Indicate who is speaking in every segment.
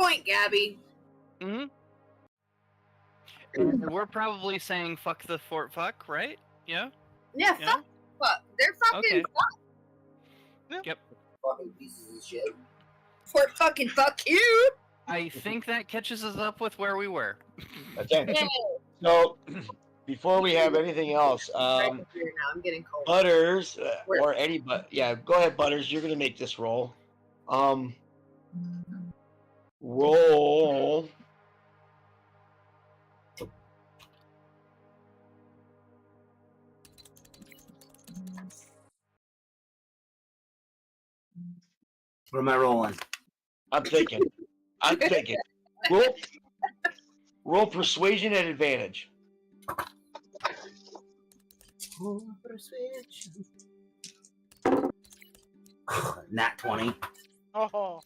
Speaker 1: point, Gabby.
Speaker 2: Mm-hmm. And we're probably saying fuck the Fort Fuck, right? Yeah?
Speaker 1: Yeah, fuck. They're fucking
Speaker 2: Okay.
Speaker 1: fuck.
Speaker 2: Yep.
Speaker 3: Fucking pieces of shit.
Speaker 1: Fort fucking fuck you.
Speaker 2: I think that catches us up with where we were.
Speaker 4: Okay.
Speaker 1: Yay.
Speaker 4: So, before we have anything else,
Speaker 1: Right here now. I'm getting cold.
Speaker 4: Butters,
Speaker 1: Where?
Speaker 4: or anybody, yeah, go ahead, Butters. You're gonna make this roll. Roll.
Speaker 3: What am I rolling?
Speaker 4: I'm thinking. Roll persuasion at advantage.
Speaker 3: Nat 20.
Speaker 5: Oh,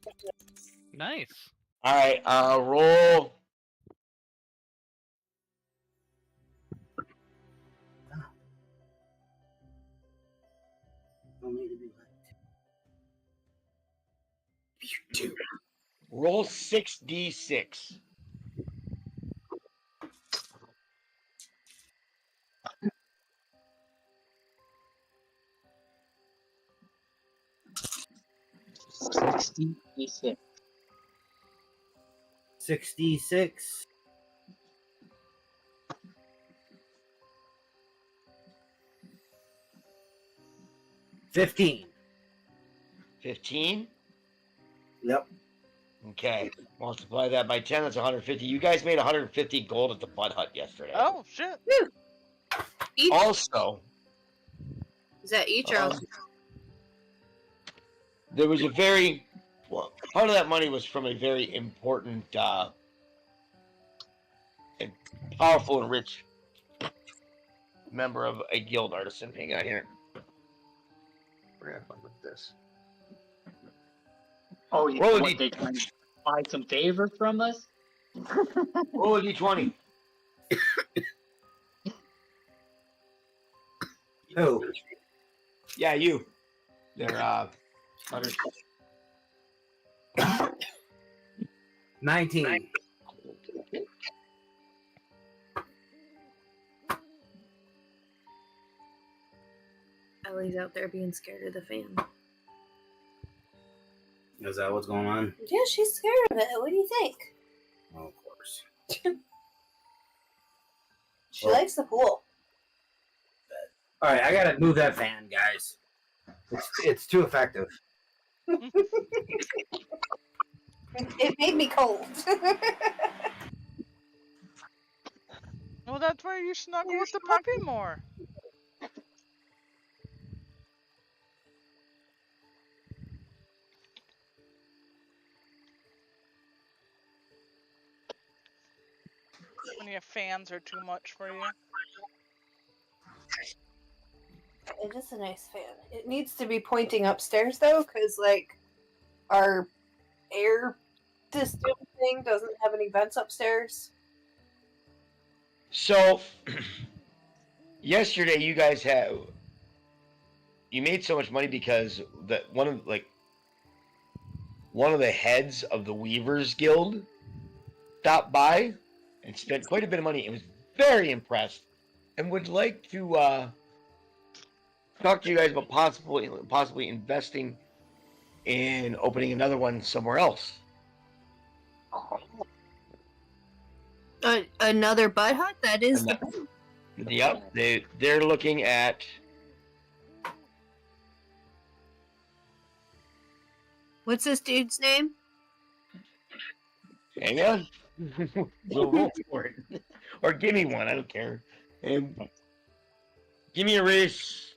Speaker 2: Nice.
Speaker 4: All right, roll. Roll 6d6.
Speaker 6: $66.
Speaker 3: 66. 15.
Speaker 4: 15.
Speaker 3: Yep.
Speaker 4: Okay. Multiply that by 10. That's 150. You guys made 150 gold at the Bud Hut yesterday.
Speaker 5: oh shit!
Speaker 1: Each?
Speaker 4: Also,
Speaker 1: Is that each or
Speaker 4: there was a very part of that money was from a very important and powerful and rich member of a guild artisan. Hang on here. We're gonna have fun with this.
Speaker 6: Oh, you
Speaker 4: Roll a
Speaker 6: what, they trying to buy some favor from us?
Speaker 4: Roll a d20.
Speaker 3: Who?
Speaker 4: Yeah, you. They're
Speaker 3: 19.
Speaker 1: Ellie's out there being scared of the fan.
Speaker 3: Is that what's going on?
Speaker 1: Yeah, she's scared of it. What do you think?
Speaker 3: Well, of course.
Speaker 1: She likes the pool.
Speaker 3: Alright, I gotta move that fan, guys. It's too effective.
Speaker 1: It made me cold.
Speaker 5: Well, that's why you snuggle with the puppy more. When your fans are too much for you.
Speaker 1: It is a nice fan. It needs to be pointing upstairs though, because like our air system thing doesn't have any vents upstairs.
Speaker 4: So yesterday you guys you made so much money because one of the heads of the Weavers Guild stopped by and spent quite a bit of money and was very impressed and would like to talk to you guys about possibly investing in opening another one somewhere else.
Speaker 1: Another Bud Hut? That is
Speaker 4: Yep, they're looking at.
Speaker 1: What's this dude's name?
Speaker 4: Hang on. We'll roll for it. Or give me one, I don't care. And give me a race.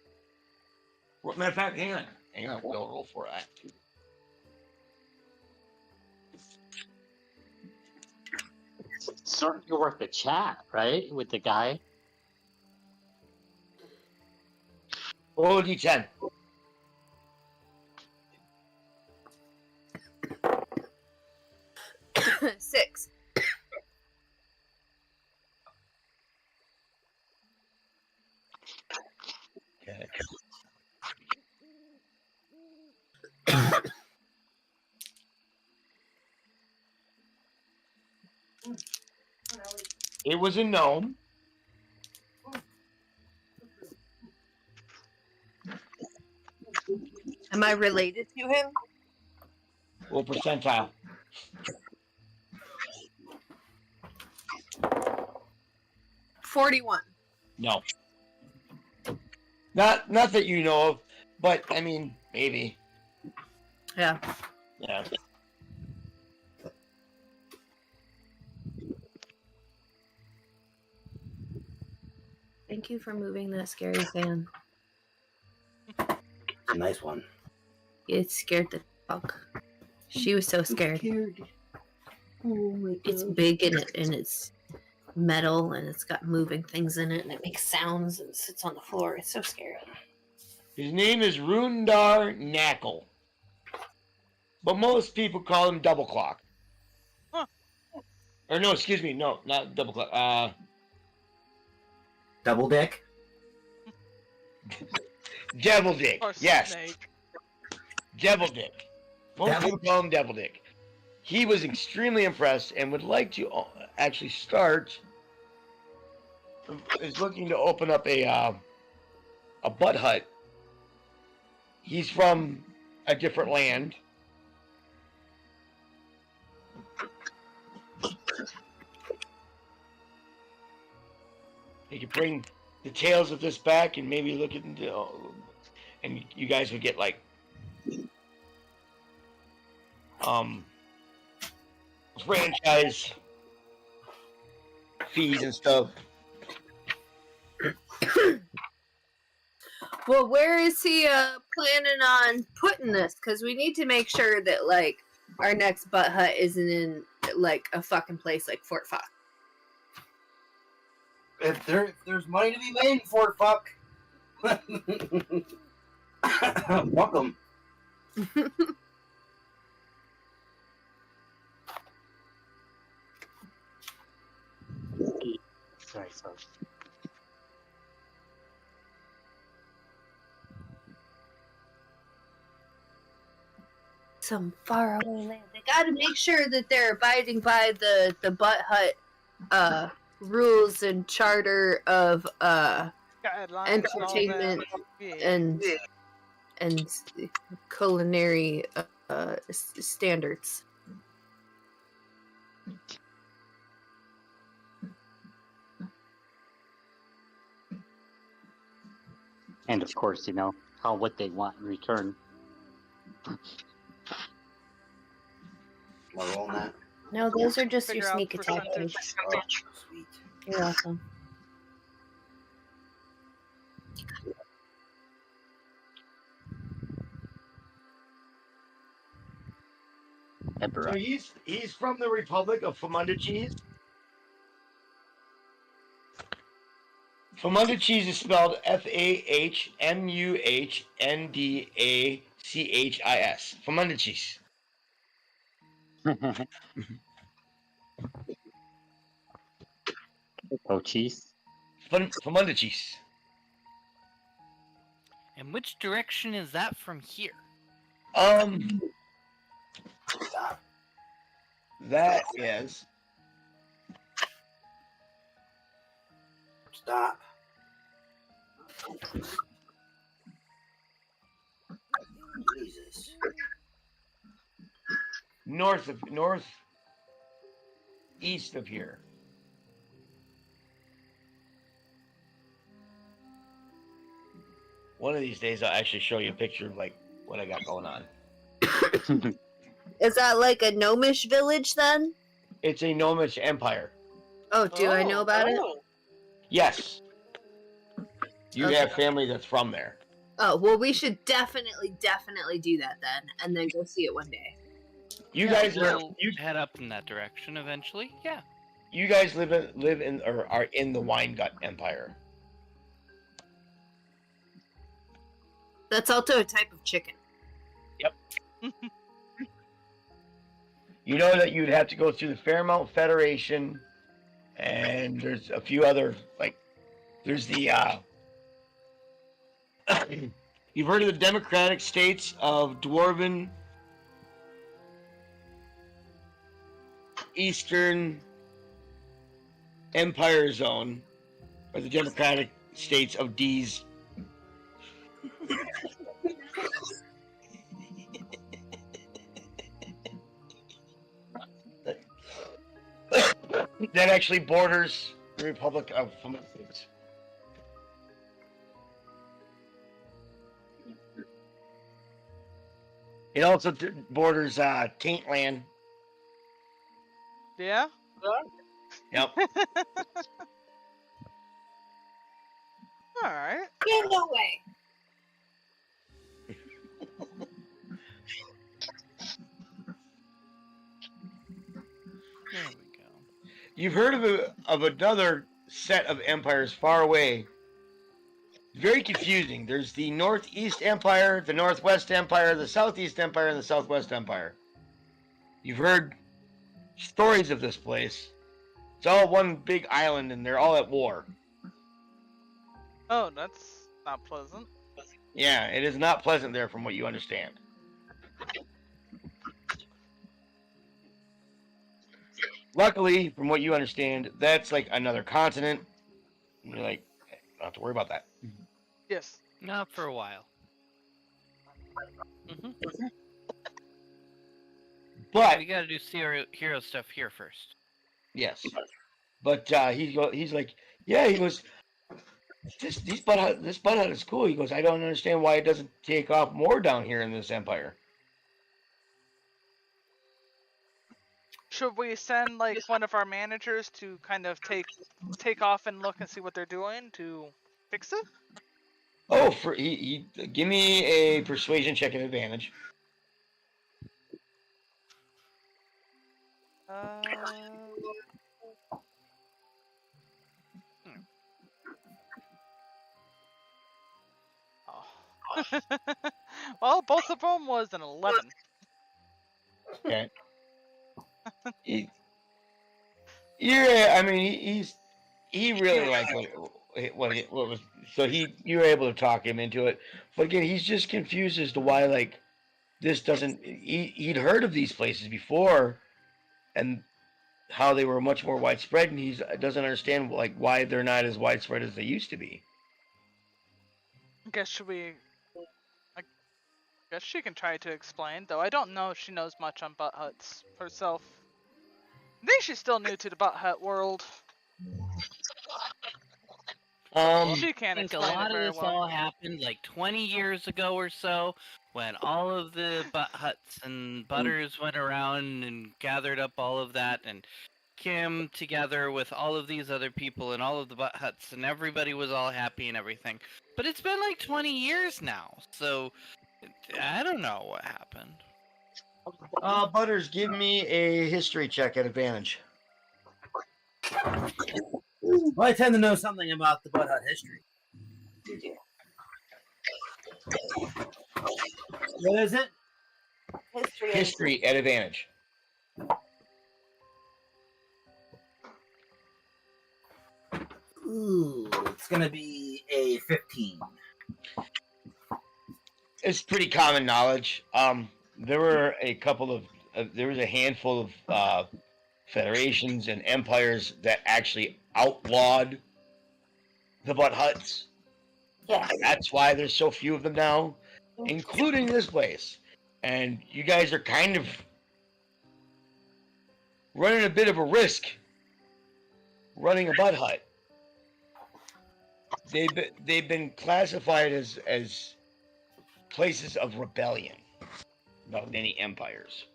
Speaker 4: Matter of fact, hang on, we'll roll for that too.
Speaker 6: It's certainly worth a chat, right? With the guy.
Speaker 4: Roll a d10.
Speaker 1: Six.
Speaker 4: Okay. It was a gnome.
Speaker 1: Am I related to him?
Speaker 4: What percentile?
Speaker 1: 41.
Speaker 4: No. Not that you know of, but I mean, maybe.
Speaker 1: Yeah.
Speaker 4: Yeah.
Speaker 1: Thank you for moving that scary fan.
Speaker 3: It's a nice one.
Speaker 1: It scared the fuck. She was so scared.
Speaker 3: Oh my
Speaker 1: It's big and it's metal and it's got moving things in it and it makes sounds and sits on the floor. It's so scary.
Speaker 4: His name is Rundar Knackle. But most people call him Double Clock.
Speaker 5: Huh.
Speaker 4: Or no, excuse me, no, not Double Clock.
Speaker 3: Double dick.
Speaker 4: Devil Dick.
Speaker 5: Or
Speaker 4: Yes,
Speaker 5: snake.
Speaker 4: Devil Dick. Most
Speaker 3: Devil
Speaker 4: people call him Devil Dick. He was extremely impressed and would like to actually start. Is looking to open up a butt hut. He's from a different land. He could bring the tales of this back and maybe look at and you guys would get like franchise fees and stuff.
Speaker 1: Well, where is he planning on putting this? Because we need to make sure that like our next butt hut isn't in like a fucking place like Fort Fuck.
Speaker 3: If there's money to be made in Fort Fuck, welcome.
Speaker 6: Sorry.
Speaker 1: Some faraway land. They got to make sure that they're abiding by the butt hut rules and charter of
Speaker 5: Guidelines and all
Speaker 1: entertainment
Speaker 5: that. Yeah.
Speaker 1: and culinary standards.
Speaker 6: And of course, what they want in return.
Speaker 3: We're rolling that.
Speaker 1: No, those are just your
Speaker 5: Figure out
Speaker 1: sneak attack
Speaker 5: percentage.
Speaker 1: dice.
Speaker 3: Oh, sweet.
Speaker 1: You're welcome.
Speaker 6: Emperor.
Speaker 4: So he's from the Republic of Famunda. Famunda is spelled Fahmuhndacis. Famunda.
Speaker 6: Oh, cheese.
Speaker 4: Famunda.
Speaker 2: And which direction is that from here?
Speaker 3: Stop.
Speaker 4: That is
Speaker 3: Stop. Jesus.
Speaker 4: east of here. One of these days, I'll actually show you a picture of like what I got going on.
Speaker 1: Is that like a gnomish village then?
Speaker 4: It's a gnomish empire.
Speaker 1: Oh, do I know about it?
Speaker 4: Yes. You
Speaker 1: Okay.
Speaker 4: have family that's from there.
Speaker 1: Oh, well, we should definitely do that then, and then go see it one day.
Speaker 4: You
Speaker 2: Yeah,
Speaker 4: guys
Speaker 2: we'll head up in that direction eventually. Yeah.
Speaker 4: you guys live in or are in the Wine Gut Empire.
Speaker 1: That's also a type of chicken.
Speaker 4: You know that you'd have to go through the Fairmount Federation, and there's a few other there's the you've heard of the Democratic States of Dwarven, Eastern, Empire Zone, or the Democratic States of D's. That actually borders the Republic of Philippines. It also borders Taintland.
Speaker 5: Yeah?
Speaker 4: Yep.
Speaker 5: Alright.
Speaker 1: Yeah, no way.
Speaker 2: There we go.
Speaker 4: You've heard of another set of empires far away. Very confusing. There's the Northeast Empire, the Northwest Empire, the Southeast Empire, and the Southwest Empire. You've heard stories of this place. It's all one big island, and they're all at war.
Speaker 5: Oh, that's not pleasant.
Speaker 4: Yeah, it is not pleasant there, from what you understand. Luckily, from what you understand, that's like another continent. And you're like, don't have to worry about that.
Speaker 5: Yes.
Speaker 2: Not for a while. Hmm.
Speaker 4: But
Speaker 2: We gotta do hero stuff here first.
Speaker 4: yes, but he's like, yeah. He goes, this butt hut is cool. He goes, I don't understand why it doesn't take off more down here in this empire.
Speaker 5: Should we send like one of our managers to kind of take off and look and see what they're doing to fix it?
Speaker 4: Oh, he give me a persuasion check at advantage.
Speaker 5: Oh. Well, both of them was an 11.
Speaker 4: Okay. I mean, he really liked what was, so you were able to talk him into it. But again, he's just confused as to why, like, this doesn't. He'd heard of these places before, and how they were much more widespread, and he doesn't understand like why they're not as widespread as they used to be.
Speaker 5: I guess she can try to explain, though I don't know if she knows much on butt huts herself. I think she's still new to the butt hut world. She
Speaker 2: I
Speaker 5: can't
Speaker 2: think a
Speaker 5: explain
Speaker 2: lot
Speaker 5: it
Speaker 2: of
Speaker 5: very
Speaker 2: this
Speaker 5: well.
Speaker 2: all happened like 20 years ago or so, when all of the butt huts and butters went around and gathered up all of that and came together with all of these other people and all of the butt huts, and everybody was all happy and everything. But it's been like 20 years now, so I don't know what happened.
Speaker 4: Butters, give me a history check at advantage.
Speaker 3: Well, I tend to know something about the Butt Hut history. What is it?
Speaker 4: History at advantage.
Speaker 3: Ooh, it's gonna be a 15.
Speaker 4: It's pretty common knowledge. There were a couple of there was a handful of federations and empires that actually outlawed the butt huts.
Speaker 1: Yes.
Speaker 4: That's why there's so few of them now, including this place. And you guys are kind of running a bit of a risk running a butt hut. They've been classified as places of rebellion by many empires.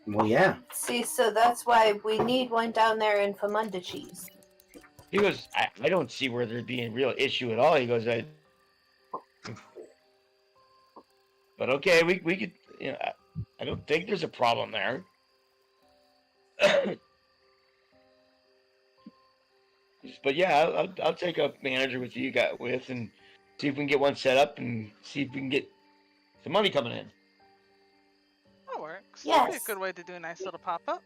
Speaker 3: Well, yeah.
Speaker 1: See, so that's why we need one down there in Famunda Cheese.
Speaker 4: He goes, I don't see where there'd be a real issue at all. He goes, but okay, we could, you know, I don't think there's a problem there. But yeah, I'll take a manager with you got with and see if we can get one set up and see if we can get some money coming in.
Speaker 5: That works. That'd be
Speaker 1: Yes.
Speaker 5: a good way to do a nice little pop-up.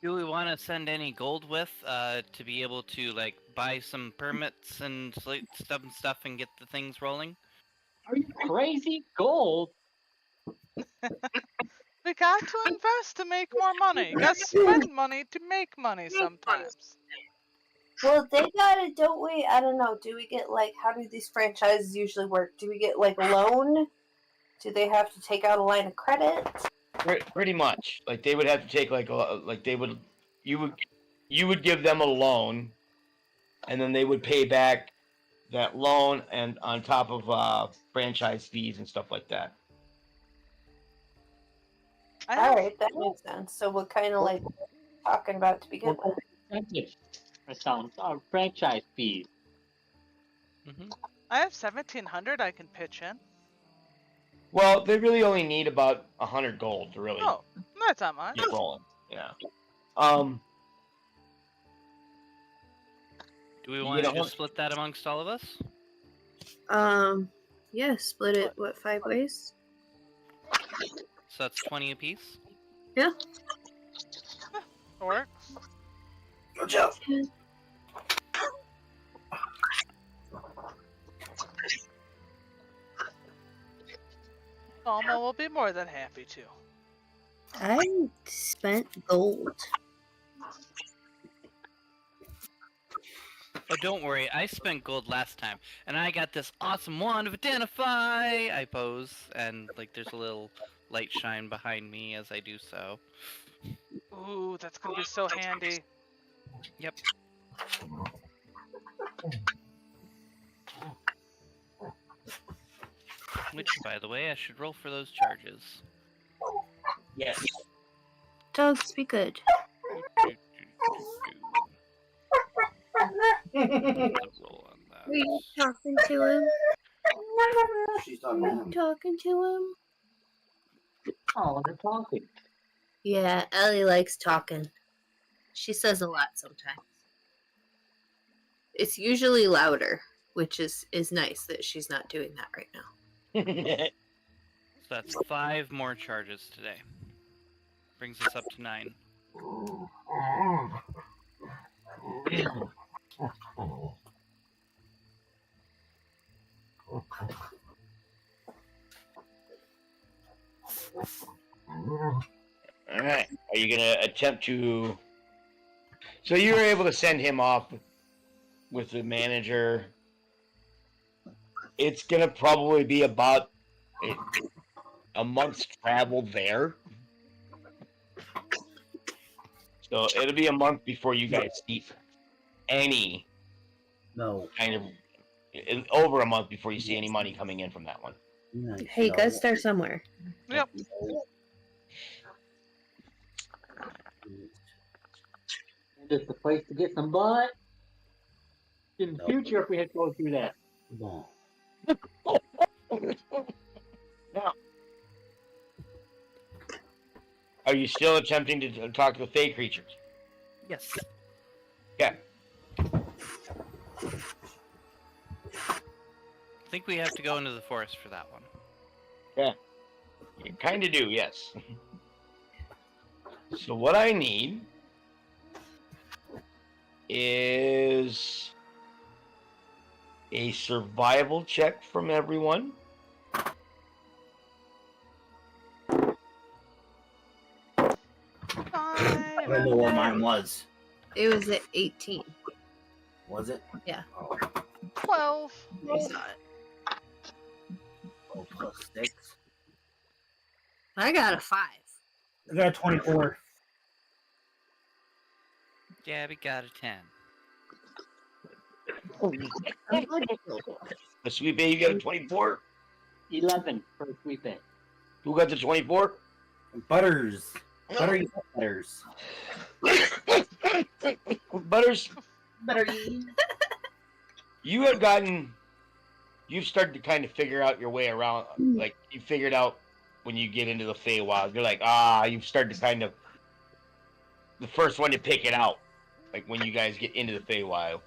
Speaker 2: Do we want to send any gold with to be able to like buy some permits and stuff and get the things rolling?
Speaker 6: Are you crazy? Gold?
Speaker 5: We You got to invest to make more money. You got to spend money to make money sometimes.
Speaker 1: Well, they got it, don't we? I don't know. Do we get like? How do these franchises usually work? Do we get like a loan? Do they have to take out a line of credit?
Speaker 4: Pretty much. Like they would have to take you would give them a loan, and then they would pay back that loan and on top of franchise fees and stuff like that.
Speaker 5: I
Speaker 1: All
Speaker 5: have,
Speaker 1: right, that makes sense. So we're kind of like talking about to begin with.
Speaker 6: Percentage. That sounds franchise fees.
Speaker 5: I have 1,700 I can pitch in.
Speaker 4: Well, they really only need about 100 gold to really
Speaker 5: Oh, that's not much.
Speaker 4: get rolling. Yeah.
Speaker 2: Do we want to just split that amongst all of us?
Speaker 1: Yeah, split it, 5 ways?
Speaker 2: So that's 20 apiece.
Speaker 5: Or
Speaker 3: Watch out.
Speaker 5: Alma will be more than happy to.
Speaker 1: I spent gold.
Speaker 2: Oh, don't worry. I spent gold last time, and I got this awesome wand of Identify. I pose, and like there's a little light shine behind me as I do so.
Speaker 5: Ooh, that's gonna be so handy.
Speaker 2: Yep. Which, by the way, I should roll for those charges.
Speaker 4: Yes.
Speaker 1: Dogs, be good.
Speaker 2: Roll on that.
Speaker 1: Are you talking to him?
Speaker 3: She's talking to him.
Speaker 1: Talking to him?
Speaker 6: Oh, they're talking.
Speaker 1: Yeah, Ellie likes talking. She says a lot sometimes. It's usually louder, which is nice that she's not doing that right now.
Speaker 2: So that's 5 more charges today. Brings us up to 9.
Speaker 4: Alright. Are you gonna attempt to... So you were able to send him off with the manager. It's gonna probably be about a month's travel there. So it'll be a month before you guys see any
Speaker 3: No.
Speaker 4: kind of... Over a month before you see any money coming in from that one.
Speaker 1: Hey, you gotta start somewhere.
Speaker 5: Yep.
Speaker 6: And it's the place to get some butt. In the
Speaker 3: No.
Speaker 6: future, if we had to go through that.
Speaker 3: No.
Speaker 4: Are you still attempting to talk to the fey creatures?
Speaker 2: Yes.
Speaker 4: Okay.
Speaker 2: I think we have to go into the forest for that one.
Speaker 4: You kind of do, yes. So what I need is a survival check from everyone.
Speaker 3: I don't know what mine was.
Speaker 1: It was at 18.
Speaker 3: Was it?
Speaker 1: Yeah.
Speaker 3: Oh,
Speaker 5: 12.
Speaker 1: I saw it.
Speaker 3: oh, plus 6.
Speaker 1: I got a 5.
Speaker 3: I got a 24.
Speaker 2: Gabby got a 10.
Speaker 4: The sweet bay, you got a 24?
Speaker 6: 11 for a sweet bit.
Speaker 4: Who got the 24?
Speaker 3: Butters. Buttery Butters.
Speaker 4: Butters,
Speaker 1: Buttery.
Speaker 4: you've started to kind of figure out your way around. Like, you figured out when you get into the Feywild, you're like, you've started to kind of, the first one to pick it out, like when you guys get into the Feywild.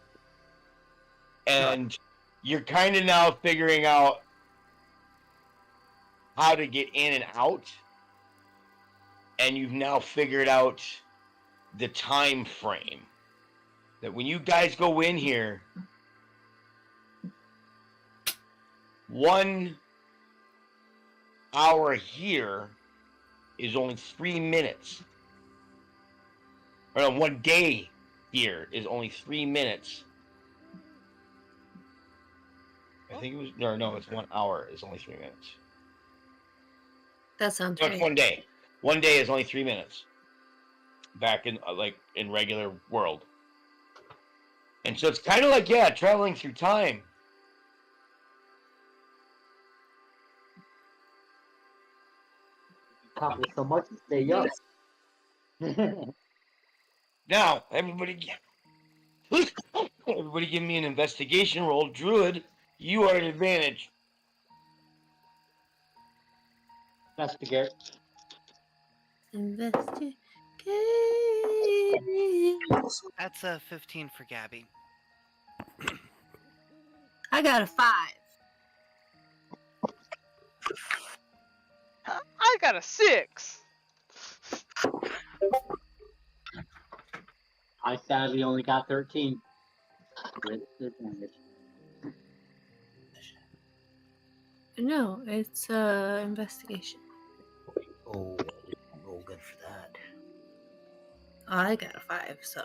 Speaker 4: And you're kind of now figuring out how to get in and out. And you've now figured out the time frame. That when you guys go in here, 1 hour here is only 3 minutes. Or no, 1 day here is only 3 minutes. I think it was no, it's 1 hour is only 3 minutes.
Speaker 1: That sounds
Speaker 4: No, it's
Speaker 1: right.
Speaker 4: 1 day. 1 day is only 3 minutes. Back in in regular world. And so it's kind of like traveling through time.
Speaker 6: Accomplish so much to stay young.
Speaker 4: Now, everybody give me an investigation roll. Druid, you are at advantage.
Speaker 6: Investigate.
Speaker 1: Investigate.
Speaker 2: That's a 15 for Gabby.
Speaker 1: I got a 5.
Speaker 5: I got a 6.
Speaker 6: I sadly only got 13. With advantage.
Speaker 1: No, it's investigation.
Speaker 3: Oh, roll good for that.
Speaker 1: I got a 5, so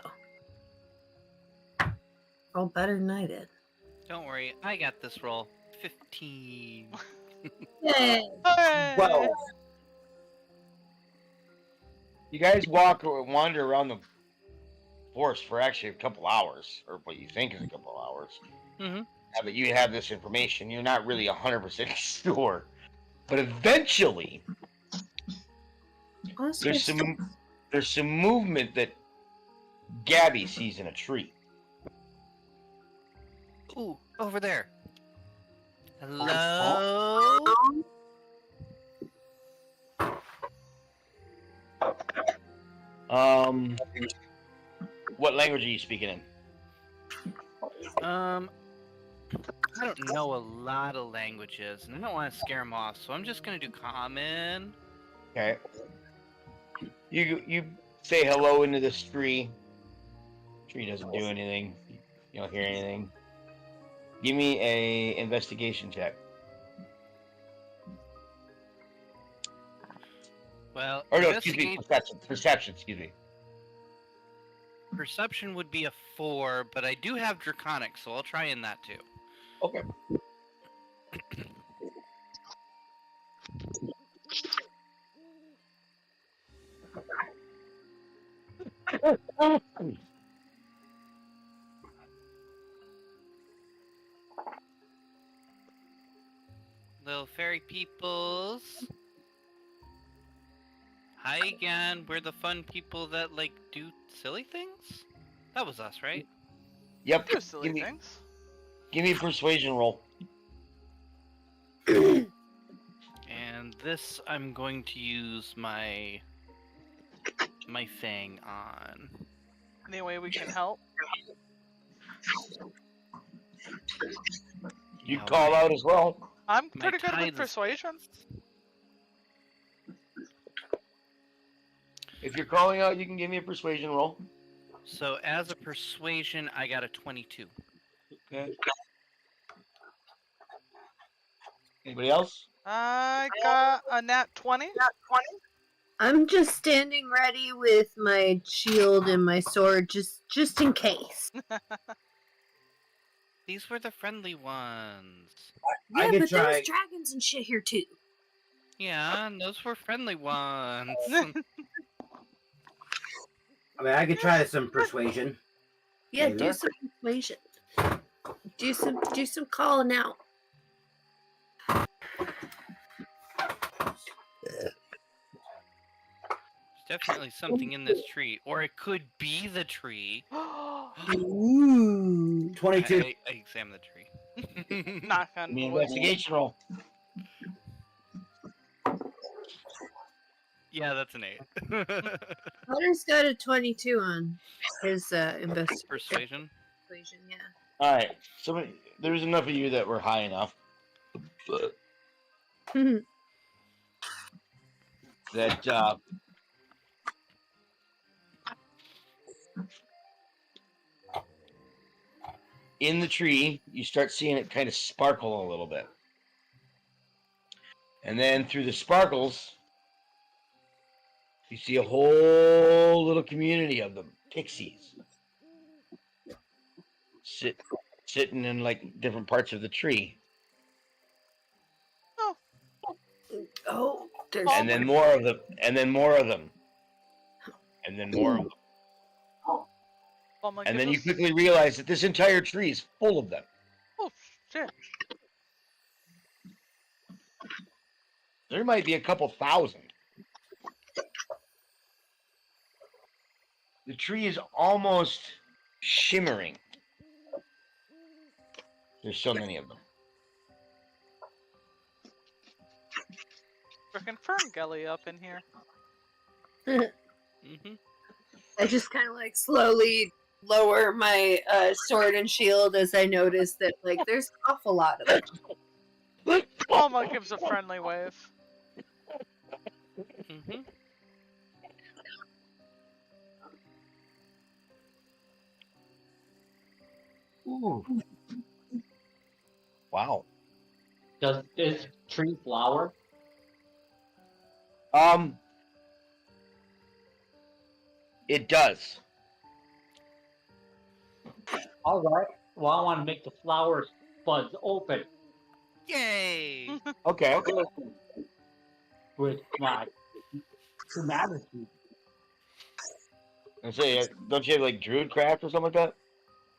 Speaker 1: roll better than I did.
Speaker 2: Don't worry, I got this roll. 15.
Speaker 1: Yay!
Speaker 4: Well, you guys walk or wander around the forest for actually a couple hours, or what you think is a couple hours.
Speaker 2: Mm-hmm.
Speaker 4: Now that you have this information, you're not really 100% sure. But eventually, there's some movement that Gabby sees in a tree.
Speaker 2: Ooh, over there. Hello?
Speaker 4: What language are you speaking in?
Speaker 2: I don't know a lot of languages, and I don't want to scare them off, so I'm just gonna do common.
Speaker 4: Okay. You say hello into this tree. Tree doesn't do anything. You don't hear anything. Give me a investigation check.
Speaker 2: Well,
Speaker 4: Or no, excuse me,
Speaker 2: investigate-
Speaker 4: perception, excuse me.
Speaker 2: perception would be a 4, but I do have draconic, so I'll try in that too.
Speaker 4: Okay.
Speaker 2: Little fairy peoples. Hi again. We're the fun people that like do silly things. That was us, right?
Speaker 4: Yep.
Speaker 5: Do silly
Speaker 4: Give me,
Speaker 5: things.
Speaker 4: give me a persuasion roll.
Speaker 2: And this I'm going to use my thing on.
Speaker 5: Any way we can help?
Speaker 4: You
Speaker 2: Yeah,
Speaker 4: call
Speaker 2: my-
Speaker 4: out as well.
Speaker 5: I'm
Speaker 2: my
Speaker 5: pretty good with
Speaker 2: tithe is-
Speaker 5: persuasion.
Speaker 4: If you're calling out, you can give me a persuasion roll.
Speaker 2: So as a persuasion, I got a 22.
Speaker 4: Okay. Anybody else?
Speaker 5: I got a nat 20.
Speaker 1: I'm just standing ready with my shield and my sword, just in case.
Speaker 2: These were the friendly ones.
Speaker 3: I
Speaker 1: Yeah,
Speaker 3: could
Speaker 1: but
Speaker 3: try.
Speaker 1: there's dragons and shit here too.
Speaker 2: Yeah, and those were friendly ones.
Speaker 3: I mean, I could try some persuasion.
Speaker 1: Yeah,
Speaker 3: Maybe.
Speaker 1: do some persuasion. Do some calling out.
Speaker 2: There's definitely something in this tree, or it could be the tree.
Speaker 1: Ooh.
Speaker 3: 22.
Speaker 2: I examine the tree.
Speaker 5: Knock
Speaker 4: Give
Speaker 5: on
Speaker 4: me an
Speaker 5: wood.
Speaker 4: investigation roll.
Speaker 2: Yeah, that's an 8.
Speaker 1: Hunter's got a 22 on his investigation.
Speaker 2: Persuasion.
Speaker 1: Yeah.
Speaker 4: All right. There's enough of you that were high enough that in the tree you start seeing it kind of sparkle a little bit, and then through the sparkles You see a whole little community of them, pixies, sitting in like different parts of the tree,
Speaker 1: Oh, there's
Speaker 4: and then more of them, and then more of them, and then more of them,
Speaker 5: Oh my
Speaker 4: and then you
Speaker 5: goodness.
Speaker 4: quickly realize that this entire tree is full of them.
Speaker 5: Oh shit.
Speaker 4: There might be a couple thousand. The tree is almost shimmering. There's so many of them.
Speaker 5: Frickin' Ferngully up in here.
Speaker 2: Hmm.
Speaker 1: I just kind of like slowly lower my sword and shield as I notice that like there's an awful lot of them.
Speaker 5: Alma gives a friendly wave.
Speaker 2: Hmm.
Speaker 4: Ooh. Wow.
Speaker 6: Does this tree flower?
Speaker 4: It does.
Speaker 6: All right. Well, I want to make the flower buds open
Speaker 2: Yay!
Speaker 4: Okay.
Speaker 6: with my humanity.
Speaker 4: And say, don't you have like Druidcraft or something like that?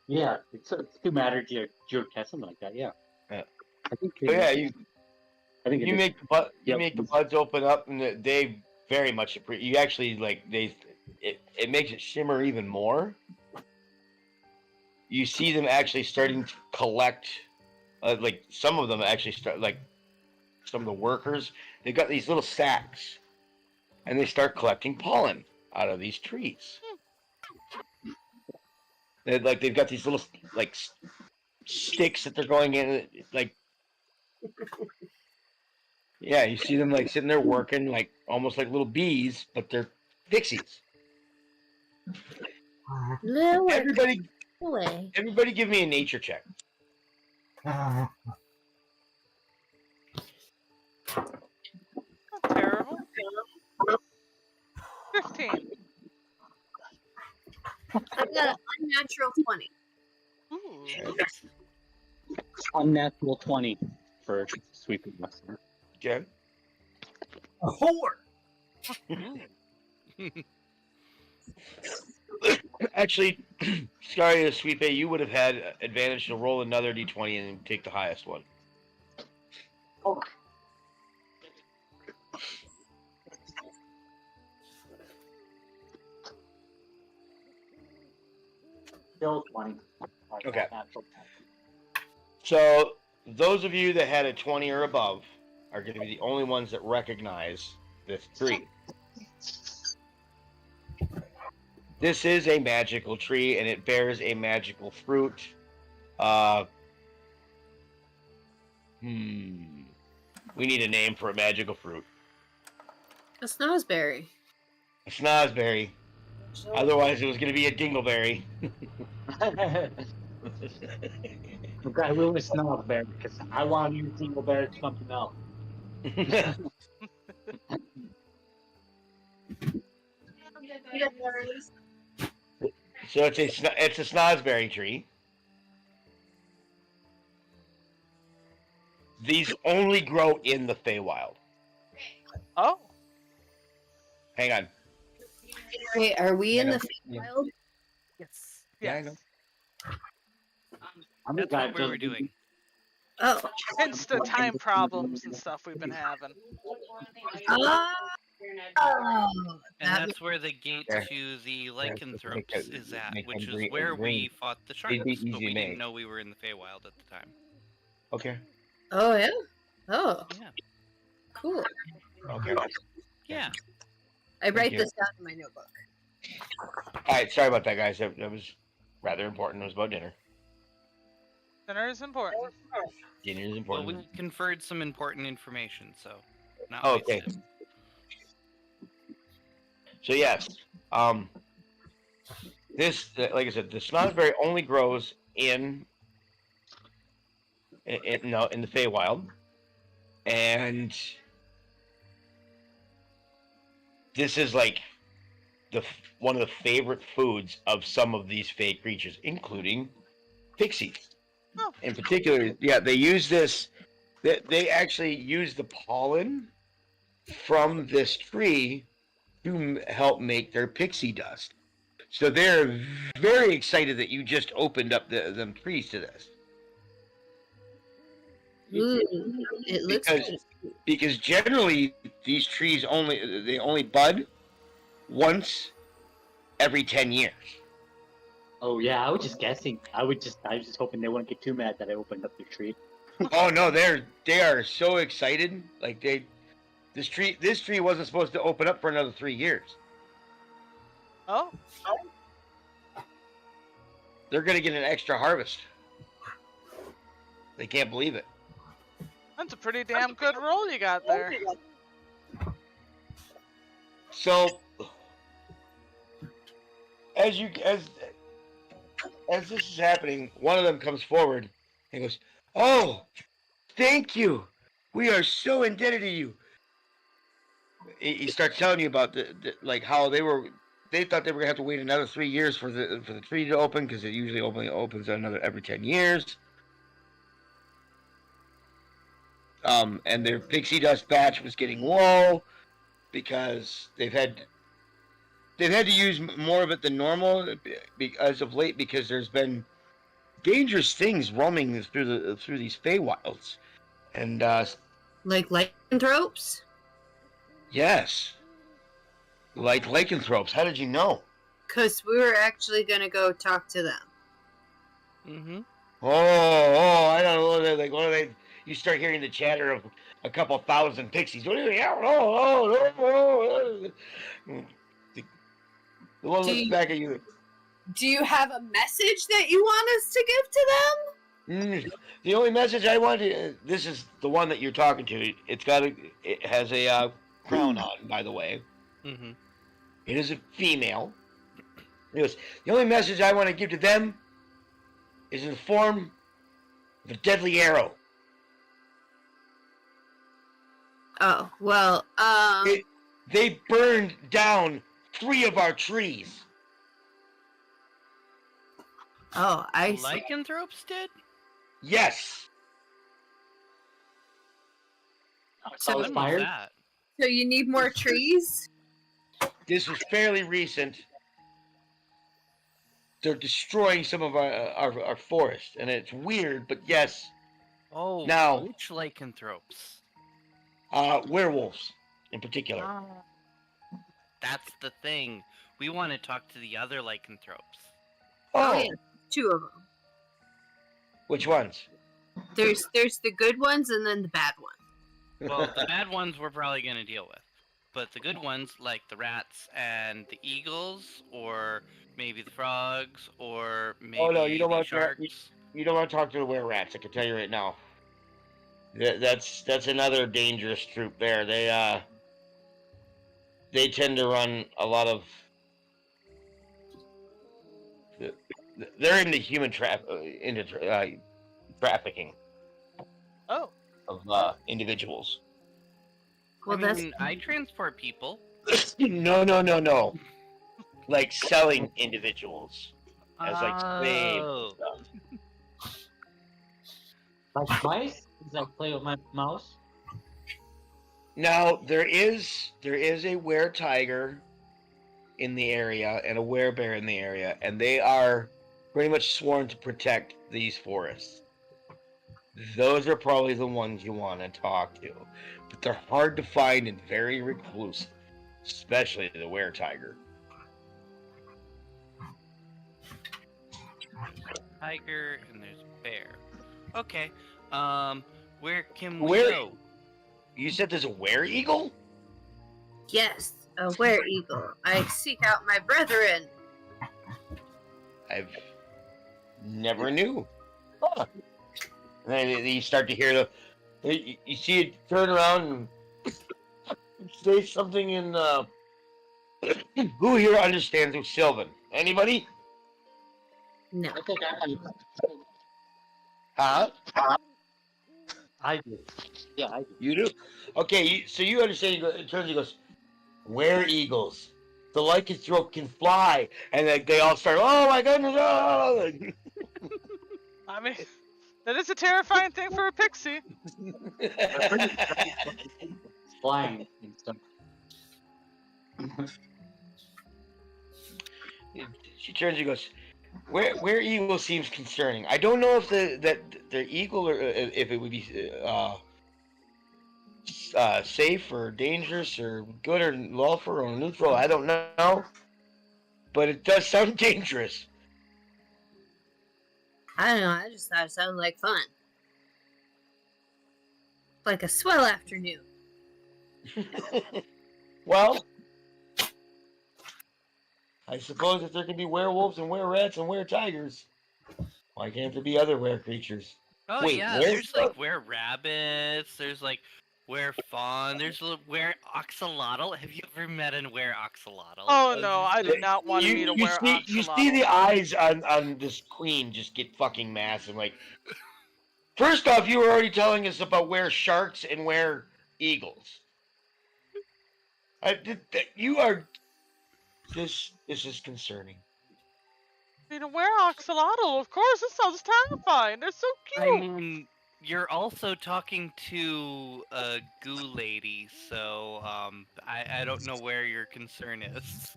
Speaker 6: Yeah, it's two matter gear test, something like that. Yeah.
Speaker 4: Yeah.
Speaker 6: I think.
Speaker 4: But yeah, you
Speaker 6: I think it
Speaker 4: you
Speaker 6: is.
Speaker 4: make
Speaker 6: Yep.
Speaker 4: make the buds open up, and they very much appreciate. You actually like it makes it shimmer even more. You see them actually starting to collect, like some of them actually start like some of the workers. They've got these little sacks, and they start collecting pollen out of these trees. They've got these little like sticks that they're going in like. Yeah, you see them like sitting there working, like almost like little bees, but they're pixies.
Speaker 1: Lower
Speaker 4: Everybody,
Speaker 1: away.
Speaker 4: everybody, give me a nature check.
Speaker 5: Not terrible. 15.
Speaker 1: I've got an unnatural 20.
Speaker 5: Ooh.
Speaker 6: Unnatural 20 for sweeping western.
Speaker 4: Okay.
Speaker 3: A whore.
Speaker 4: Actually, sorry to Sweep A, you would have had advantage to roll another d20 and take the highest one.
Speaker 6: Oh. Still 20.
Speaker 4: Okay.
Speaker 6: Natural 10.
Speaker 4: So those of you that had a 20 or above are going to be the only ones that recognize this tree. This is a magical tree, and it bears a magical fruit. We need a name for a magical fruit.
Speaker 1: A snozberry.
Speaker 4: A snozberry. Otherwise, it was going to be a dingleberry.
Speaker 6: Okay, we were snowberry because I want to use dingleberry for something else.
Speaker 4: So it's a snozberry tree. These only grow in the Feywild.
Speaker 5: Oh.
Speaker 4: Hang on.
Speaker 1: Wait, are we in
Speaker 4: Yeah.
Speaker 1: the Feywild?
Speaker 5: Yes.
Speaker 4: Yeah, I
Speaker 5: Yes.
Speaker 4: know.
Speaker 6: I'm
Speaker 2: That's what we were doing.
Speaker 1: Oh.
Speaker 5: Hence the time problems and stuff we've been having.
Speaker 1: Oh.
Speaker 2: And
Speaker 1: That
Speaker 2: that's where the gate
Speaker 4: There.
Speaker 2: to the
Speaker 4: Make
Speaker 2: lycanthropes
Speaker 4: it-
Speaker 2: is at,
Speaker 4: make
Speaker 2: which
Speaker 4: them
Speaker 2: is
Speaker 4: green-
Speaker 2: where we
Speaker 4: green.
Speaker 2: fought the sharks,
Speaker 4: It'd be
Speaker 2: but
Speaker 4: easy
Speaker 2: we
Speaker 4: to
Speaker 2: didn't
Speaker 4: make.
Speaker 2: know we were in the Feywild at the time.
Speaker 4: Okay.
Speaker 1: Oh yeah. Oh,
Speaker 2: Yeah.
Speaker 1: cool.
Speaker 4: Okay.
Speaker 2: Yeah.
Speaker 1: I write
Speaker 4: you.
Speaker 1: this down in my notebook.
Speaker 4: All right. Sorry about that, guys. That was rather important. It was about dinner.
Speaker 5: Dinner is important.
Speaker 4: Dinner is
Speaker 2: Well,
Speaker 4: important.
Speaker 2: we conferred some important information, so not
Speaker 4: Oh, okay.
Speaker 2: wasted.
Speaker 4: So yes, this, like I said, the snozberry only grows in the Feywild, and this is like one of the favorite foods of some of these fey creatures, including pixies.
Speaker 5: Oh.
Speaker 4: In particular, yeah, they use this. They actually use the pollen from this tree to help make their pixie dust. So they're very excited that you just opened up them trees to this.
Speaker 1: Ooh, it looks
Speaker 4: Because-
Speaker 1: good.
Speaker 4: Because generally these trees only bud once every 10 years.
Speaker 6: Oh yeah, I was just guessing. I was just hoping they wouldn't get too mad that I opened up the tree.
Speaker 4: Oh no, they are so excited. Like this tree wasn't supposed to open up for another 3 years.
Speaker 5: Oh,
Speaker 4: They're gonna get an extra harvest. They can't believe it.
Speaker 5: that's a pretty damn good roll you got there.
Speaker 4: So as this is happening, one of them comes forward and goes, "Oh, thank you. We are so indebted to you." He starts telling you about like how they thought they were gonna have to wait another 3 years for the tree to open, because it usually opens every 10 years. And their pixie dust batch was getting low because they've had to use more of it than normal as of late, because there's been dangerous things roaming through these Feywilds, and
Speaker 1: Like lycanthropes?
Speaker 4: yes, like lycanthropes. How did you know?
Speaker 1: Because we were actually going to go talk to them.
Speaker 2: Mm-hmm.
Speaker 4: Oh, I don't know. They're like, what are they? You start hearing the chatter of a couple thousand pixies. Oh. The one looks back at you.
Speaker 1: Do you have a message that you want us to give to them?
Speaker 4: The only message I want to. This is the one that you're talking to. It has a crown on, by the way.
Speaker 2: Mm-hmm.
Speaker 4: It is a female. He goes, the only message I want to give to them is in the form of a deadly arrow.
Speaker 1: Oh, well,
Speaker 4: They burned down 3 of our trees.
Speaker 1: oh, I see.
Speaker 2: Lycanthropes did?
Speaker 4: Yes.
Speaker 1: So-
Speaker 6: was
Speaker 2: When was
Speaker 6: fired.
Speaker 2: that?
Speaker 1: So you need more trees?
Speaker 4: This was fairly recent. They're destroying some of our forest, and it's weird, but yes,
Speaker 2: Oh,
Speaker 4: Now-
Speaker 2: which lycanthropes?
Speaker 4: werewolves in particular.
Speaker 2: That's the thing. We want to talk to the other lycanthropes.
Speaker 1: Oh, yeah. 2 of them.
Speaker 4: Which ones?
Speaker 1: There's the good ones and then the bad ones.
Speaker 2: Well, the bad ones we're probably going to deal with. But the good ones, like the rats and the eagles, or maybe the frogs, or maybe
Speaker 4: no, you don't
Speaker 2: the
Speaker 4: want that.
Speaker 2: sharks.
Speaker 4: You don't want to talk to the were-rats, I can tell you right now. That's another dangerous troop there. They tend to run a lot of. They're into human trafficking
Speaker 5: Oh,
Speaker 4: of individuals.
Speaker 1: Well,
Speaker 2: I mean, I transport people.
Speaker 4: No. Like selling individuals as like slaves
Speaker 2: Oh.
Speaker 4: and stuff.
Speaker 6: Like mice? Does I play with my mouse?
Speaker 4: Now there is a were-tiger in the area and a were-bear in the area, and they are pretty much sworn to protect these forests. Those are probably the ones you want to talk to, but they're hard to find and very reclusive, especially the were-tiger.
Speaker 2: Tiger and there's bear. Okay. Where can we
Speaker 4: Where-
Speaker 2: go?
Speaker 4: You said there's a were-eagle?
Speaker 1: yes, a were-eagle. I seek out my brethren.
Speaker 4: I've never knew. Huh. And then you start to hear you see it turn around and say something in who here understands Sylvan? Anybody?
Speaker 1: No.
Speaker 6: I think
Speaker 4: Huh?
Speaker 6: I do. Yeah, I do.
Speaker 4: You do? Okay, so you understand. He turns and goes, Were eagles. The lycanthrope can fly, and they all start. Oh my goodness! Oh!
Speaker 5: I mean, that is a terrifying thing for a pixie.
Speaker 6: They're pretty flying and stuff.
Speaker 4: She turns and goes, "Where eagle seems concerning. I don't know if the eagle or if it would be safe or dangerous or good or lawful or neutral. I don't know, but it does sound dangerous."
Speaker 7: I don't know, I just thought it sounded like fun. Like a swell afternoon.
Speaker 4: Well, I suppose if there can be werewolves and were-rats and were-tigers, why can't there be other were-creatures?
Speaker 2: Oh
Speaker 4: Wait,
Speaker 2: yeah,
Speaker 4: where-
Speaker 2: there's like were-rabbits, there's like were-fawn, there's were-oxalotl. Have you ever met a were-oxalotl?
Speaker 5: Oh no, I do not want
Speaker 4: You,
Speaker 5: me to
Speaker 4: you
Speaker 5: wear
Speaker 4: see, you see the eyes on this queen just get fucking massive. Like, first off, you were already telling us about were-sharks and were-eagles. You are. This is concerning.
Speaker 5: I mean, wear oxalotl, of course. This sounds terrifying. They're so
Speaker 2: I
Speaker 5: cute.
Speaker 2: mean, you're also talking to a goo lady, so I don't know where your concern is.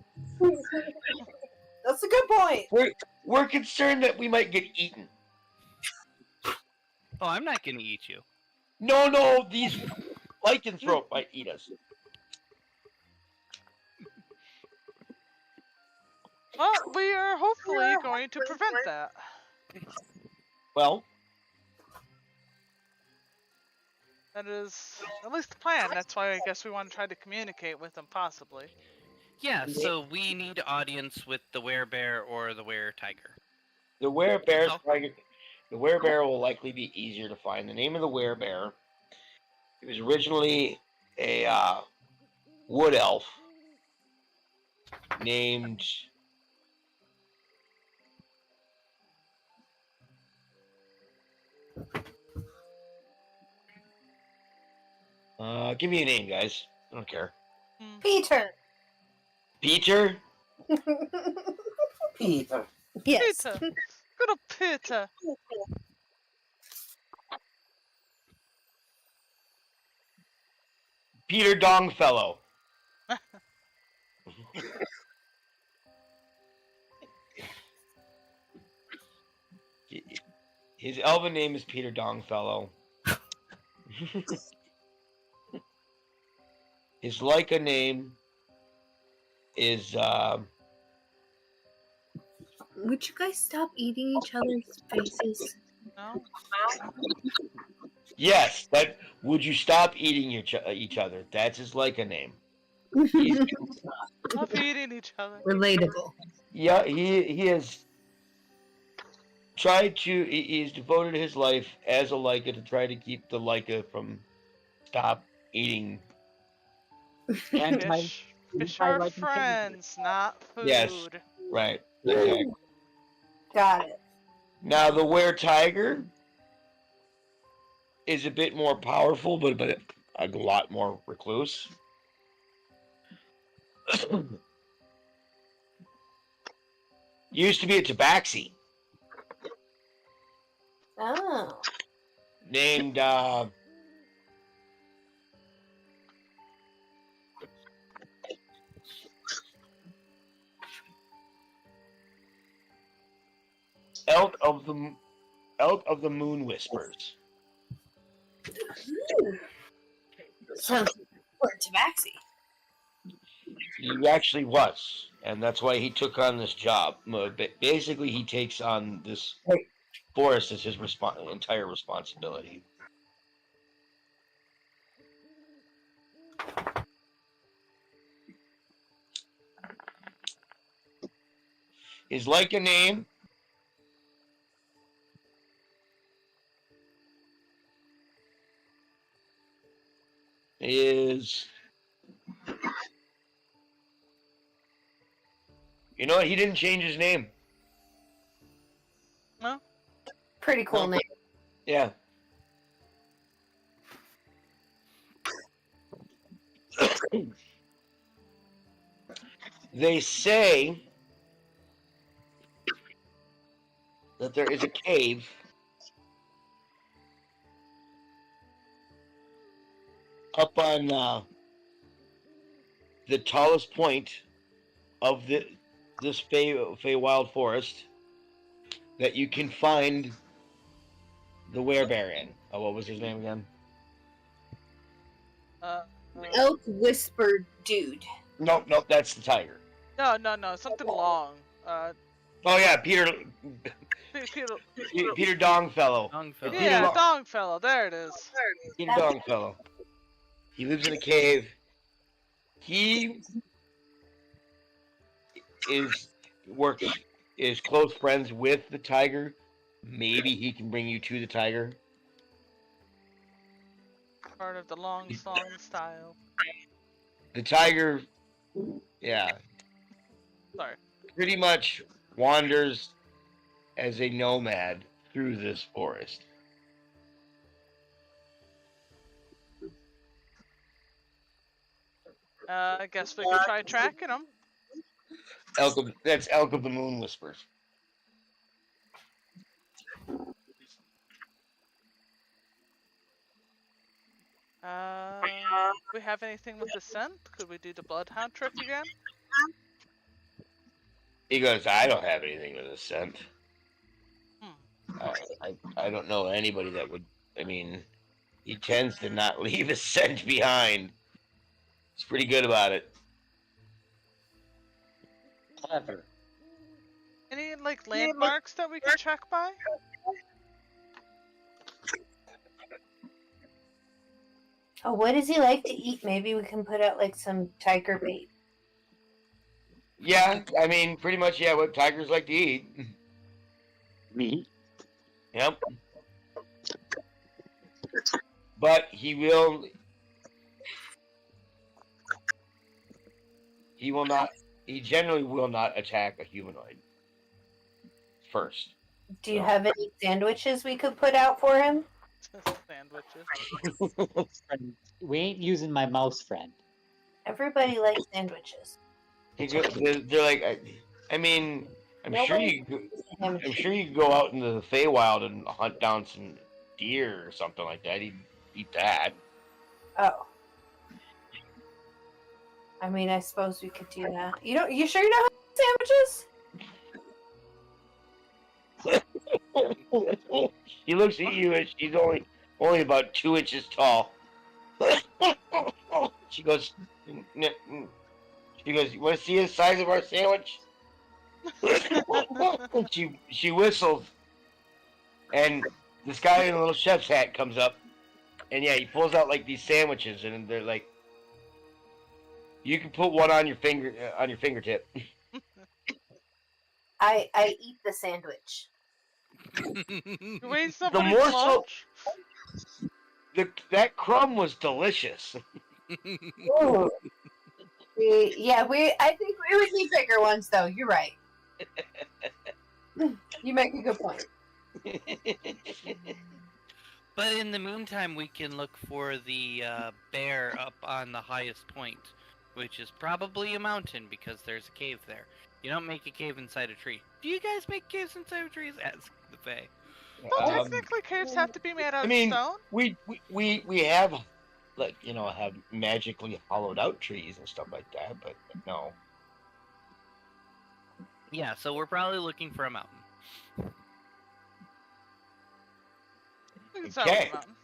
Speaker 1: That's a good point.
Speaker 4: We're concerned that we might get eaten.
Speaker 2: Oh, I'm not gonna eat you.
Speaker 4: No, these lycanthrope might eat us.
Speaker 5: Well, we are hopefully going to prevent that.
Speaker 4: Well,
Speaker 5: That is at least the plan. That's why I guess we want to try to communicate with them, possibly.
Speaker 2: Yeah, so we need audience with the werebear or the were-tiger.
Speaker 4: the werebear,
Speaker 2: Oh.
Speaker 4: the werebear will likely be easier to find. The name of the werebear, it was originally a wood elf named. Give me a name, guys. I don't care.
Speaker 1: Peter.
Speaker 4: Peter?
Speaker 3: Peter.
Speaker 7: Yes.
Speaker 5: Peter! Good old Peter!
Speaker 4: Peter Dongfellow. His elven name is Peter Dongfellow. His Leica name is
Speaker 7: Would you guys stop eating each other's faces?
Speaker 5: No?
Speaker 4: yes. That would you stop eating each other? That's his Leica name.
Speaker 5: Love eating each other.
Speaker 7: Relatable.
Speaker 4: Yeah, he has tried to. He's devoted his life as a Leica to try to keep the Leica from stop eating.
Speaker 5: Fish are friends, not food.
Speaker 4: Yes. Right. Exactly.
Speaker 1: Got it.
Speaker 4: Now the were-tiger is a bit more powerful, but a lot more recluse. Used to be a tabaxi
Speaker 1: Oh.
Speaker 4: named Elk of the Moon Whispers.
Speaker 7: Sounds or tabaxi.
Speaker 4: He actually was, and that's why he took on this job. Basically, he takes on this forest as his entire responsibility. His Leica name is. You know what? He didn't change his name.
Speaker 1: Pretty cool name.
Speaker 4: Yeah. They say that there is a cave up on the tallest point of this Feywild forest that you can find the werebear in. Oh, what was his name again?
Speaker 1: Elk whispered dude.
Speaker 4: Nope, that's the tiger.
Speaker 5: No, something long.
Speaker 4: Oh yeah, Peter Dongfellow.
Speaker 2: Longfellow.
Speaker 5: Yeah, Dongfellow. There it is.
Speaker 4: Peter Dongfellow. He lives in a cave. He is close friends with the tiger. Maybe he can bring you to the tiger.
Speaker 5: Part of the long song style.
Speaker 4: The tiger, yeah,
Speaker 5: Sorry.
Speaker 4: pretty much wanders as a nomad through this forest.
Speaker 5: I guess we could try tracking him.
Speaker 4: That's Elk of the Moon Whispers.
Speaker 5: Do we have anything with the scent? Could we do the bloodhound trick again?
Speaker 4: He goes, I don't have anything with a scent. I don't know anybody that would. I mean, he tends to not leave a scent behind. He's pretty good about it.
Speaker 6: Clever.
Speaker 5: Any like landmarks that we can check by?
Speaker 1: Oh, what does he like to eat? Maybe we can put out like some tiger bait.
Speaker 4: Yeah, I mean, pretty much, yeah, what tigers like to eat.
Speaker 6: Meat.
Speaker 4: Yep. But he will not, he generally will not attack a humanoid first.
Speaker 1: Do you have any sandwiches we could put out for him?
Speaker 5: Sandwiches.
Speaker 6: Friend. We ain't using my mouse friend.
Speaker 1: Everybody likes sandwiches.
Speaker 4: They're like, I mean, I'm sure you could go out into the Feywild and hunt down some deer or something like that. He'd eat that.
Speaker 1: Oh. I mean, I suppose we could do that. You sure you know how to sandwiches?
Speaker 4: He looks at you and she's only about 2 inches tall. She goes, you want to see the size of our sandwich? she whistles, and this guy in a little chef's hat comes up, and yeah, he pulls out like these sandwiches, and they're like, you can put one on your fingertip.
Speaker 1: I eat the sandwich.
Speaker 5: You ate somebody's
Speaker 4: morsel-
Speaker 5: lunch?
Speaker 4: That crumb was delicious.
Speaker 1: Ooh. I think we would need bigger ones, though. You're right. You make a good point.
Speaker 2: But in the meantime, we can look for the bear up on the highest point, which is probably a mountain because there's a cave there. You don't make a cave inside a tree. Do you guys make caves inside of trees? Ask the Fae.
Speaker 5: Don't technically caves have to be made out
Speaker 4: I mean,
Speaker 5: of stone?
Speaker 4: we have, like, have magically hollowed out trees and stuff like that, but no.
Speaker 2: Yeah, so we're probably looking for a mountain.
Speaker 5: We can settle
Speaker 4: Okay.
Speaker 5: the mountain.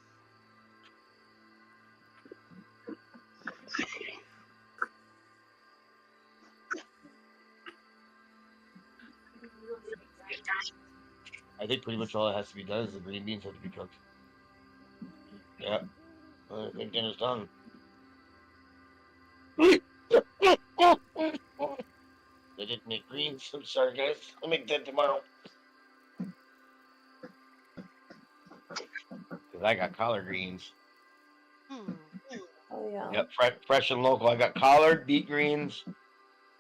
Speaker 4: I think pretty much all that has to be done is the green beans have to be cooked. Yeah. I think dinner's done. I didn't make greens. I'm sorry, guys. I'll make that tomorrow. Because I got collard greens.
Speaker 1: Oh, yeah.
Speaker 4: Yep, fresh and local. I got collard, beet greens.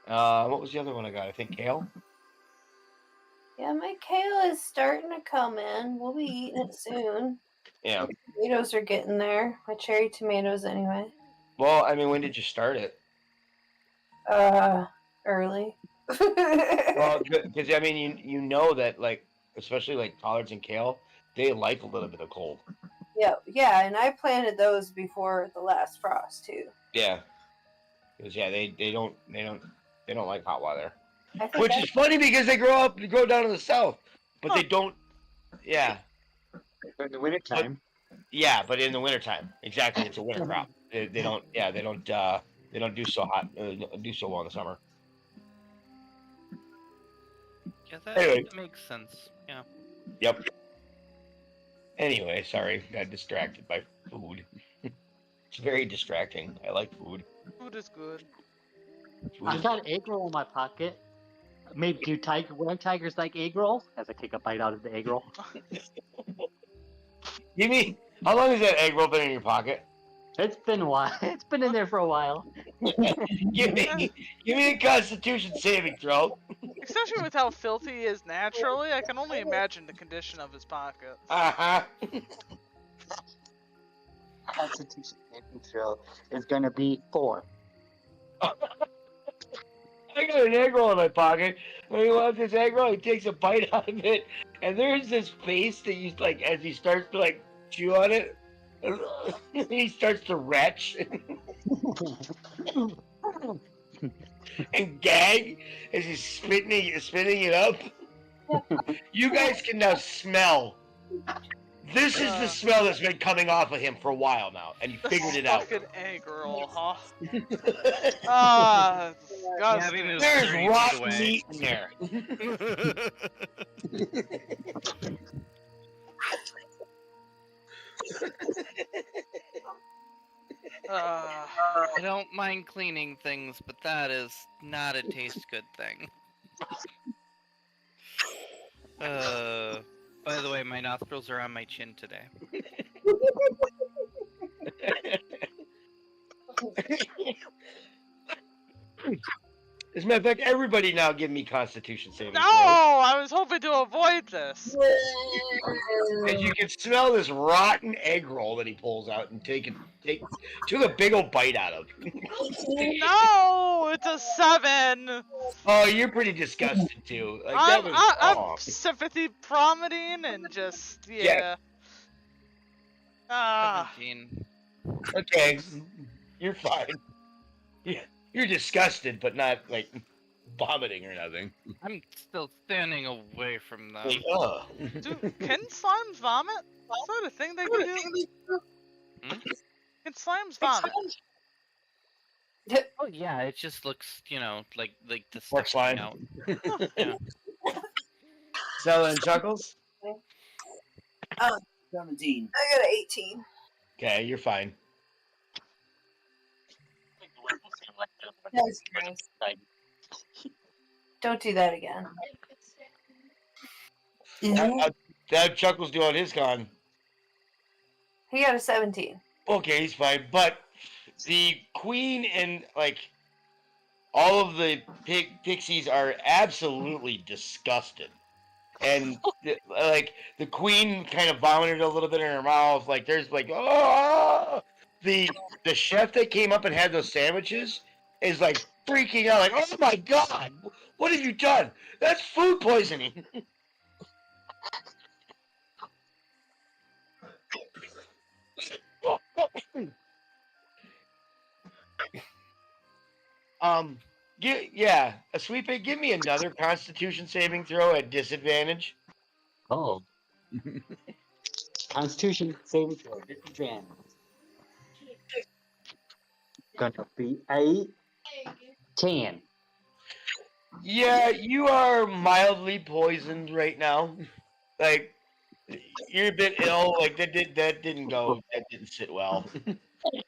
Speaker 4: What was the other one I got? I think kale.
Speaker 1: Yeah, my kale is starting to come in. We'll be eating it soon.
Speaker 4: Yeah.
Speaker 1: Tomatoes are getting there. My cherry tomatoes, anyway.
Speaker 4: Well, I mean, when did you start it?
Speaker 1: Early.
Speaker 4: Well, because I mean, you know that like, especially like collards and kale, they like a little bit of cold.
Speaker 1: yeah, and I planted those before the last frost too.
Speaker 4: Yeah. Because they don't like hot weather.
Speaker 1: I think
Speaker 4: Which is funny because they grow down in the south, but they don't. Yeah.
Speaker 6: In the wintertime.
Speaker 4: Yeah, but in the wintertime, exactly, it's a winter crop. They don't. Yeah, they don't do so hot. Do so well in the summer.
Speaker 2: Yeah, that
Speaker 4: Anyway.
Speaker 2: makes sense. Yeah.
Speaker 4: Yep. Anyway, sorry, got distracted by food. It's very distracting. I like food.
Speaker 5: Food is good.
Speaker 4: Food
Speaker 6: I
Speaker 4: is-
Speaker 6: got egg roll in my pocket. Maybe do tigers like egg rolls? As I take a bite out of the egg roll.
Speaker 4: Give me. How long has that egg roll been in your pocket?
Speaker 6: It's been a while. It's been in there for a while.
Speaker 4: Give me a Constitution saving throw.
Speaker 5: Especially with how filthy he is naturally, I can only imagine the condition of his pockets.
Speaker 6: Constitution saving throw is gonna be 4.
Speaker 4: I got an egg roll in my pocket. When he wants this egg roll, he takes a bite out of it, and there's this face that you like as he starts to like chew on it. He starts to retch and gag as he's spitting it up. You guys can now smell. This is the smell that's been coming off of him for a while now, and you figured it out.
Speaker 5: Fucking egg roll, huh? Ah,
Speaker 2: Having
Speaker 5: disgusting.
Speaker 2: his
Speaker 4: There's
Speaker 2: dirty
Speaker 4: rotten
Speaker 2: away.
Speaker 4: meat in there.
Speaker 2: I don't mind cleaning things, but that is not a taste good thing. By the way, my nostrils are on my chin today.
Speaker 4: As a matter of fact, everybody now give me Constitution saving
Speaker 5: No,
Speaker 4: throws.
Speaker 5: I was hoping to avoid this.
Speaker 4: As you can smell this rotten egg roll that he pulls out and took a big old bite out of.
Speaker 5: No, it's a 7.
Speaker 4: Oh, you're pretty disgusted too. Like that was.
Speaker 5: I'm sympathy plummeting and just yeah. Ah,
Speaker 2: 17.
Speaker 4: Okay, you're fine. You're disgusted, but not like vomiting or nothing.
Speaker 2: I'm still standing away from them.
Speaker 4: Like, ugh.
Speaker 5: dude, can slimes vomit? Is that a thing they can do?
Speaker 2: Hmm?
Speaker 5: Can slimes vomit?
Speaker 2: Oh yeah, it just looks, like the
Speaker 4: Pork
Speaker 2: stuff coming
Speaker 4: slime.
Speaker 2: out. Yeah.
Speaker 3: Stella and Chuckles?
Speaker 8: 17.
Speaker 1: I got an 18.
Speaker 4: Okay, you're fine.
Speaker 1: That's nice. Don't do that again.
Speaker 4: That Chuckles doing his con.
Speaker 1: He got a 17.
Speaker 4: Okay, he's fine. But the queen and like all of the pixies are absolutely disgusted. And like the queen kind of vomited a little bit in her mouth. Like there's like the chef that came up and had those sandwiches is like freaking out. Like, oh my god, what have you done? That's food poisoning. A sweet pig. Give me another Constitution saving throw at disadvantage.
Speaker 6: Oh. Constitution saving throw. Disadvantage. Gonna be 10.
Speaker 4: Yeah, you are mildly poisoned right now. Like you're a bit ill. Like that didn't sit well.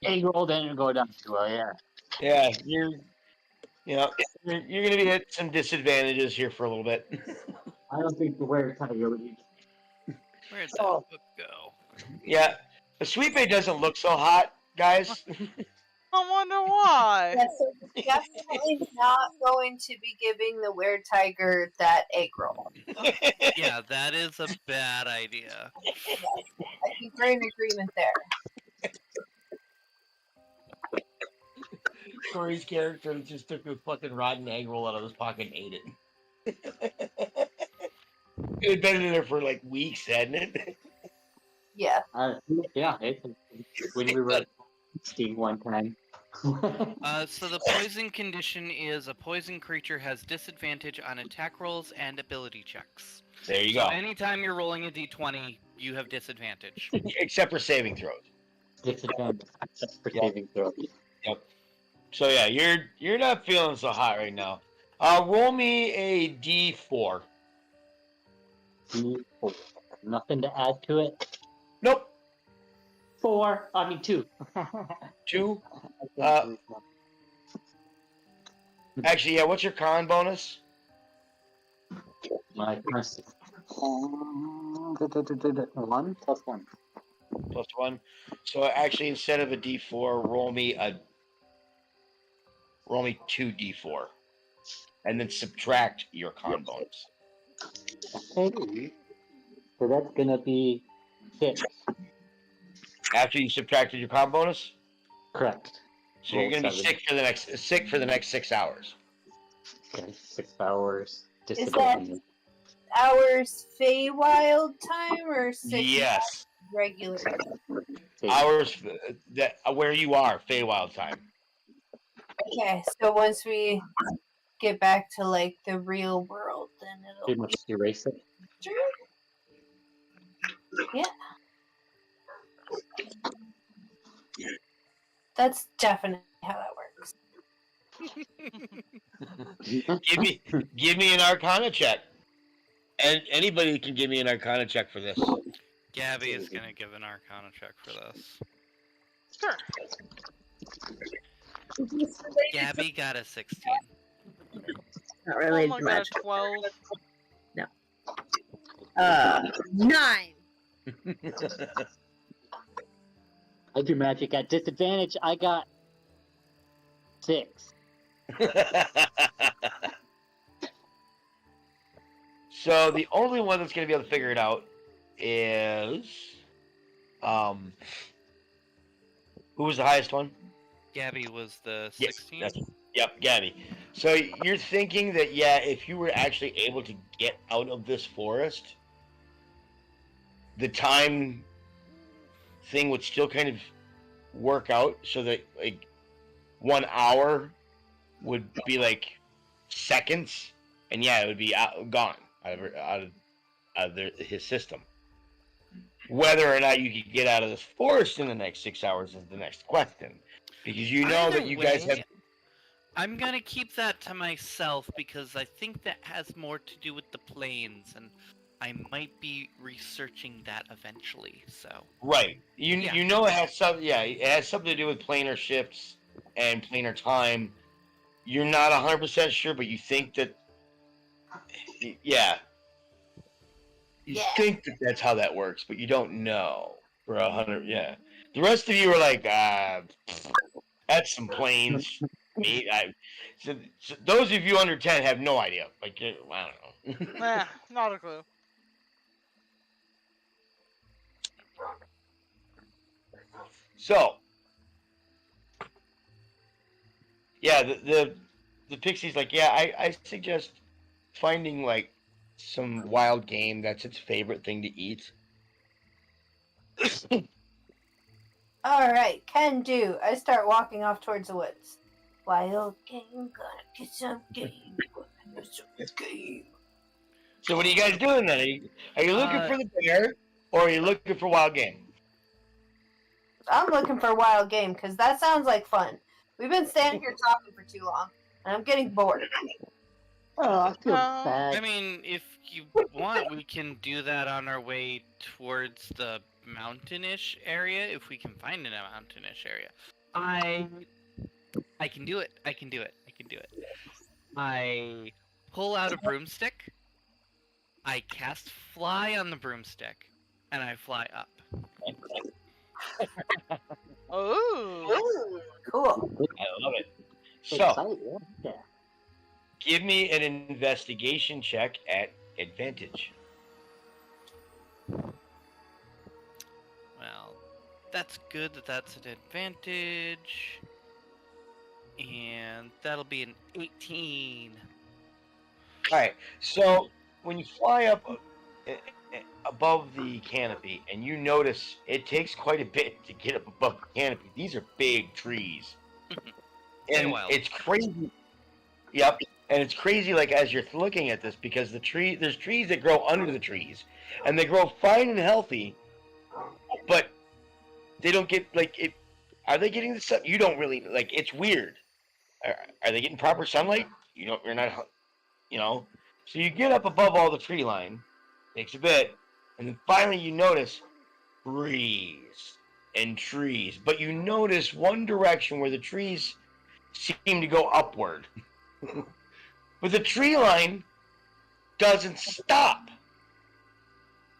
Speaker 6: Egg roll didn't go down too well, yeah.
Speaker 4: Yeah, you're gonna be at some disadvantages here for a little bit.
Speaker 6: I don't think the wear tiger would eat.
Speaker 2: Where'd that book go?
Speaker 4: Yeah, the sweet bay doesn't look so hot, guys.
Speaker 5: I wonder why.
Speaker 1: That's definitely not going to be giving the weird tiger that egg roll.
Speaker 2: Yeah, that is a bad idea.
Speaker 1: I think we're in agreement there.
Speaker 4: Corey's character just took a fucking rotten egg roll out of his pocket and ate it. It had been in there for like weeks, hadn't it?
Speaker 1: Yeah.
Speaker 6: Yeah, when we were feasting one time.
Speaker 2: So the poison condition is a poison creature has disadvantage on attack rolls and ability checks.
Speaker 4: There you
Speaker 2: So
Speaker 4: go.
Speaker 2: anytime you're rolling a d20, you have disadvantage.
Speaker 4: Except for saving throws.
Speaker 6: Disadvantage for
Speaker 4: Yeah.
Speaker 6: saving throws.
Speaker 4: Yep. So yeah, you're not feeling so hot right now. Roll me a d4.
Speaker 6: D4. Nothing to add to it.
Speaker 4: Nope.
Speaker 6: 4. I mean 2.
Speaker 4: 2. Actually, yeah. What's your con bonus?
Speaker 6: My curse. 1 plus 1.
Speaker 4: Plus 1. So actually, instead of a d4, roll me 2 d4, and then subtract your con bonus.
Speaker 6: Okay. So that's gonna be 6.
Speaker 4: After you subtracted your con bonus,
Speaker 6: Correct.
Speaker 4: so you're
Speaker 6: Roll
Speaker 4: gonna be
Speaker 6: 7.
Speaker 4: sick for the next 6 hours.
Speaker 6: Okay, 6 hours.
Speaker 1: that-
Speaker 6: Disadvantage.
Speaker 1: Hours Feywild time or 6
Speaker 4: Yes,
Speaker 1: regular?
Speaker 4: hours that where you are, Feywild time.
Speaker 1: Okay, so once we get back to like the real world, then
Speaker 6: Pretty
Speaker 1: it'll
Speaker 6: much erase it.
Speaker 1: be yeah. That's definitely how that works.
Speaker 4: Give me an Arcana check, and anybody can give me an Arcana check for this.
Speaker 2: Gabby is gonna give an Arcana check for this.
Speaker 5: Sure.
Speaker 2: Gabby got a 16.
Speaker 7: Not related
Speaker 5: Oh
Speaker 7: to
Speaker 5: my god,
Speaker 7: magic.
Speaker 5: 12.
Speaker 7: 9.
Speaker 6: I do magic at disadvantage. I got 6.
Speaker 4: So the only one that's going to be able to figure it out is who was the highest one?
Speaker 2: Gabby was the
Speaker 4: Yes,
Speaker 2: 16.
Speaker 4: Yep, Gabby. So you're thinking that if you were actually able to get out of this forest, the time thing would still kind of work out, so that like 1 hour would be like seconds, and it would be gone out of his system. Whether or not you could get out of this forest in the next 6 hours is the next question, because you know
Speaker 2: Either
Speaker 4: that you guys
Speaker 2: way,
Speaker 4: have.
Speaker 2: I'm gonna keep that to myself because I think that has more to do with the planes, and I might be researching that eventually. So
Speaker 4: Right.
Speaker 2: Yeah.
Speaker 4: You know it has it has something to do with planar shifts and planar time. You're not 100% sure, but you think that You
Speaker 1: Yeah.
Speaker 4: think that that's how that works, but you don't know for 100. Yeah. The rest of you are like, that's some planes. So those of you under 10 have no idea. Like, I don't know.
Speaker 5: Nah, not a clue.
Speaker 4: So, the pixie's like, I suggest finding like some wild game that's its favorite thing to eat.
Speaker 1: All right, can do. I start walking off towards the woods. Wild game, gonna get some game. Gonna get some game.
Speaker 4: So what are you guys doing then? Are you looking for the bear, or are you looking for wild game?
Speaker 1: I'm looking for wild game because that sounds like fun. We've been standing here talking for too long, and I'm getting bored.
Speaker 6: Oh, I feel
Speaker 5: No.
Speaker 6: bad.
Speaker 2: I mean, if you want, we can do that on our way towards the mountainish area if we can find a mountainish area. I can do it. I can do it. I pull out a broomstick. I cast fly on the broomstick, and I fly up.
Speaker 5: Oh.
Speaker 1: Cool.
Speaker 4: I love it. So
Speaker 6: Excited, yeah.
Speaker 4: give me an investigation check at advantage.
Speaker 2: Well, that's good that that's an advantage. And that'll be an 18.
Speaker 4: All right. So when you fly up above the canopy, and you notice it takes quite a bit to get up above the canopy. These are big trees, and
Speaker 2: Wild.
Speaker 4: it's crazy. Yep, and it's crazy. Like as you're looking at this, because there's trees that grow under the trees, and they grow fine and healthy, but they don't get like it. Are they getting the sun? You don't really like. It's weird. Are they getting proper sunlight? You know, you're not. You know, so you get up above all the tree line, takes a bit, and then finally you notice trees and trees. But you notice one direction where the trees seem to go upward. But the tree line doesn't stop.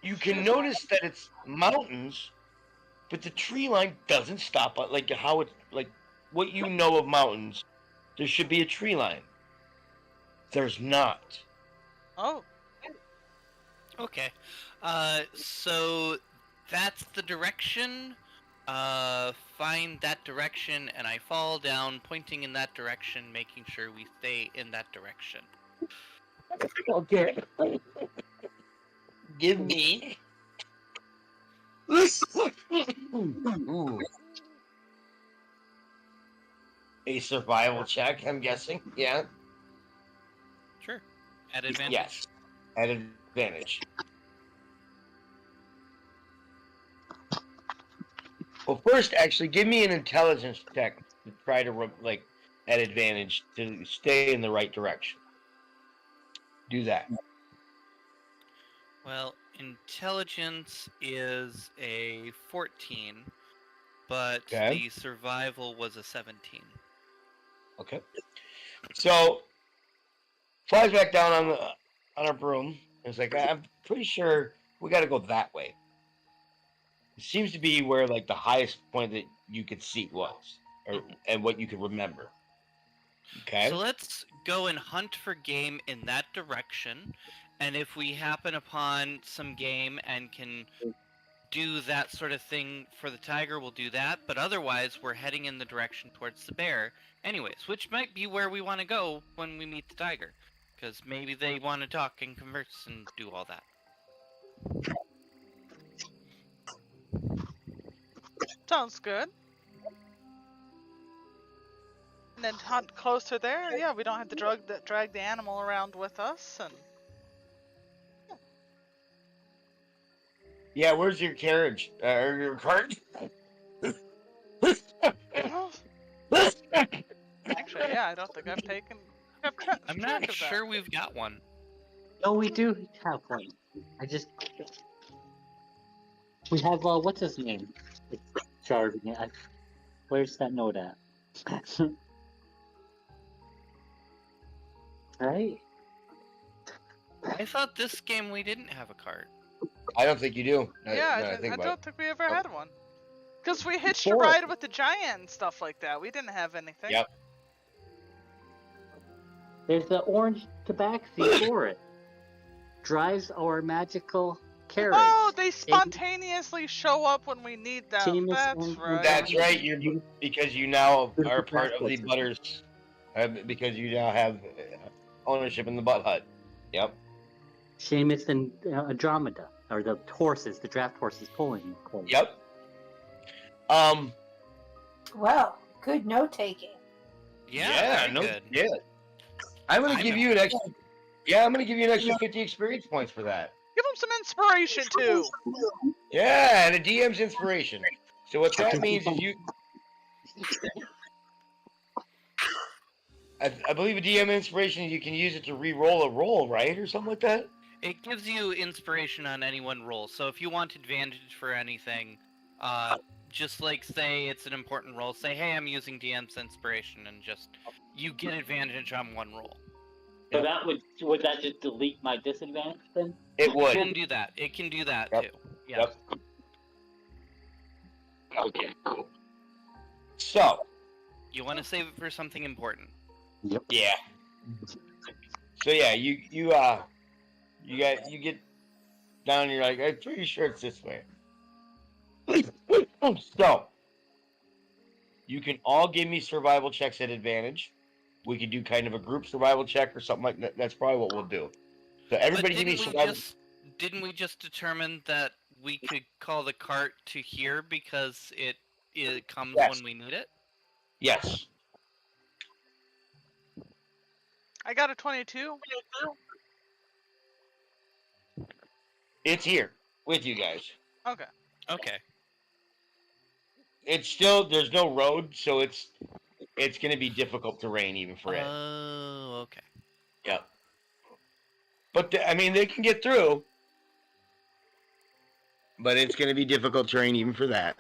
Speaker 4: You can notice that it's mountains, but the tree line doesn't stop. Like how it's like what you know of mountains, there should be a tree line. There's not.
Speaker 5: Oh,
Speaker 2: Okay. So that's the direction. Find that direction, and I fall down, pointing in that direction, making sure we stay in that direction.
Speaker 4: Okay. Give me. Ooh. A survival check, I'm guessing. Yeah.
Speaker 2: Sure. At advantage.
Speaker 4: Yes. At advantage. Well, first, actually, give me an intelligence check to try to, at advantage to stay in the right direction. Do that.
Speaker 2: Well, intelligence is a 14, but
Speaker 4: Okay.
Speaker 2: the survival was a 17.
Speaker 4: Okay. So, flies back down on our broom. It's like, I'm pretty sure we got to go that way. It seems to be where like the highest point that you could see was, and what you could remember. Okay.
Speaker 2: So let's go and hunt for game in that direction, and if we happen upon some game and can do that sort of thing for the tiger, we'll do that, but otherwise we're heading in the direction towards the bear anyways, which might be where we want to go when we meet the tiger, because maybe they want to talk and converse and do all that.
Speaker 5: sounds good. And then hunt closer there. Yeah, we don't have to drag the animal around with us. And
Speaker 4: Yeah. Where's your carriage or your cart?
Speaker 5: actually, yeah, I don't think I've taken.
Speaker 2: I'm not sure we've got one.
Speaker 6: No, we do have one. We have, what's his name? It's charging it. Where's that note at? Right?
Speaker 2: I thought this game we didn't have a cart.
Speaker 4: I don't think you do.
Speaker 5: Yeah, I
Speaker 4: about
Speaker 5: don't think we ever had one. Because we hitched a
Speaker 4: Sure.
Speaker 5: ride with the giant and stuff like that. We didn't have anything.
Speaker 4: Yep.
Speaker 6: There's the orange tabaxi for it. Drives our magical carriage.
Speaker 5: Oh, they spontaneously show up when we need them.
Speaker 6: Seamus
Speaker 5: That's
Speaker 6: and-
Speaker 5: right.
Speaker 4: That's right. You're because you now are part of the Butters, because you now have ownership in the Butt Hut. Yep.
Speaker 6: Seamus and Andromeda, or the horses, the draft horses pulling.
Speaker 4: Yep.
Speaker 1: Well, good note taking.
Speaker 2: Yeah, very good.
Speaker 4: Yeah. I'm gonna
Speaker 2: I
Speaker 4: give
Speaker 2: know.
Speaker 4: you an extra. Yeah, I'm gonna give you an extra 50 experience points for that.
Speaker 5: Give them some inspiration too.
Speaker 4: Yeah, and a DM's inspiration. So what that means is you. I believe a DM inspiration, you can use it to re-roll a roll, right, or something like that.
Speaker 2: It gives you inspiration on any one roll. So if you want advantage for anything, just like say it's an important roll, say, hey, I'm using DM's inspiration, and just you get advantage on one roll.
Speaker 6: So that would that just delete my disadvantage then?
Speaker 4: It
Speaker 2: It
Speaker 4: would.
Speaker 2: can do that. It can do that
Speaker 4: Yep.
Speaker 2: too. Yeah.
Speaker 4: Yep. Okay, cool. So,
Speaker 2: You want to save it for something important.
Speaker 4: yeah. So yeah, you get down and you're like, I'm pretty sure it's this way. So You can all give me survival checks at advantage. We could do kind of a group survival check or something like that. That's probably what we'll do. So everybody
Speaker 2: But
Speaker 4: give me
Speaker 2: didn't we
Speaker 4: survival.
Speaker 2: didn't we just determine that we could call the cart to here because it comes
Speaker 4: Yes.
Speaker 2: when we need it?
Speaker 4: Yes.
Speaker 5: I got a 22.
Speaker 4: It's here with you guys.
Speaker 5: Okay.
Speaker 2: Okay.
Speaker 4: It's still there's no road, so it's going to be difficult terrain even for it.
Speaker 2: Oh, okay.
Speaker 4: Yep. But I mean, they can get through. But it's going to be difficult terrain even for that.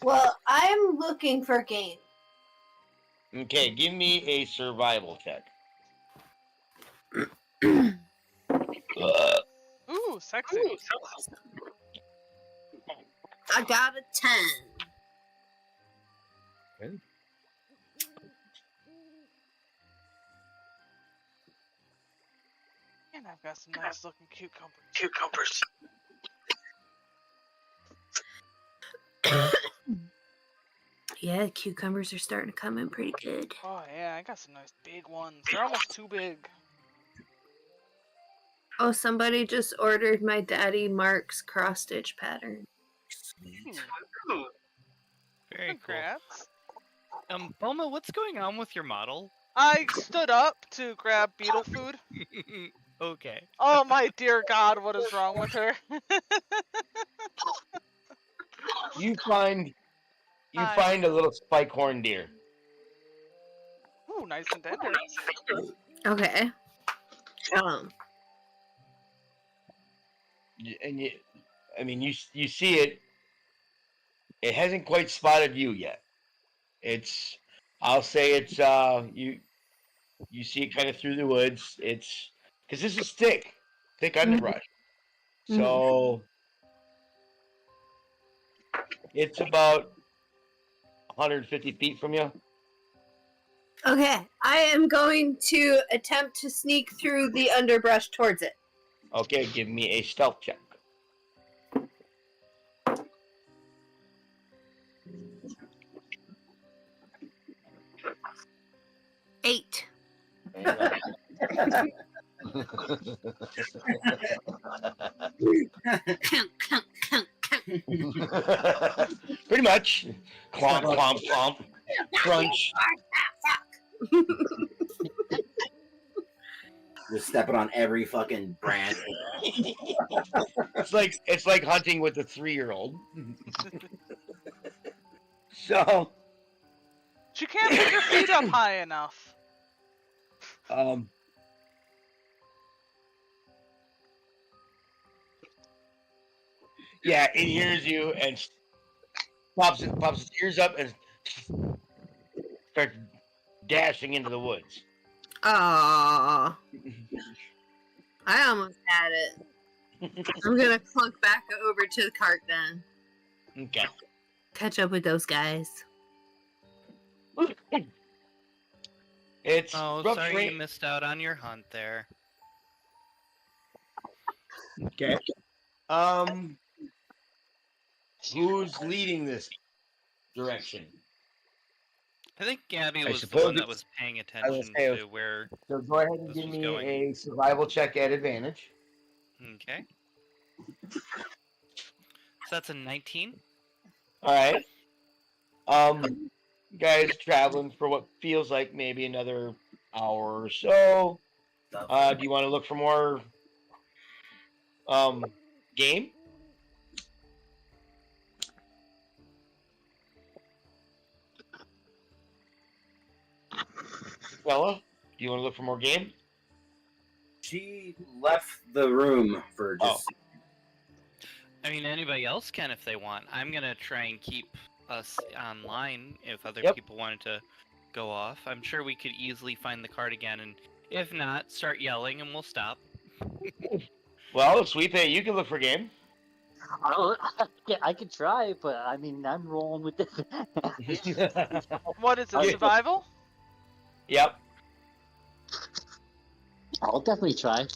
Speaker 1: Well, I'm looking for game.
Speaker 4: Okay, give me a survival check.
Speaker 5: Ooh, sexy.
Speaker 7: I got a 10.
Speaker 5: And I've got some nice looking cucumbers.
Speaker 7: Yeah, cucumbers are starting to come in pretty good.
Speaker 5: Oh yeah, I got some nice big ones. They're almost too big.
Speaker 7: Oh, somebody just ordered my daddy Mark's cross stitch pattern.
Speaker 2: Very
Speaker 5: Congrats.
Speaker 2: cool. Boma, what's going on with your model?
Speaker 5: I stood up to grab beetle food.
Speaker 2: Okay.
Speaker 5: Oh my dear God, what is wrong with her?
Speaker 4: You find
Speaker 5: Hi.
Speaker 4: a little spike horn deer.
Speaker 5: Ooh, nice and tender.
Speaker 7: Okay.
Speaker 4: And I mean, you see it. It hasn't quite spotted you yet. I'll say it's you see it kind of through the woods. It's because this is thick underbrush. So it's about 150 feet from you.
Speaker 1: Okay, I am going to attempt to sneak through the underbrush towards it.
Speaker 4: Okay, give me a stealth check.
Speaker 7: Eight.
Speaker 4: Pretty much. Clomp, clomp, clomp. Crunch.
Speaker 3: Just stepping on every fucking branch.
Speaker 4: It's like hunting with a 3-year-old. So,
Speaker 5: She can't put your feet up high enough.
Speaker 4: yeah, it hears you and pops its ears up and starts dashing into the woods.
Speaker 7: Aww. I almost had it. I'm gonna clunk back over to the cart then.
Speaker 4: Okay.
Speaker 7: Catch up with those guys.
Speaker 4: It's
Speaker 2: Oh,
Speaker 4: rough
Speaker 2: sorry
Speaker 4: terrain.
Speaker 2: you missed out on your hunt there.
Speaker 4: Okay. Who's leading this direction?
Speaker 2: I think Gabby
Speaker 4: I
Speaker 2: was the
Speaker 4: suppose
Speaker 2: one that
Speaker 4: it's-
Speaker 2: was paying
Speaker 4: say
Speaker 2: attention
Speaker 4: it was-
Speaker 2: to where.
Speaker 4: So go ahead and
Speaker 2: This
Speaker 4: give
Speaker 2: was
Speaker 4: me
Speaker 2: going.
Speaker 4: a survival check at advantage.
Speaker 2: Okay. So that's a 19.
Speaker 4: All right. You guys traveling for what feels like maybe another hour or so. Do you want to look for more game? Bella, do you want to look for more game?
Speaker 3: She left the room for just.
Speaker 2: I mean, anybody else can if they want. I'm gonna try and keep us online if other
Speaker 4: Yep.
Speaker 2: people wanted to go off. I'm sure we could easily find the card again, and if not, start yelling and we'll stop.
Speaker 4: Well, Sweet Pea, you can look for game.
Speaker 8: I could try, but I mean, I'm rolling with this.
Speaker 5: What is it,
Speaker 8: Okay.
Speaker 5: survival?
Speaker 4: Yep.
Speaker 8: I'll definitely try.
Speaker 4: All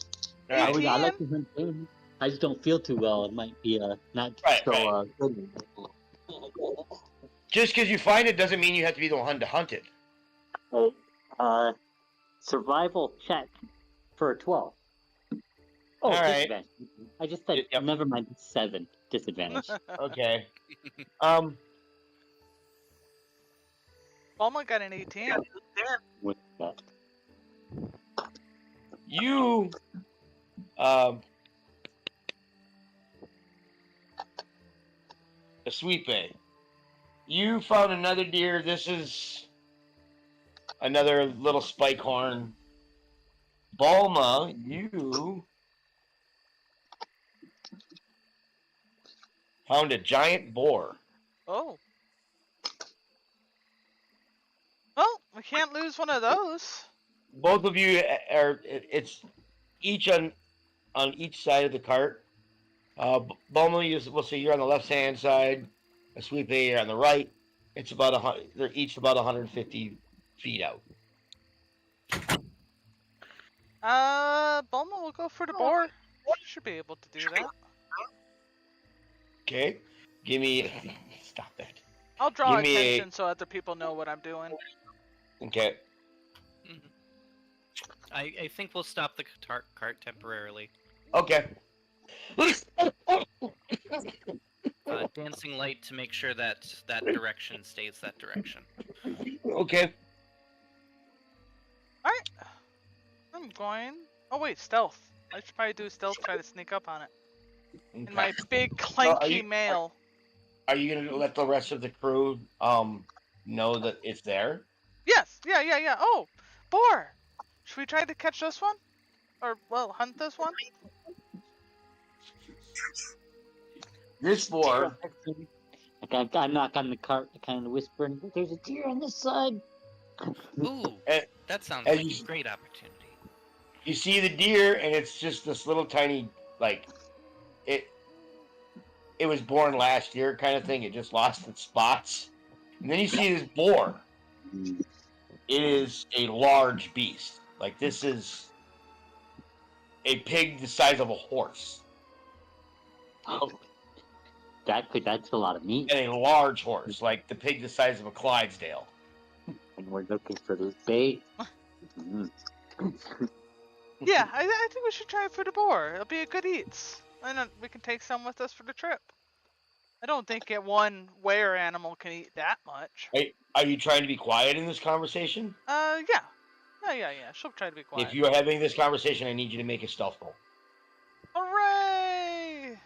Speaker 4: right.
Speaker 5: Eighteen.
Speaker 8: I like to hunt game. I just don't feel too well. It might be not
Speaker 4: Right,
Speaker 8: so
Speaker 4: right.
Speaker 8: good.
Speaker 4: Just because you find it doesn't mean you have to be the one to hunt it.
Speaker 8: Survival check for a 12. Oh,
Speaker 4: All right.
Speaker 8: disadvantage. I just said,
Speaker 4: Yep.
Speaker 8: never mind, 7 disadvantage.
Speaker 4: Okay.
Speaker 5: Bulma got an 18.
Speaker 8: With that.
Speaker 4: You, a sweet bay. You found another deer. This is another little spike horn. Bulma, you found a giant boar.
Speaker 5: Oh. Well, we can't lose one of those.
Speaker 4: Both of you are. It's each on each side of the cart. Bulma, we'll see. You're on the left hand side. A sweet bay, you're on the right. It's about they're each about 150 feet out.
Speaker 5: Bulma will go for the boar. She should be able to do that.
Speaker 4: Okay. Give me. Stop that.
Speaker 5: I'll draw
Speaker 4: Give me
Speaker 5: attention so other people know what I'm doing.
Speaker 4: Okay.
Speaker 2: I think we'll stop the cart temporarily.
Speaker 4: Okay.
Speaker 2: Dancing light to make sure that that direction stays that direction.
Speaker 4: Okay.
Speaker 5: Alright. I'm going. Oh, wait, stealth. I should probably do stealth, try to sneak up on it. In my big, clanky mail.
Speaker 4: Are you gonna let the rest of the crew know that it's there?
Speaker 5: Yes! Yeah. Oh! Boar! Should we try to catch this one? Or, well, hunt this one?
Speaker 4: This boar.
Speaker 8: I knock on the cart, kind of whispering, "There's a deer on this side."
Speaker 2: Ooh,
Speaker 4: And-
Speaker 2: that sounds
Speaker 4: and
Speaker 2: like
Speaker 4: you-
Speaker 2: a great opportunity.
Speaker 4: You see the deer, and it's just this little tiny, like, it was born last year kind of thing. It just lost its spots. And then you see this boar. It is a large beast. Like, this is a pig the size of a horse.
Speaker 8: Oh, that's a lot of meat.
Speaker 4: And a large horse, like the pig the size of a Clydesdale.
Speaker 8: And we're looking for this bait. Mm.
Speaker 5: Yeah, I think we should try it for the boar. It'll be a good eats. And then we can take some with us for the trip. I don't think one were animal can eat that much.
Speaker 4: Are you trying to be quiet in this conversation?
Speaker 5: Yeah. She'll try to be quiet.
Speaker 4: If you're having this conversation, I need you to make a stealth roll.
Speaker 5: Hooray!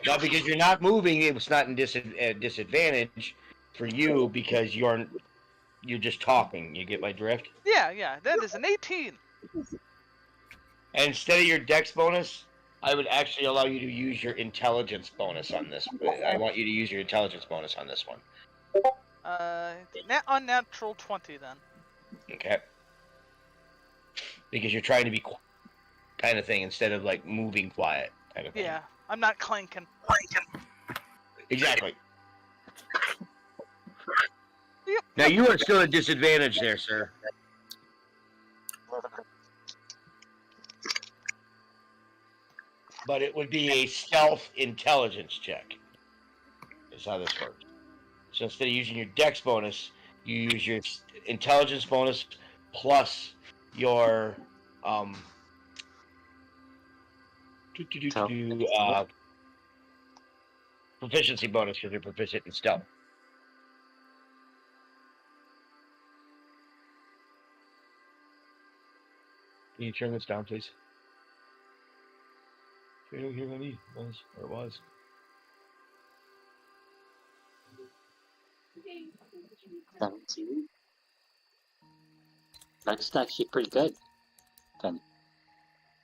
Speaker 4: Now, because you're not moving, it's not in disadvantage for you because you're just talking. You get my drift?
Speaker 5: Yeah, that is an 18.
Speaker 4: And instead of your dex bonus, I would actually allow you to use your intelligence bonus on this. I want you to use your intelligence bonus on this one.
Speaker 5: Unnatural 20 then.
Speaker 4: Okay. Because you're trying to be kind of thing instead of like moving quiet kind of thing.
Speaker 5: Yeah, I'm not clanking.
Speaker 4: Exactly.
Speaker 5: Yep.
Speaker 4: Now you are still at disadvantage there, sir. But it would be a stealth intelligence check. That's how this works. So instead of using your dex bonus, you use your intelligence bonus plus your proficiency bonus because you're proficient in stealth. Can you turn this down, please? I don't hear any was or was.
Speaker 8: That's actually pretty good.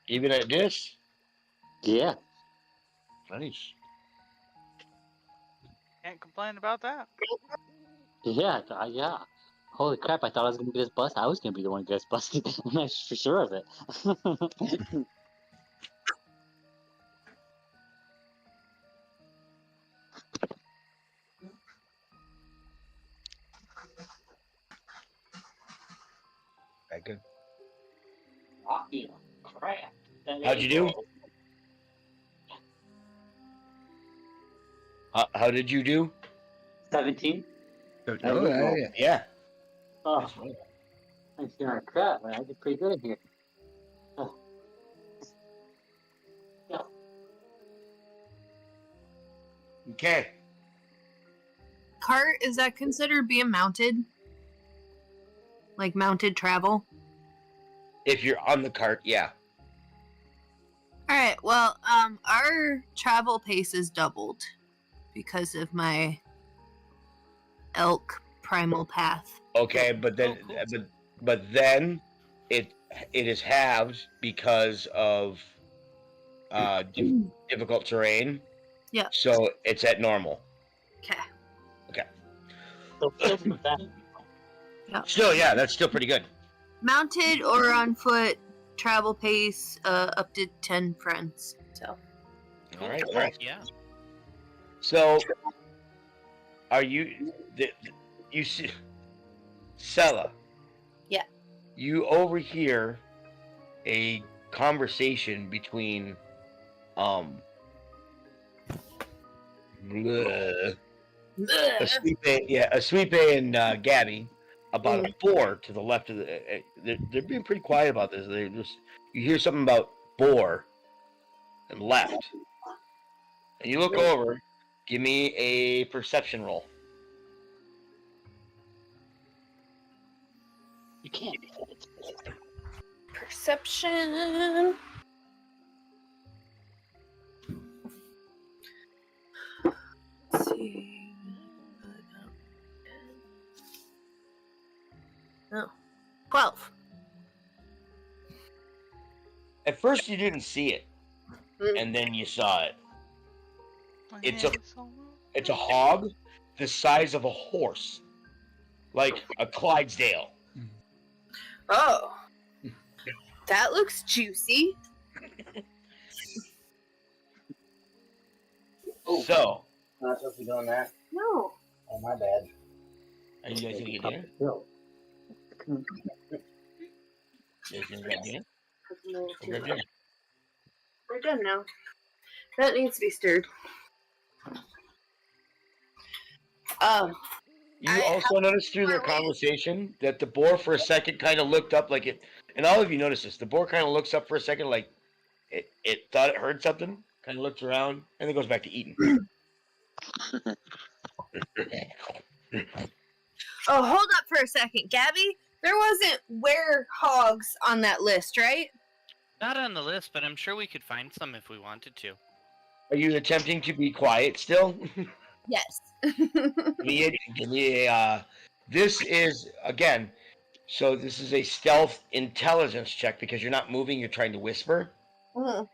Speaker 4: Even at this?
Speaker 8: Yeah.
Speaker 4: Nice.
Speaker 5: Can't complain about that.
Speaker 8: Yeah. Holy crap, I thought I was gonna get us busted. I was gonna be the one who gets busted. I'm not for sure of it.
Speaker 4: Very good.
Speaker 8: Crap.
Speaker 4: How'd you do? How did you do?
Speaker 8: 17.
Speaker 4: Oh, yeah.
Speaker 8: Oh, I'm feeling crap, man. I did pretty good in here. Oh. Yeah.
Speaker 4: Okay.
Speaker 7: Cart, is that considered being mounted? Like mounted travel?
Speaker 4: If you're on the cart, yeah.
Speaker 7: Alright, well, our travel pace is doubled because of my elk primal path.
Speaker 4: Okay, but then,
Speaker 2: Oh, cool.
Speaker 4: but then, it is halved because of difficult terrain.
Speaker 7: Yeah.
Speaker 4: So it's at normal.
Speaker 7: Okay.
Speaker 8: So still pretty fast.
Speaker 4: Still, yeah, that's still pretty good.
Speaker 7: Mounted or on foot, travel pace up to 10 friends. So
Speaker 4: All right.
Speaker 2: Yeah.
Speaker 4: So, are you you see, Sella?
Speaker 7: Yeah.
Speaker 4: You overhear a conversation between bleh, Asweepe and Gabby about a boar to the left of the. They're being pretty quiet about this. They just you hear something about boar and left, and you look over. Give me a perception roll.
Speaker 8: You can't.
Speaker 1: Perception. Let's see. No. 12.
Speaker 4: At first, you didn't see it,
Speaker 1: Mm.
Speaker 4: and then you saw it. It's a-
Speaker 5: Okay, so-
Speaker 4: It's a hog the size of a horse, like a Clydesdale.
Speaker 1: Oh. That looks juicy.
Speaker 4: So,
Speaker 3: Not supposed to be doing that.
Speaker 1: No.
Speaker 3: Oh, my bad.
Speaker 4: are you guys gonna get dinner?
Speaker 8: No.
Speaker 4: You guys gonna grab dinner? Grab dinner.
Speaker 1: We're done now. That needs to be stirred.
Speaker 4: You
Speaker 1: I
Speaker 4: also noticed through their conversation that the boar for a second kind of looked up like it, and all of you noticed this. The boar kind of looks up for a second like it thought it heard something, kind of looks around, and then goes back to eating.
Speaker 7: Oh, hold up for a second. Gabby, there wasn't were-hogs on that list, right?
Speaker 2: Not on the list, but I'm sure we could find some if we wanted to.
Speaker 4: Are you attempting to be quiet still?
Speaker 7: Yes.
Speaker 4: Give me a, this is, again, so this is a stealth intelligence check because you're not moving, you're trying to whisper.
Speaker 1: Mhm.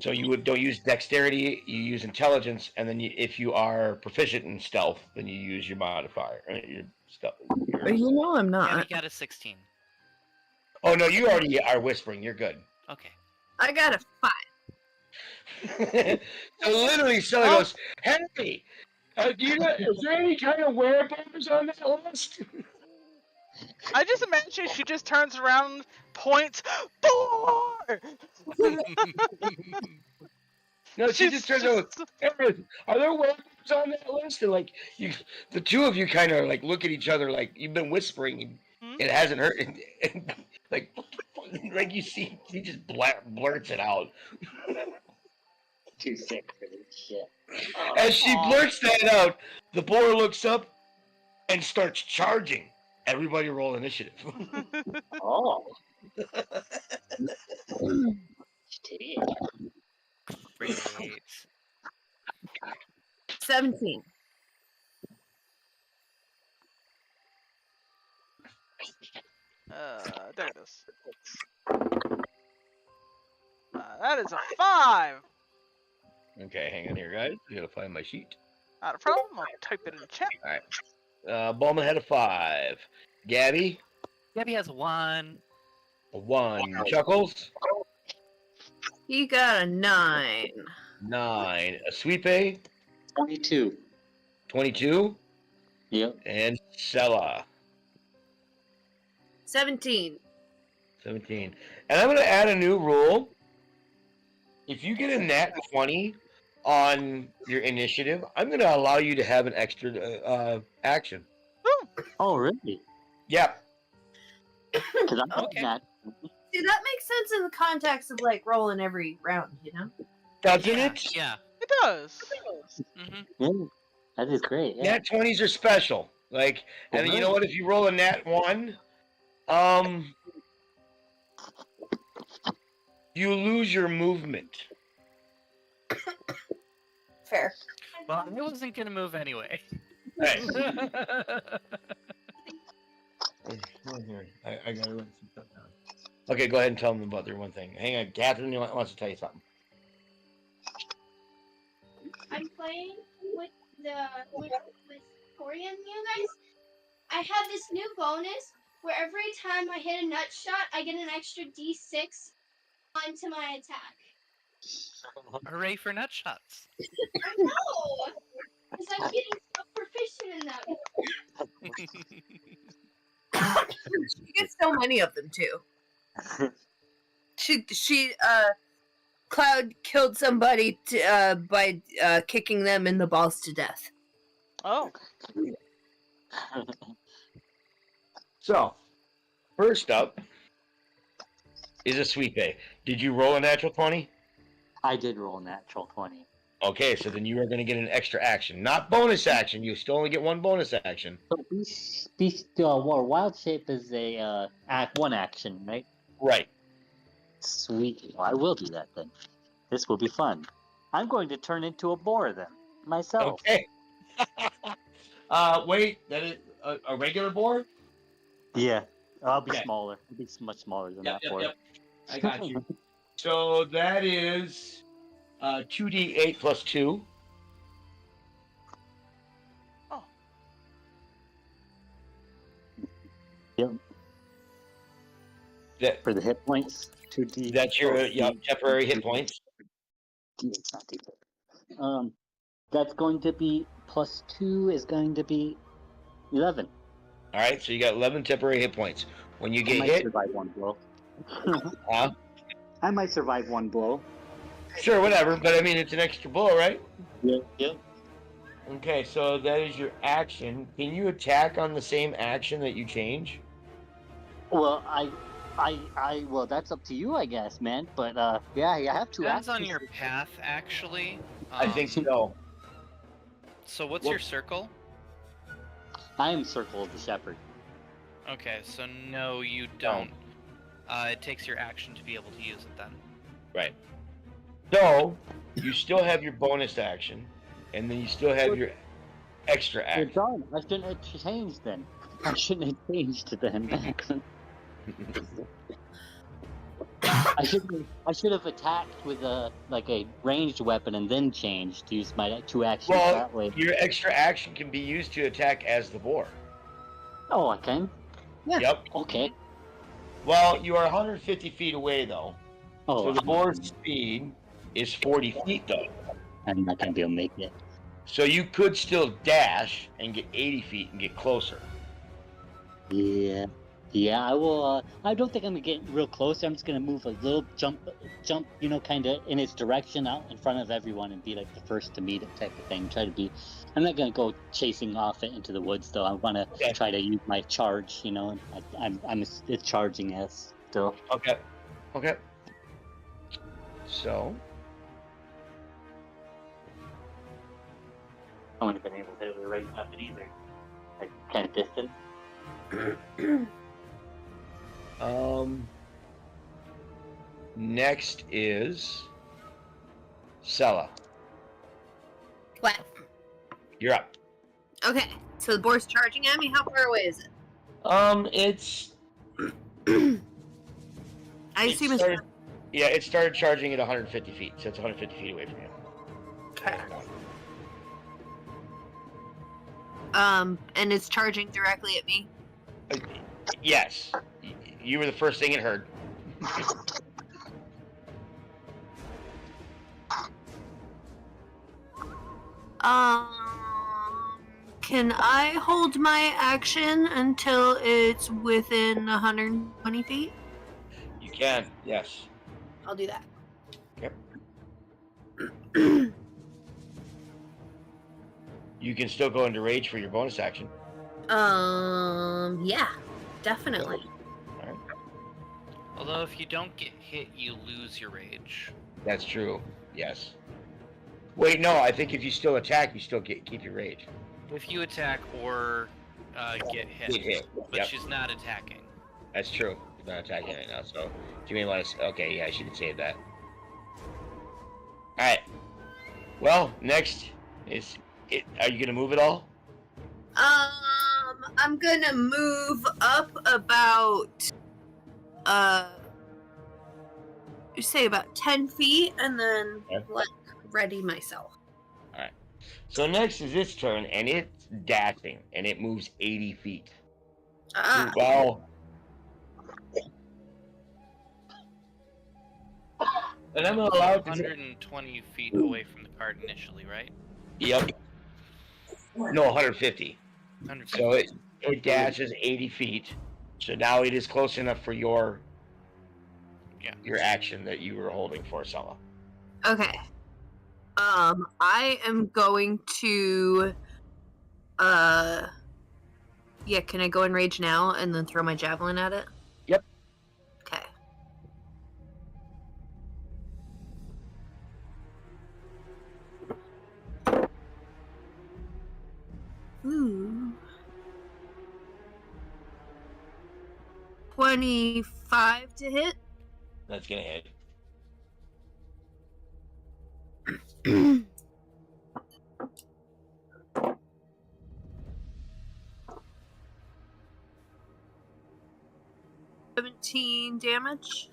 Speaker 4: So you don't use dexterity, you use intelligence, and then if you are proficient in stealth, then you use your modifier. Your stealth.
Speaker 7: But you know I'm
Speaker 2: Yeah, we
Speaker 7: not.
Speaker 2: got a 16.
Speaker 4: Oh no, you already are whispering. You're good.
Speaker 2: Okay.
Speaker 7: I got a 5.
Speaker 4: So literally, Sally goes, "Hey, do you know, is there any kind of werebears on that list?"
Speaker 5: I just imagine she just turns around, points, boar!
Speaker 4: No, she just turns around. "Hey, are there werebears on that list?" And like you, the two of you kind of like look at each other like you've been whispering and
Speaker 5: Hmm?
Speaker 4: it hasn't hurt, and like you see, he just blurts it out.
Speaker 8: Too sick for this shit.
Speaker 4: As she
Speaker 5: Aw.
Speaker 4: blurts that out, the boar looks up and starts charging. Everybody roll initiative.
Speaker 8: Oh. Shit.
Speaker 2: Great.
Speaker 7: 17.
Speaker 5: There it is. That is a 5!
Speaker 4: Okay, hang on here, guys. I gotta find my sheet.
Speaker 5: Not a problem, I'll type it in the chat.
Speaker 4: Bowman had a 5. Gabby,
Speaker 2: Gabby has 1.
Speaker 4: a 1. Chuckles,
Speaker 7: He got a 9.
Speaker 4: 9. A Sweepe,
Speaker 8: 22.
Speaker 4: 22.
Speaker 8: Yep.
Speaker 4: And Sella,
Speaker 7: 17.
Speaker 4: 17. And I'm gonna add a new rule. If you get a nat 20 on your initiative, I'm gonna allow you to have an extra action.
Speaker 8: Oh, really?
Speaker 4: Yep.
Speaker 8: Because I'm
Speaker 2: Okay.
Speaker 8: not.
Speaker 1: See, that makes sense in the context of like rolling every round, you know?
Speaker 4: Doesn't
Speaker 2: Yeah,
Speaker 4: it?
Speaker 2: yeah.
Speaker 5: It does.
Speaker 2: Hmm.
Speaker 8: Yeah, that is great. Yeah.
Speaker 4: Nat 20s are special. Like, and you know what? If you roll a nat 1, you lose your movement.
Speaker 1: Fair.
Speaker 2: Well, I wasn't gonna move anyway.
Speaker 4: Hey. I gotta write some stuff down. Okay, go ahead and tell them about their one thing. Hang on, Catherine wants to tell you something.
Speaker 9: I'm playing with Tori and you guys. I have this new bonus where every time I hit a nut shot, I get an extra D6 onto my attack.
Speaker 2: Hooray for nut shots!
Speaker 9: I know, because I'm getting so proficient in them.
Speaker 1: She gets so many of them too. Cloud killed somebody by kicking them in the balls to death.
Speaker 5: Oh,
Speaker 4: So, first up is a sweep A. Did you roll a natural 20?
Speaker 8: I did roll a natural 20.
Speaker 4: Okay, so then you are going to get an extra action. Not bonus action. You still only get one bonus action.
Speaker 8: So wild shape is a one action, right?
Speaker 4: Right.
Speaker 8: Sweet. Well, I will do that then. This will be fun. I'm going to turn into a boar then, myself.
Speaker 4: Okay. Wait, that is a regular boar?
Speaker 8: Yeah, I'll be
Speaker 4: Okay.
Speaker 8: smaller. I'll be much smaller than that boar.
Speaker 4: I got you. So that is 2d8 plus 2.
Speaker 5: oh,
Speaker 8: Yep.
Speaker 4: That,
Speaker 8: For the hit points, 2d.
Speaker 4: that's your temporary hit points.
Speaker 8: It's not deep. That's going to be plus 2 is going to be 11.
Speaker 4: All right, so you got 11 temporary hit points. When you
Speaker 8: I
Speaker 4: get
Speaker 8: might
Speaker 4: hit,
Speaker 8: survive one blow.
Speaker 4: huh?
Speaker 8: I might survive one blow.
Speaker 4: Sure, whatever. But I mean, it's an extra blow, right?
Speaker 8: Yeah. Yep.
Speaker 4: Okay, so that is your action. Can you attack on the same action that you change?
Speaker 8: Well, well, that's up to you, I guess, man. But yeah, you have to.
Speaker 2: Depends on your path, actually.
Speaker 4: I think so.
Speaker 2: So what's
Speaker 4: Well-
Speaker 2: your circle?
Speaker 8: I am Circle of the Shepherd.
Speaker 2: Okay, so no, you don't. It takes your action to be able to use it then.
Speaker 4: Right. So you still have your bonus action, and then you still have your extra
Speaker 8: You're
Speaker 4: action.
Speaker 8: done. I shouldn't have changed then. I shouldn't have changed then. I should have attacked with a ranged weapon and then changed to use my 2 actions
Speaker 4: Well,
Speaker 8: that way.
Speaker 4: your extra action can be used to attack as the boar.
Speaker 8: Oh, I can.
Speaker 1: Yeah.
Speaker 4: Yep.
Speaker 8: Okay.
Speaker 4: Well, you are 150 feet away though,
Speaker 8: Oh,
Speaker 4: so the boar's speed is 40 feet though.
Speaker 8: I'm not gonna be able to make it.
Speaker 4: So you could still dash and get 80 feet and get closer.
Speaker 8: Yeah. Yeah, I will. I don't think I'm gonna get real close. I'm just gonna move a little jump, kind of in its direction out in front of everyone and be like the first to meet it type of thing. Try to be. I'm not gonna go chasing off it into the woods though. I want to
Speaker 4: Okay.
Speaker 8: try to use my charge. And it's charging us still.
Speaker 4: Okay. Okay. So
Speaker 8: I wouldn't have been able to hit it with a right weapon either. Like kind of distant.
Speaker 4: next is Sella.
Speaker 7: What?
Speaker 4: You're up.
Speaker 7: Okay, so the boar's charging at me. How far away is it?
Speaker 4: It's
Speaker 7: I
Speaker 4: it
Speaker 7: assume it's.
Speaker 4: started, yeah, it started charging at 150 feet, so it's 150 feet away from you.
Speaker 7: Okay. And it's charging directly at me.
Speaker 4: Yes, you were the first thing it heard.
Speaker 7: Can I hold my action until it's within 120 feet?
Speaker 4: You can, yes.
Speaker 7: I'll do that.
Speaker 4: Yep. You can still go into rage for your bonus action.
Speaker 7: Yeah, definitely.
Speaker 2: Although if you don't get hit, you lose your rage.
Speaker 4: That's true. Yes. Wait, no. I think if you still attack, you still keep your rage.
Speaker 2: If you attack or get hit.
Speaker 4: Get hit.
Speaker 2: But
Speaker 4: Yep.
Speaker 2: she's not attacking.
Speaker 4: That's true. She's not attacking right now. So, do you mean let us? Okay, yeah, I should have saved that. All right. Well, next is it. Are you gonna move at all?
Speaker 7: I'm gonna move up about, say about 10 feet, and then
Speaker 4: Okay.
Speaker 7: like ready myself.
Speaker 4: So next is its turn, and it's dashing, and it moves 80 feet. Well, and I'm allowed to.
Speaker 2: 120 feet away from the cart initially, right?
Speaker 4: Yep. No, 150.
Speaker 2: 150.
Speaker 4: So it dashes 80 feet. So now it is close enough for your action that you were holding for, Sala.
Speaker 7: Okay. I am going to, yeah, can I go in rage now and then throw my javelin at it?
Speaker 4: Yep.
Speaker 7: Okay. Ooh. 25 to hit.
Speaker 4: That's gonna hit.
Speaker 7: $17 damage.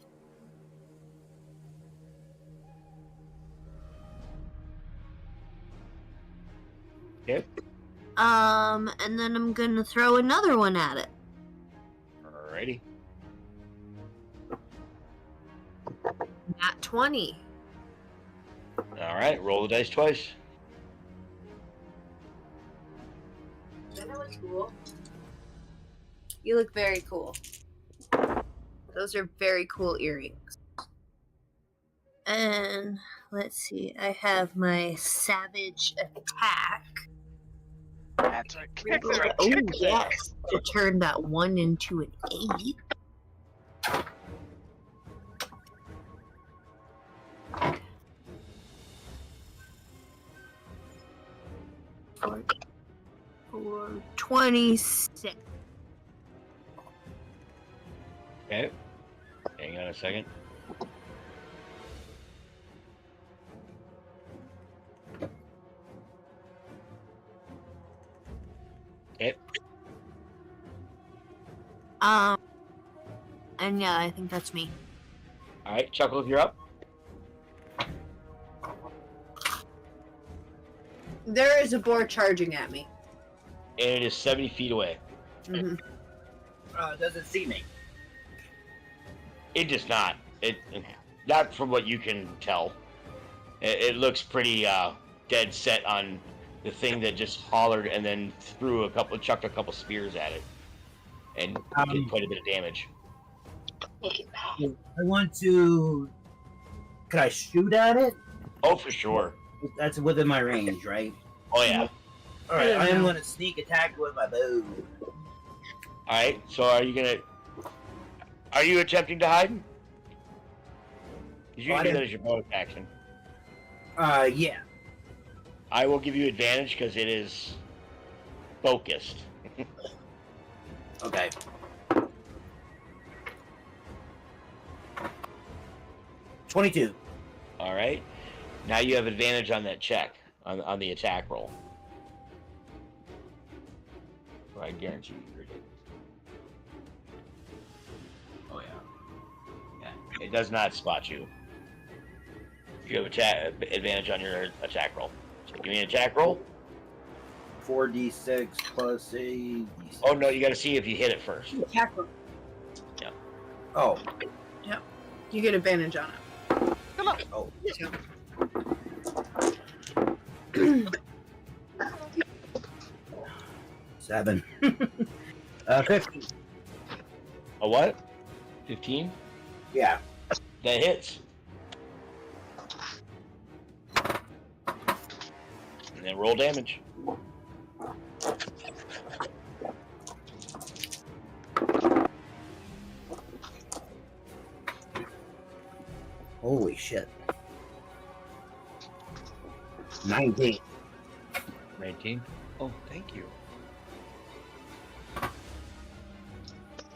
Speaker 4: Yep.
Speaker 7: And then I'm gonna throw another one at it.
Speaker 4: Alrighty.
Speaker 7: At 20.
Speaker 4: Alright, roll the dice twice.
Speaker 7: That was cool. You look very cool. Those are very cool earrings. And let's see, I have my savage attack.
Speaker 5: That's right. Kick there.
Speaker 7: Oh
Speaker 5: Kick there.
Speaker 7: yes, to turn that 1 into an 8. For 26.
Speaker 4: Okay. Hang on a second. Okay.
Speaker 7: And yeah, I think that's me.
Speaker 4: Alright, Chuckles, you're up.
Speaker 7: There is a boar charging at me.
Speaker 4: And it is 70 feet away.
Speaker 7: Mm-hmm.
Speaker 3: Does it see me?
Speaker 4: It does not. Not from what you can tell. It looks pretty dead set on the thing that just hollered and then chucked a couple spears at it, and did quite a bit of damage.
Speaker 3: I want to. Could I shoot at it?
Speaker 4: Oh, for sure.
Speaker 3: That's within my range, right?
Speaker 4: Oh yeah.
Speaker 3: All right, I am going to sneak attack with my bow.
Speaker 4: All right. So are you attempting to hide? You can do that as your bonus action.
Speaker 3: Yeah.
Speaker 4: I will give you advantage because it is focused.
Speaker 3: Okay. $22.
Speaker 4: All right. Now you have advantage on that check on the attack roll. I guarantee you you're good. Oh yeah. Yeah. It does not spot you. You have advantage on your attack roll. So give me an attack roll.
Speaker 3: 4d6 plus a d6.
Speaker 4: Oh no, you got to see if you hit it first.
Speaker 7: Attack roll.
Speaker 4: Yeah.
Speaker 3: Oh.
Speaker 7: Yep. You get advantage on it.
Speaker 5: Come on.
Speaker 3: Oh. 7. 15.
Speaker 4: A what? 15?
Speaker 3: Yeah.
Speaker 4: That hits. And then roll damage.
Speaker 3: Holy shit. 19.
Speaker 4: 19. Oh, thank you.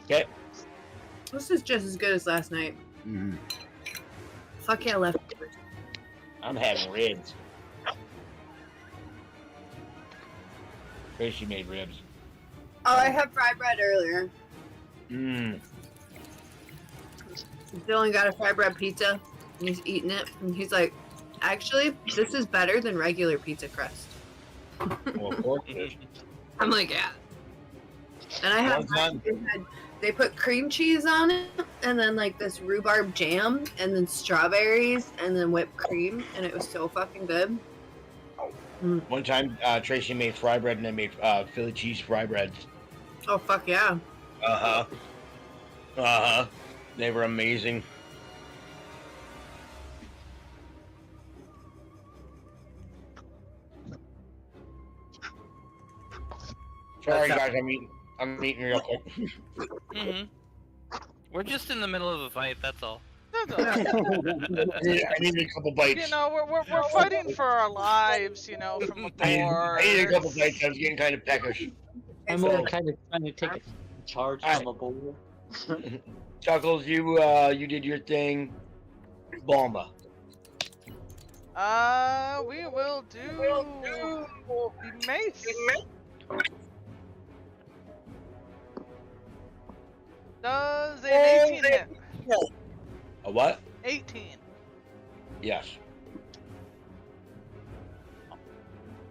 Speaker 4: Okay.
Speaker 7: This is just as good as last night.
Speaker 3: Mm-hmm.
Speaker 7: Fuck yeah, leftovers.
Speaker 4: I'm having ribs. Tracy made ribs.
Speaker 7: Oh, I had fried bread earlier.
Speaker 4: Mmm.
Speaker 7: Dylan got a fried bread pizza, and he's eating it, and he's like, actually, this is better than regular pizza crust.
Speaker 4: Well, of course it is.
Speaker 7: I'm like, yeah. And I had, they put cream cheese on it, and then like this rhubarb jam, and then strawberries, and then whipped cream, and it was so fucking good.
Speaker 4: One time, Tracy made fry bread, and I made Philly cheese fry breads.
Speaker 7: Oh, fuck yeah.
Speaker 4: Uh-huh. Uh-huh. They were amazing. Sorry, guys, I'm eating real quick.
Speaker 2: We're just in the middle of a fight, that's all.
Speaker 4: I need a couple bites.
Speaker 5: You know, we're fighting for our lives, you know, from a board.
Speaker 4: I need a couple bites. I was getting kind of peckish.
Speaker 8: I'm kind of trying to take a charge from a bowl.
Speaker 4: Chuckles, you did your thing. Bomba.
Speaker 5: We will do the mace. Does an 18 hit?
Speaker 4: A what?
Speaker 5: 18.
Speaker 4: Yes.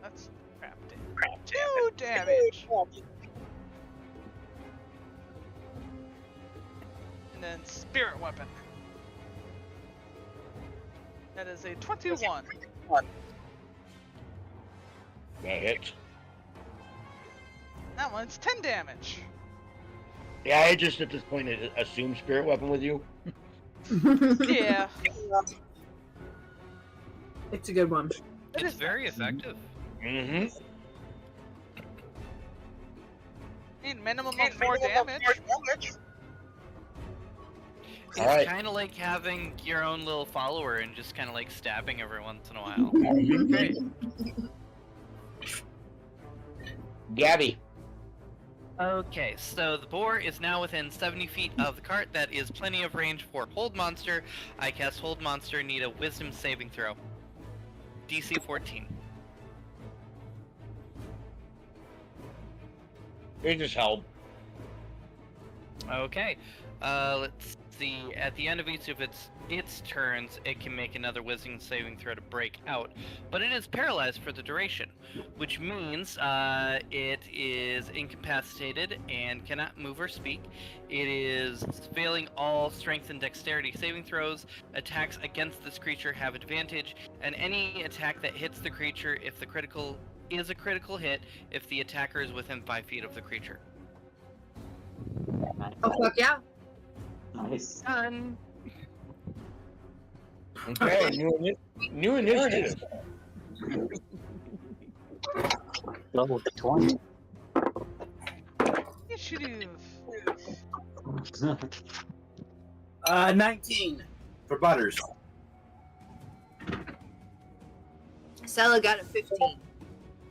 Speaker 5: That's crap. 2 damage. And then spirit weapon. That is a 21.
Speaker 4: That hits.
Speaker 5: That one's 10 damage.
Speaker 4: Yeah, I just at this point assume spirit weapon with you.
Speaker 5: Yeah.
Speaker 7: It's a good one.
Speaker 2: It's very effective.
Speaker 4: Mm-hmm.
Speaker 5: Need minimum of 4 damage.
Speaker 2: It's
Speaker 4: Alright.
Speaker 2: kind of like having your own little follower and just kind of like stabbing every once in a while.
Speaker 4: Great. Gabby.
Speaker 2: Okay, so the boar is now within 70 feet of the cart. That is plenty of range for Hold Monster. I cast Hold Monster, need a Wisdom saving throw. DC 14.
Speaker 4: He just held.
Speaker 2: Okay, let's see. At the end of each of its turns, it can make another Wisdom saving throw to break out, but it is paralyzed for the duration, which means it is incapacitated and cannot move or speak. It is failing all strength and dexterity saving throws. Attacks against this creature have advantage, and any attack that hits the creature, if the critical is a critical hit, if the attacker is within 5 feet of the creature.
Speaker 7: Oh, fuck yeah.
Speaker 8: Nice.
Speaker 2: Done.
Speaker 4: Okay, new initiative.
Speaker 8: Level 20.
Speaker 5: Initiative.
Speaker 3: 19 for Butters.
Speaker 7: Sella got a 15.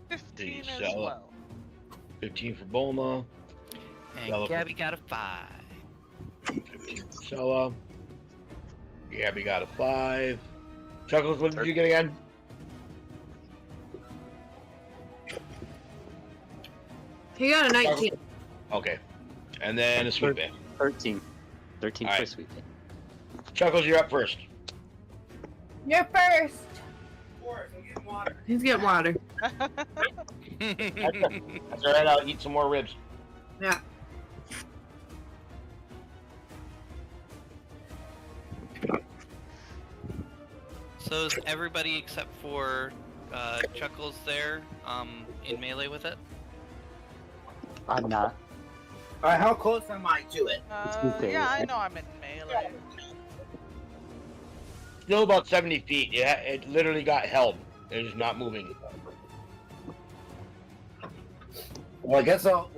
Speaker 5: 15 as
Speaker 4: Sella.
Speaker 5: well.
Speaker 4: 15 for Bulma.
Speaker 2: And
Speaker 4: Yellow.
Speaker 2: Gabby got a 5.
Speaker 4: 15 for Sella. Gabby got a 5. Chuckles, what did you get again?
Speaker 7: He got a 19.
Speaker 4: Okay. And then a sweet bit.
Speaker 8: 13. 13
Speaker 4: All
Speaker 8: for
Speaker 4: right.
Speaker 8: sweet bit.
Speaker 4: Chuckles, you're up first.
Speaker 1: You're first.
Speaker 7: He's getting water.
Speaker 4: That's alright, I'll eat some more ribs.
Speaker 7: Yeah.
Speaker 2: So is everybody except for Chuckles there in melee with it?
Speaker 8: I'm not.
Speaker 3: Alright, how close am I to it?
Speaker 8: Okay.
Speaker 5: Yeah, I know I'm in melee.
Speaker 4: Still about 70 feet. It literally got held. It is not moving.
Speaker 3: Well, I guess I'll,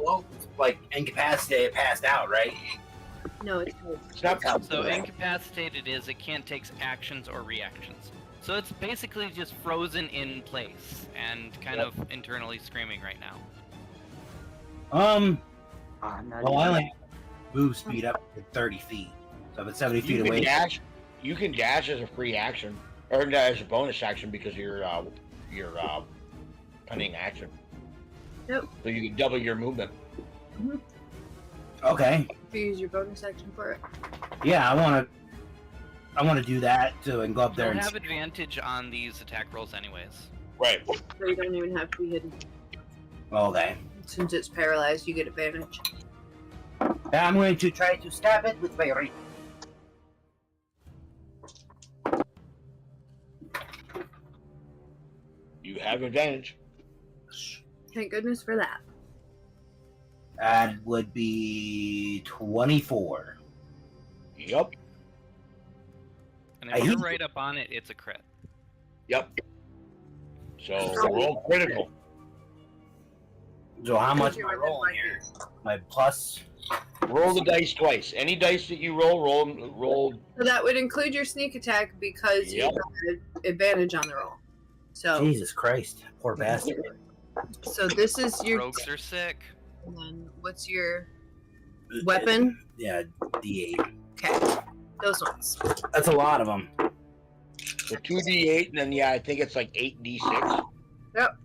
Speaker 3: like, incapacitated, passed out, right?
Speaker 7: No, it's
Speaker 4: It's not
Speaker 2: So incapacitated is it can't take actions or reactions. So it's basically just frozen in place and kind of internally screaming right now.
Speaker 8: I'm not
Speaker 3: Well, I
Speaker 8: even-
Speaker 3: only move speed up to 30 feet. So if it's 70 feet
Speaker 4: You can
Speaker 3: away,
Speaker 4: dash. You can dash as a free action, or as a bonus action because of your cunning action.
Speaker 7: Yep.
Speaker 4: So you can double your movement.
Speaker 3: okay.
Speaker 7: If you use your bonus action for it.
Speaker 3: Yeah, I want to do that so I can go up there
Speaker 2: You'll
Speaker 3: and
Speaker 2: have advantage on these attack rolls anyways.
Speaker 4: Right.
Speaker 7: So you don't even have to be hidden.
Speaker 3: okay.
Speaker 7: Since it's paralyzed, you get advantage.
Speaker 3: I'm going to try to stab it with my ring.
Speaker 4: You have advantage.
Speaker 7: Thank goodness for that.
Speaker 3: That would be 24.
Speaker 4: Yep.
Speaker 2: And
Speaker 3: I
Speaker 2: if you're
Speaker 3: hate-
Speaker 2: right up on it, it's a crit.
Speaker 4: Yep. So roll critical.
Speaker 3: So how much am I rolling here? My plus.
Speaker 4: Roll the dice twice. Any dice that you roll.
Speaker 7: So that would include your sneak attack because
Speaker 4: Yep.
Speaker 7: you have advantage on the roll. So
Speaker 3: Jesus Christ, poor bastard.
Speaker 7: so this is your
Speaker 2: Rogues are sick.
Speaker 7: and then what's your weapon?
Speaker 3: Yeah, D8.
Speaker 7: Okay. Those ones.
Speaker 3: That's a lot of them.
Speaker 4: So 2d8, and then yeah, I think it's like 8d6.
Speaker 7: Yep.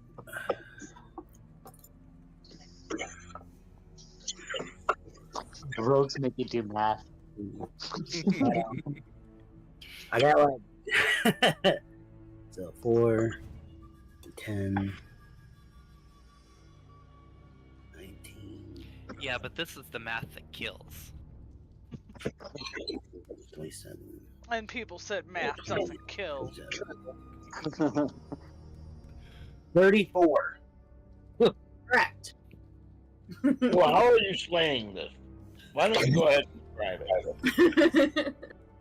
Speaker 8: The rogues make you do math.
Speaker 3: I got like so 4, 10, 19,
Speaker 2: Yeah, but this is the math that kills.
Speaker 3: 27,
Speaker 5: And people said math doesn't kill.
Speaker 3: 34.
Speaker 7: Correct.
Speaker 4: Well, how are you slaying this? Why don't you go ahead and describe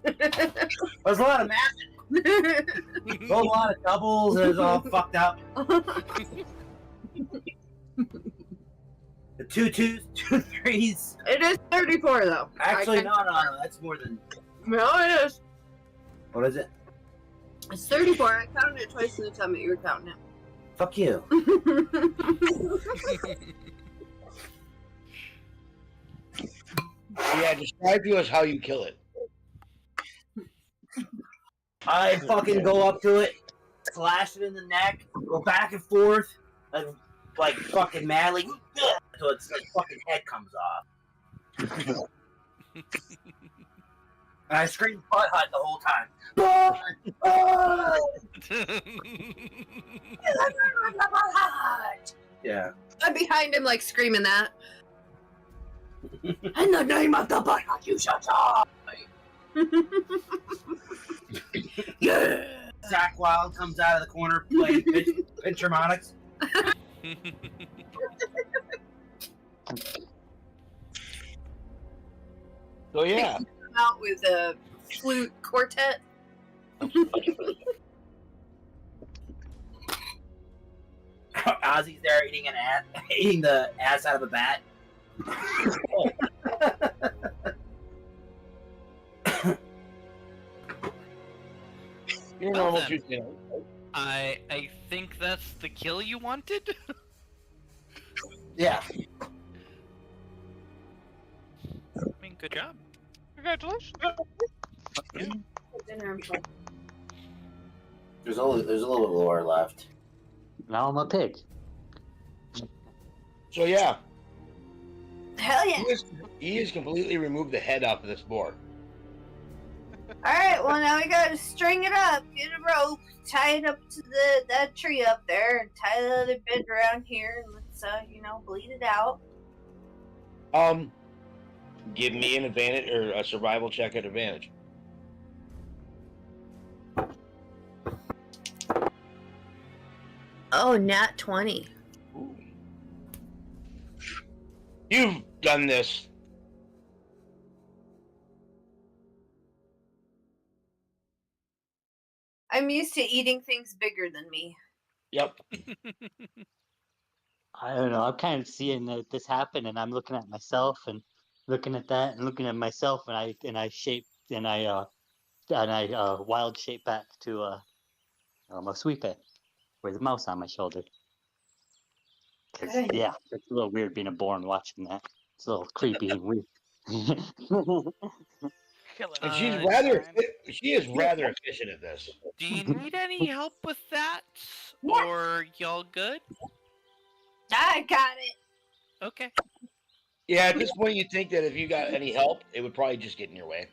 Speaker 4: it?
Speaker 3: There's a lot of math. There's a lot of doubles. It's all fucked up. The 2 2s, 2 3s.
Speaker 7: It is 34 though.
Speaker 3: Actually,
Speaker 7: I
Speaker 3: no,
Speaker 7: can-
Speaker 3: no, no. That's more than.
Speaker 7: No, it is.
Speaker 3: What is it?
Speaker 7: It's 34. I counted it twice in the time that you were counting
Speaker 3: Fuck you.
Speaker 7: it.
Speaker 4: Yeah, describe to us how you kill it.
Speaker 3: I fucking go up to it, slash it in the neck, go back and forth, like fucking madly, so its like fucking head comes off. And I scream butt hut the whole time. Butt! Butt! Yeah.
Speaker 7: I'm behind him, like screaming that.
Speaker 3: In the name of the butt hut, you shall die! Yeah! Zach Wild comes out of the corner playing pinch harmonics.
Speaker 4: So yeah,
Speaker 7: Come out with a flute quartet.
Speaker 3: Ozzy's there eating eating the ass out of a bat.
Speaker 4: you're
Speaker 2: Well
Speaker 4: normal
Speaker 2: then.
Speaker 4: Tuesday.
Speaker 2: I think that's the kill you wanted.
Speaker 3: Yeah.
Speaker 2: I mean, good job.
Speaker 5: Congratulations.
Speaker 3: There's a little lore left.
Speaker 8: Now I'm a pig.
Speaker 4: So yeah,
Speaker 7: Hell yeah!
Speaker 4: he has completely removed the head off of this board.
Speaker 1: Alright, well now we gotta string it up, get a rope, tie it up to that tree up there, and tie the other bit around here, and let's bleed it out.
Speaker 4: Give me an advantage or a survival check at advantage.
Speaker 7: Oh, nat 20.
Speaker 4: Ooh. You've done this.
Speaker 1: I'm used to eating things bigger than me.
Speaker 4: Yep.
Speaker 8: I don't know. I'm kind of seeing this happen, and I'm looking at myself, and looking at that and looking at myself, and I wild shape back to Mosweepe with a mouse on my shoulder. Because
Speaker 7: Good.
Speaker 8: yeah, it's a little weird being a Born watching that. It's a little creepy and weird.
Speaker 5: Killing
Speaker 4: And she's
Speaker 2: Uh,
Speaker 4: rather,
Speaker 5: time.
Speaker 4: she is rather efficient at this.
Speaker 2: Do you need any help with that?
Speaker 7: Yeah.
Speaker 2: Or y'all good?
Speaker 7: I got it.
Speaker 2: Okay.
Speaker 4: Yeah, at this point, you'd think that if you got any help, it would probably just get in your way.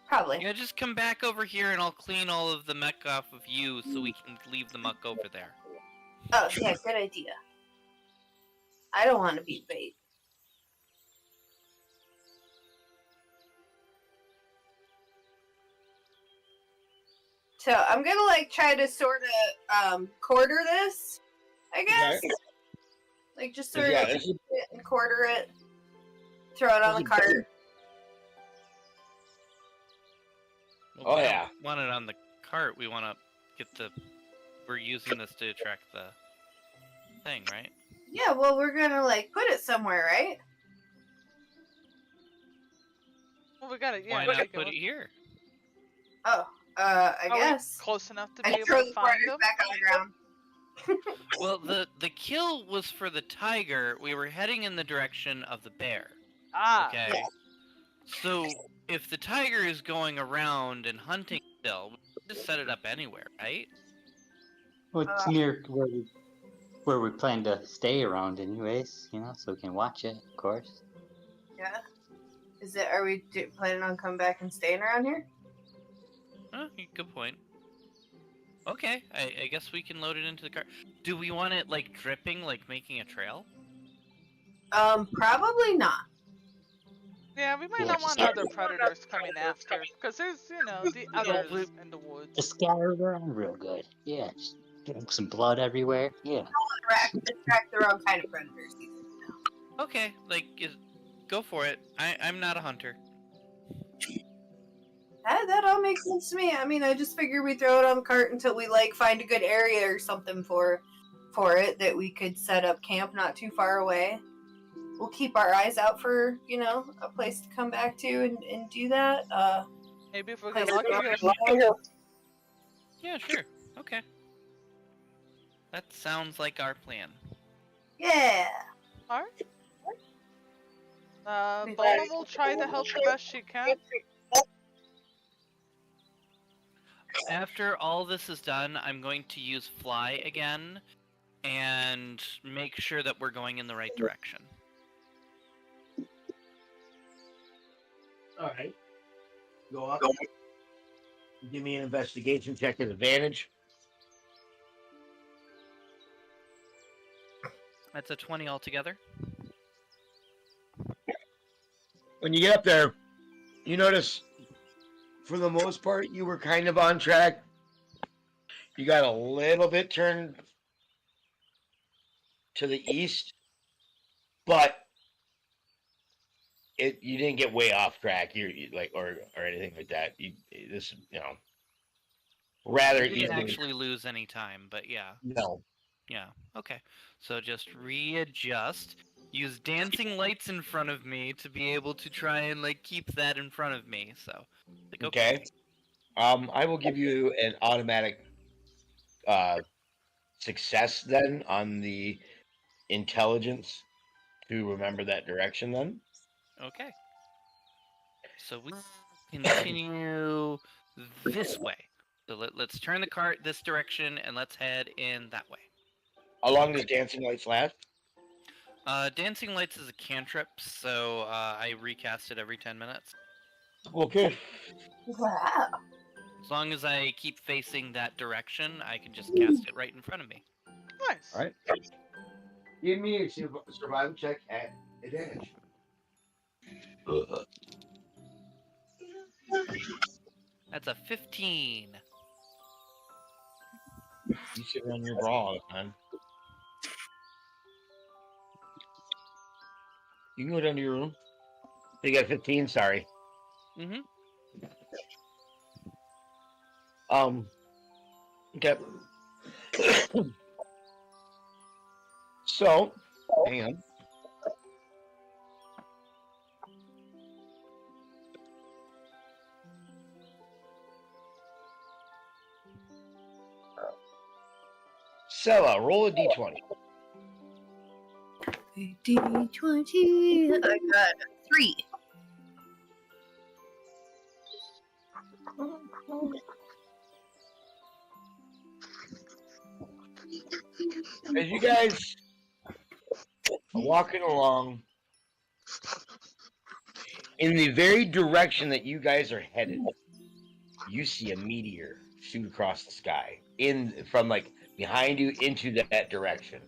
Speaker 7: Probably.
Speaker 2: Yeah, just come back over here and I'll clean all of the muck off of you so we can leave the muck over there.
Speaker 7: Oh, yeah, good idea. I don't want to be bait. So I'm gonna like try to sort of quarter this, I guess.
Speaker 4: Okay.
Speaker 7: Like just sort
Speaker 4: Yeah,
Speaker 7: of
Speaker 4: this is-
Speaker 7: it and quarter it, throw it on the cart.
Speaker 2: Well,
Speaker 4: Oh,
Speaker 2: we don't
Speaker 4: yeah.
Speaker 2: want it on the cart. We want to get the... We're using this to attract the thing, right?
Speaker 7: Yeah, well we're gonna like put it somewhere, right?
Speaker 5: Well, we got it. Yeah.
Speaker 2: Why
Speaker 5: we
Speaker 2: not
Speaker 5: gotta
Speaker 2: put
Speaker 5: go-
Speaker 2: it here?
Speaker 7: Oh, I
Speaker 5: Are we
Speaker 7: guess.
Speaker 5: close enough to
Speaker 7: I
Speaker 5: be able
Speaker 7: throw
Speaker 5: to
Speaker 7: the
Speaker 5: find
Speaker 7: quarters
Speaker 5: them?
Speaker 7: back on the ground.
Speaker 2: Well, the kill was for the tiger. We were heading in the direction of the bear.
Speaker 5: Ah.
Speaker 2: Okay.
Speaker 7: Yeah.
Speaker 2: So if the tiger is going around and hunting still, we can just set it up anywhere, right?
Speaker 8: Well, it's near where we plan to stay around, anyways. You know, so we can watch it, of course.
Speaker 7: Yeah. Is it? Are we planning on coming back and staying around here?
Speaker 2: Oh, good point. Okay, I guess we can load it into the car. Do we want it like dripping, like making a trail?
Speaker 7: Probably not.
Speaker 5: Yeah, we might
Speaker 8: Yeah,
Speaker 5: not want
Speaker 8: just-
Speaker 5: other predators coming after, because there's, the others in the woods.
Speaker 8: Just scatter around real good. Yeah, just drink some blood everywhere. Yeah.
Speaker 7: Attract the wrong kind of predators.
Speaker 2: Okay, like, go for it. I'm not a hunter.
Speaker 7: That all makes sense to me. I mean, I just figured we throw it on the cart until we like find a good area or something for it that we could set up camp not too far away. We'll keep our eyes out for a place to come back to and do that.
Speaker 5: Maybe if we
Speaker 7: Place
Speaker 5: get lucky,
Speaker 7: to
Speaker 5: we'll
Speaker 7: go.
Speaker 2: Yeah, sure. Okay. That sounds like our plan.
Speaker 7: Yeah.
Speaker 5: Alright. Bulma will try to help the best she can.
Speaker 2: After all this is done, I'm going to use fly again and make sure that we're going in the right direction.
Speaker 4: All right. Go up. Give me an investigation check at advantage.
Speaker 2: That's a 20 altogether.
Speaker 4: When you get up there, you notice, for the most part, you were kind of on track. You got a little bit turned to the east, but you didn't get way off track. You like or anything like that. Rather
Speaker 2: We didn't
Speaker 4: easily.
Speaker 2: actually lose any time, but yeah.
Speaker 4: No.
Speaker 2: Yeah, okay. So just readjust. Use dancing lights in front of me to be able to try and keep that in front of me. So
Speaker 4: Okay. I will give you an automatic success then on the intelligence to remember that direction then.
Speaker 2: Okay. So we continue this way. So let's turn the cart this direction and let's head in that way.
Speaker 4: How long does dancing lights last?
Speaker 2: Dancing lights is a cantrip, so I recast it every 10 minutes.
Speaker 4: Okay.
Speaker 7: Wow.
Speaker 2: As long as I keep facing that direction, I can just cast it right in front of me.
Speaker 5: Nice.
Speaker 4: All right. Give me a survival check at advantage.
Speaker 2: That's a 15.
Speaker 4: You sit on your bra all the time. You can go down to your room. You got 15, sorry.
Speaker 2: Mm-hmm.
Speaker 4: Okay. So, hang on. Sella, roll a d20.
Speaker 7: D20. I got 3.
Speaker 4: As you guys are walking along, in the very direction that you guys are headed, you see a meteor shoot across the sky from like behind you into that direction.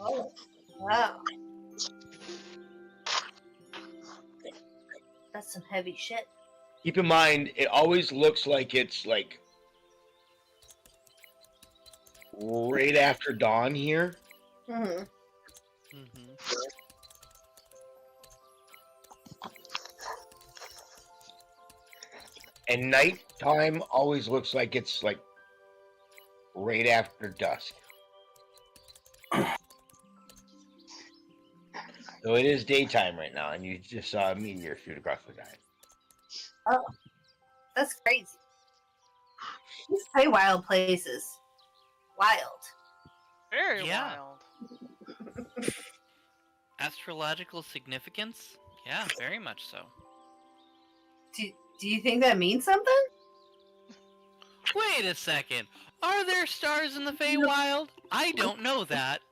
Speaker 1: Oh, wow. That's some heavy shit.
Speaker 4: Keep in mind, it always looks like it's like right after dawn here.
Speaker 1: Mm-hmm.
Speaker 4: And nighttime always looks like it's like right after dusk. So it is daytime right now, and you just saw a meteor shoot across the sky.
Speaker 1: Oh, that's crazy. These Feywild places. Wild.
Speaker 5: Very
Speaker 2: Yeah.
Speaker 5: wild.
Speaker 2: Astrological significance? Yeah, very much so.
Speaker 1: Do you think that means something?
Speaker 2: Wait a second. Are there stars in the Feywild? I don't know that.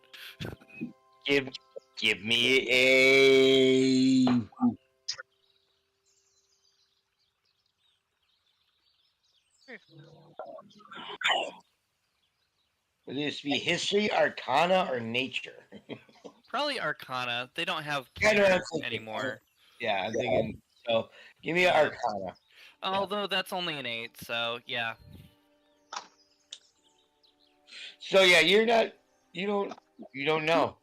Speaker 4: Give me a. Would this be history, arcana, or nature?
Speaker 2: Probably Arcana. They don't have
Speaker 4: I know,
Speaker 2: planets
Speaker 4: that's-
Speaker 2: anymore.
Speaker 4: Yeah, I'm thinking. So, give me an arcana.
Speaker 2: Although that's only an 8, so yeah.
Speaker 4: So yeah, you're not. You don't know.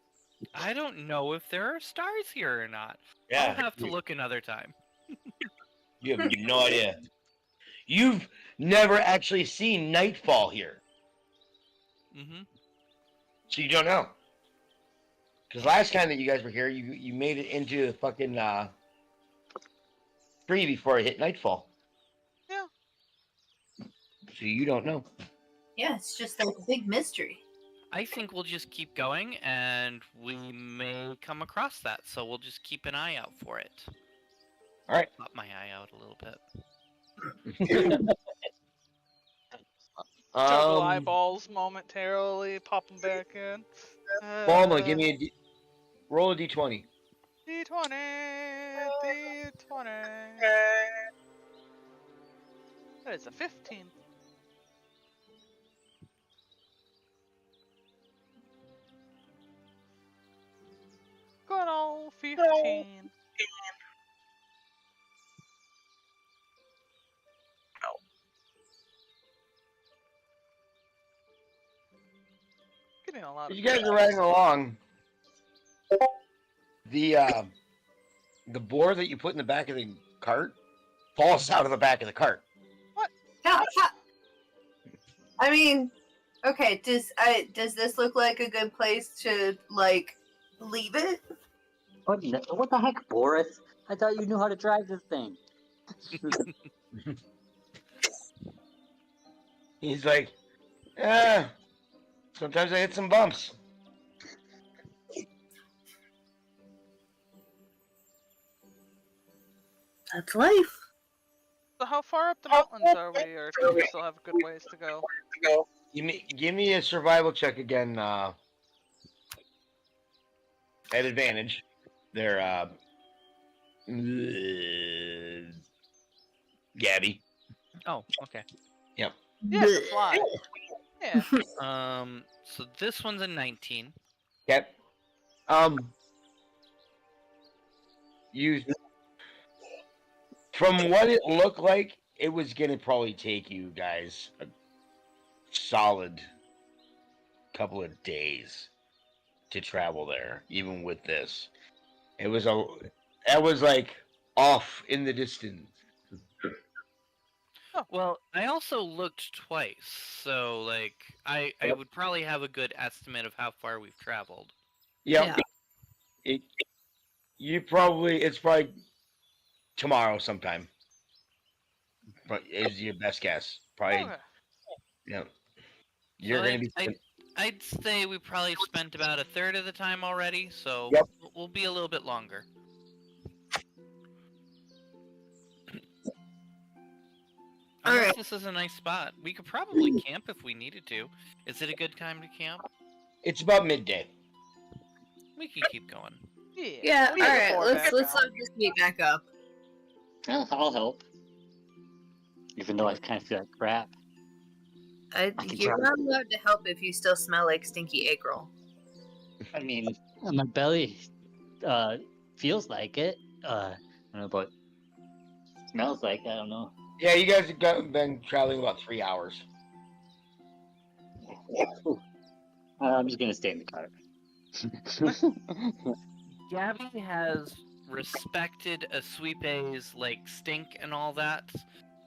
Speaker 2: I don't know if there are stars here or not.
Speaker 4: Yeah,
Speaker 2: I'll have to look another time.
Speaker 4: You have no idea. You've never actually seen nightfall here,
Speaker 2: Mm-hmm.
Speaker 4: so you don't know. Because last time that you guys were here, you made it into the fucking tree before it hit nightfall.
Speaker 5: Yeah.
Speaker 4: So you don't know.
Speaker 1: Yeah, it's just like a big mystery.
Speaker 2: I think we'll just keep going, and we may come across that. So we'll just keep an eye out for it.
Speaker 4: All right.
Speaker 2: Pop my eye out a little bit.
Speaker 5: Juggle eyeballs momentarily, pop them back in.
Speaker 4: Bulma, give me roll a d20.
Speaker 5: D20. D20. That is a 15. Good old 15. Getting a lot
Speaker 4: As
Speaker 5: of
Speaker 4: you guys are riding along, the boar that you put in the back of the cart falls out of the back of the cart.
Speaker 1: I mean, okay. Does this look like a good place to like leave it?
Speaker 8: What the heck, Boris? I thought you knew how to drive this thing.
Speaker 4: He's like, sometimes I hit some bumps.
Speaker 1: That's life.
Speaker 5: So how far up the mountains are we, or do we still have a good ways to go?
Speaker 4: Give me a survival check again. At advantage. They're Gabby.
Speaker 2: Oh, okay.
Speaker 5: Yeah, to fly. Yeah.
Speaker 2: So this one's a 19.
Speaker 4: Yep. You. From what it looked like, it was gonna probably take you guys a solid couple of days to travel there, even with this. That was like off in the distance.
Speaker 2: Well, I also looked twice, so like I would probably have a good estimate of how far we've traveled.
Speaker 4: Yep.
Speaker 1: Yeah.
Speaker 4: It's probably tomorrow sometime. but is your best guess. Probably,
Speaker 5: Okay.
Speaker 4: you know, you're
Speaker 2: So
Speaker 4: gonna be.
Speaker 2: I'd say we probably spent about a third of the time already, so
Speaker 4: Yep.
Speaker 2: we'll be a little bit longer. Unless
Speaker 7: Alright.
Speaker 2: this is a nice spot. We could probably camp if we needed to. Is it a good time to camp?
Speaker 4: It's about midday.
Speaker 2: We can keep going.
Speaker 7: Yeah,
Speaker 5: we have the
Speaker 7: alright,
Speaker 5: fort
Speaker 7: let's
Speaker 5: back
Speaker 7: let
Speaker 5: down.
Speaker 7: this meet back up.
Speaker 8: I'll help. Even though I kind of feel like crap. can
Speaker 7: You're
Speaker 8: try.
Speaker 7: not allowed to help if you still smell like stinky egg roll.
Speaker 8: I mean, my belly feels like it. I don't know, but smells like I don't know.
Speaker 4: Yeah, you guys have been traveling about 3 hours.
Speaker 8: I'm just gonna stay in the car.
Speaker 2: Gabby has respected Asuipe's like stink and all that,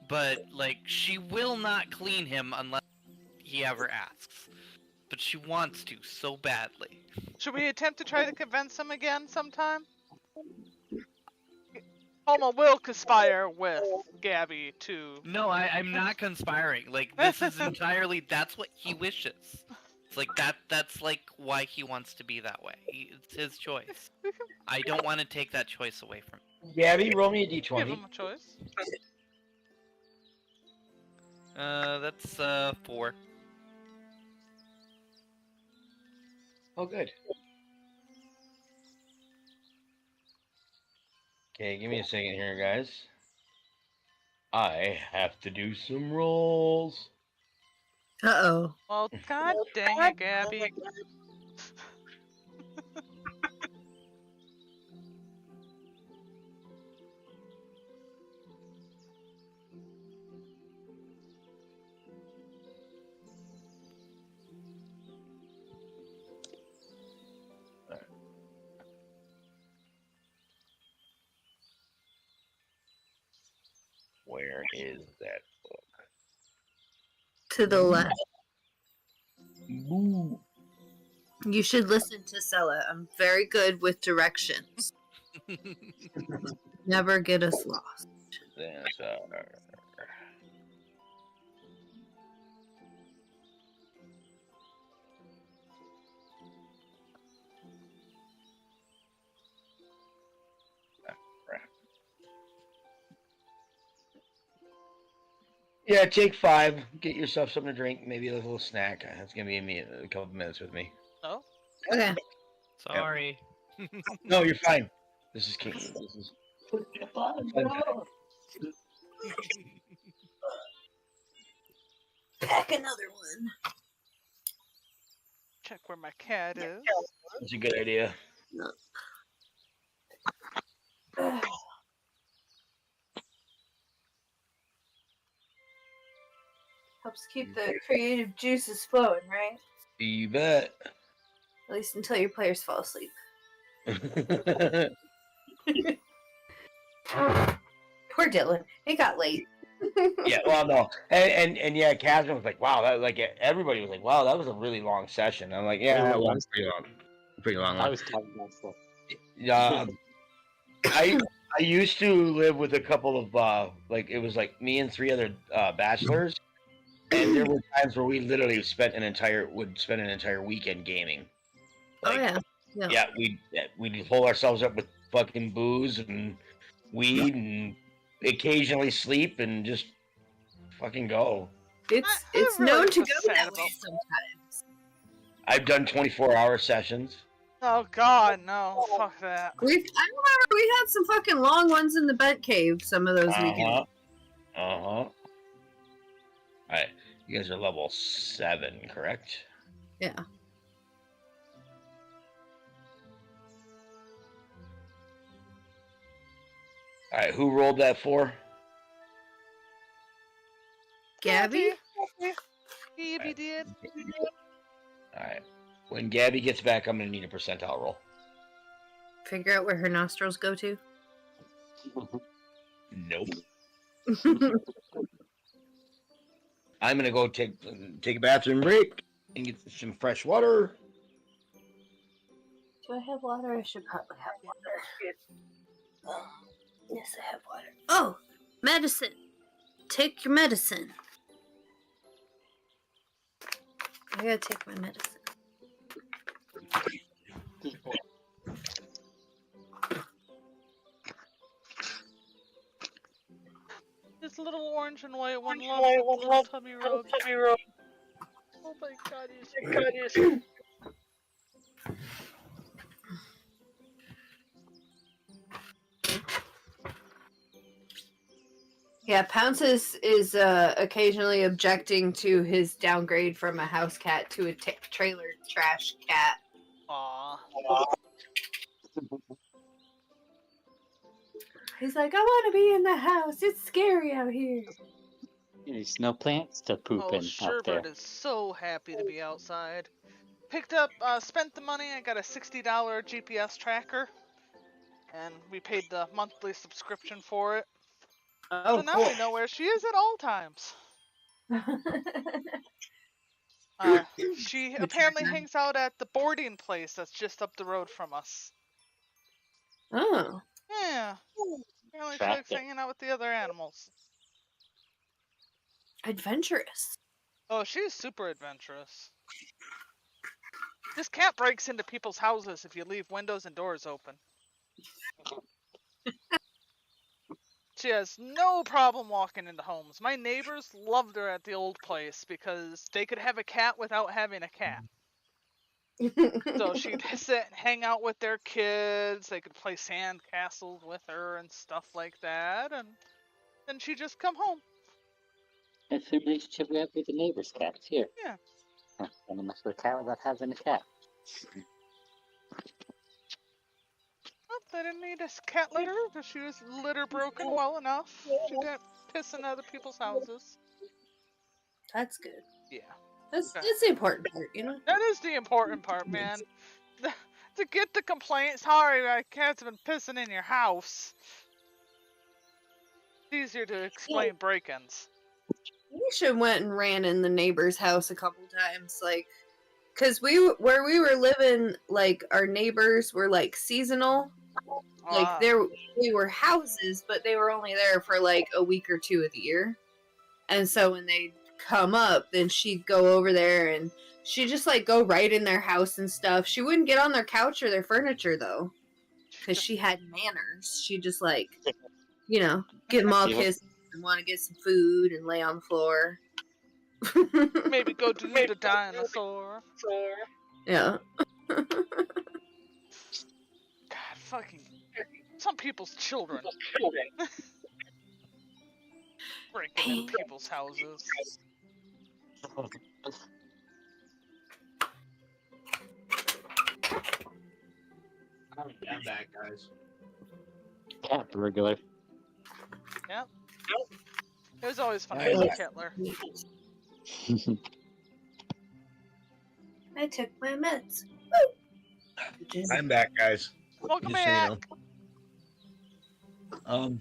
Speaker 2: but like she will not clean him unless he ever asks. But she wants to so badly.
Speaker 5: Should we attempt to try to convince him again sometime? Homo will conspire with Gabby to.
Speaker 2: No, I'm not conspiring. Like this is entirely that's what he wishes. It's like that's like why he wants to be that way. It's his choice. I don't want to take that choice away from him.
Speaker 4: Gabby, roll me a
Speaker 5: Give
Speaker 4: d20.
Speaker 5: him a choice.
Speaker 2: That's 4.
Speaker 4: Oh, good. Okay, give me a second here, guys. I have to do some rolls.
Speaker 7: Uh-oh.
Speaker 5: Well, god dang it, Gabby.
Speaker 4: Where is that book?
Speaker 7: To the left.
Speaker 4: Boo.
Speaker 7: You should listen to Sella. I'm very good with directions. Never get us lost.
Speaker 4: That's, yeah, take 5. Get yourself something to drink, maybe a little snack. It's gonna be a couple minutes with me.
Speaker 5: Oh?
Speaker 7: Okay.
Speaker 2: Sorry.
Speaker 4: No, you're fine. This is King. This is.
Speaker 7: Pack another one.
Speaker 5: Check where my cat is.
Speaker 4: That's a good idea.
Speaker 1: Helps keep the creative juices flowing, right?
Speaker 4: You bet.
Speaker 1: At least until your players fall asleep. Poor Dylan. It got late.
Speaker 4: Yeah, well, no, and yeah, Catherine was like, "Wow," that, like everybody was like, "Wow, that was a really long session." I'm like, "Yeah, it was pretty long."
Speaker 8: I was talking about stuff.
Speaker 4: I used to live with a couple of like it was like me and 3 other bachelors, and there were times where we literally would spend an entire weekend gaming. Like,
Speaker 7: Oh yeah.
Speaker 4: yeah, we'd pull ourselves up with fucking booze and weed and occasionally sleep and just fucking go.
Speaker 7: It's
Speaker 5: I'm really
Speaker 7: known to
Speaker 5: just
Speaker 7: go
Speaker 5: sad
Speaker 7: that way
Speaker 5: about-
Speaker 7: sometimes.
Speaker 4: I've done 24-hour sessions.
Speaker 5: Oh god, no. Fuck that.
Speaker 7: I remember we had some fucking long ones in the bed cave some of those weekends.
Speaker 4: All right, you guys are level 7, correct?
Speaker 7: Yeah.
Speaker 4: All right, who rolled that 4?
Speaker 7: Gabby?
Speaker 5: Gabby did.
Speaker 4: All right. When Gabby gets back, I'm gonna need a percentile roll.
Speaker 7: Figure out where her nostrils go to.
Speaker 4: Nope. I'm gonna go take a bathroom break and get some fresh water.
Speaker 1: Do I have water? I should probably have water. Yes, I have water.
Speaker 7: Oh, medicine. take your medicine. I gotta take my medicine.
Speaker 5: This little orange and white one loves its little tummy rub. Oh my god, he's
Speaker 7: Yeah, Pounce is occasionally objecting to his downgrade from a house cat to a trailer trash cat.
Speaker 5: Aw.
Speaker 7: He's like, I want to be in the house. It's scary out here.
Speaker 8: There's no plants to poop
Speaker 5: Oh,
Speaker 8: in out there.
Speaker 5: Sherbert is so happy to be outside. Spent the money. I got a $60 GPS tracker, and we paid the monthly subscription for it.
Speaker 7: Oh,
Speaker 5: So now
Speaker 7: cool.
Speaker 5: we know where she is at all times. She apparently hangs out at the boarding place that's just up the road from us.
Speaker 7: Oh,
Speaker 5: Yeah. Apparently she
Speaker 8: Track
Speaker 5: likes
Speaker 8: it.
Speaker 5: hanging out with the other animals.
Speaker 7: adventurous.
Speaker 5: Oh, she's super adventurous. This cat breaks into people's houses if you leave windows and doors open. She has no problem walking into homes. My neighbors loved her at the old place because they could have a cat without having a cat. So she'd sit and hang out with their kids. They could play sand castles with her and stuff like that. And then she'd just come home.
Speaker 8: That's the relationship we have with the neighbor's cats here.
Speaker 5: Yeah.
Speaker 8: And mess with a cat without having a cat.
Speaker 5: Oh, they didn't need a cat litter because she was litter broken well enough. She didn't piss in other people's houses.
Speaker 7: That's good.
Speaker 5: Yeah.
Speaker 7: That's the important part, you know?
Speaker 5: That is the important part, man. To get the complaint, sorry, my cat's been pissing in your house. It's easier to explain break-ins.
Speaker 7: We should went and ran in the neighbor's house a couple times, like, cause where we were living, like our neighbors were like seasonal, like they were houses, but they were only there for like a week or two of the year, and so when they'd come up, then she'd go over there and she'd just like go right in their house and stuff. She wouldn't get on their couch or their furniture though, cause she had manners. She'd just like, you know, get them all kissed and want to get some food and lay on the floor.
Speaker 5: Maybe go do the dinosaur.
Speaker 7: Yeah.
Speaker 5: God, fucking some people's children. Breaking in people's houses.
Speaker 6: I'm back, guys.
Speaker 8: Cat regular.
Speaker 5: Yep. It was always fun
Speaker 4: Yeah,
Speaker 5: to
Speaker 4: yeah.
Speaker 5: Hitler.
Speaker 7: I took my meds.
Speaker 4: I'm back, guys.
Speaker 5: Welcome
Speaker 4: Just so you
Speaker 5: back.
Speaker 4: know.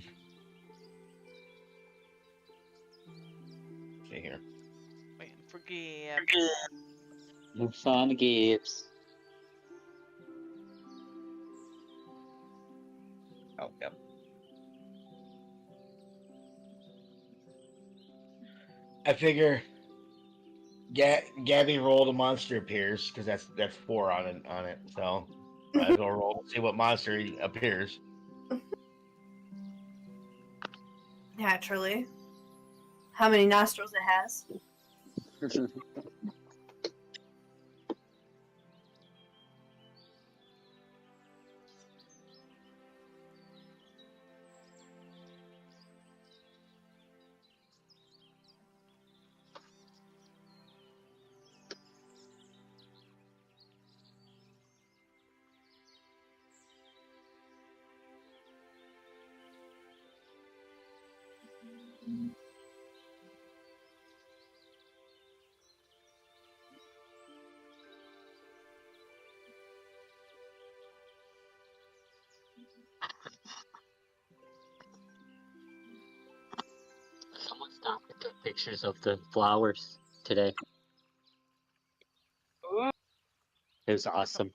Speaker 4: See here.
Speaker 5: Waiting for Gibbs.
Speaker 8: No fun, Gibbs.
Speaker 4: Oh, yep. I figure Gabby rolled a monster appears because that's 4 on it. So might as well roll and see what monster appears.
Speaker 7: Naturally. How many nostrils it has?
Speaker 8: Someone stopped and took pictures of the flowers today. It was awesome.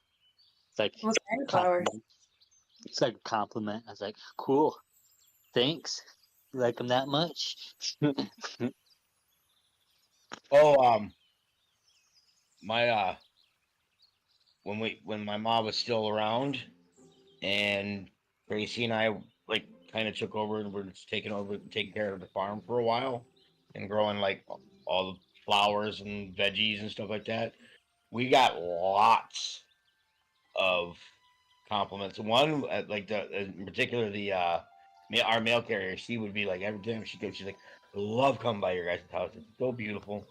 Speaker 8: It's like
Speaker 7: What kind of flowers?
Speaker 8: compliment. It's like a compliment. I was like, cool. Thanks. You like them that much?
Speaker 4: Oh, my when my mom was still around, and Tracy and I like kind of took over and were just taking care of the farm for a while, and growing like all the flowers and veggies and stuff like that. We got lots of compliments. One, like in particular, our mail carrier, she would be like every time she goes, she's like, "I love coming by your guys' house. It's so beautiful."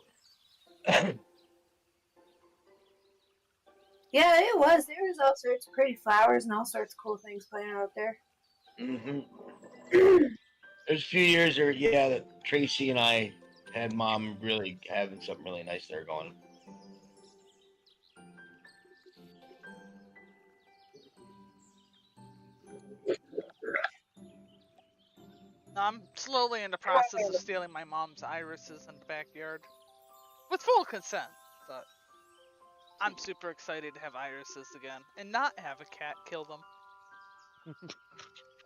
Speaker 1: Yeah, it was. There was all sorts of pretty flowers and all sorts of cool things planted out there.
Speaker 4: There's a few years there, yeah, that Tracy and I had mom really having something really nice there going.
Speaker 5: I'm slowly in the process of stealing my mom's irises in the backyard. With full consent, but I'm super excited to have irises again and not have a cat kill them.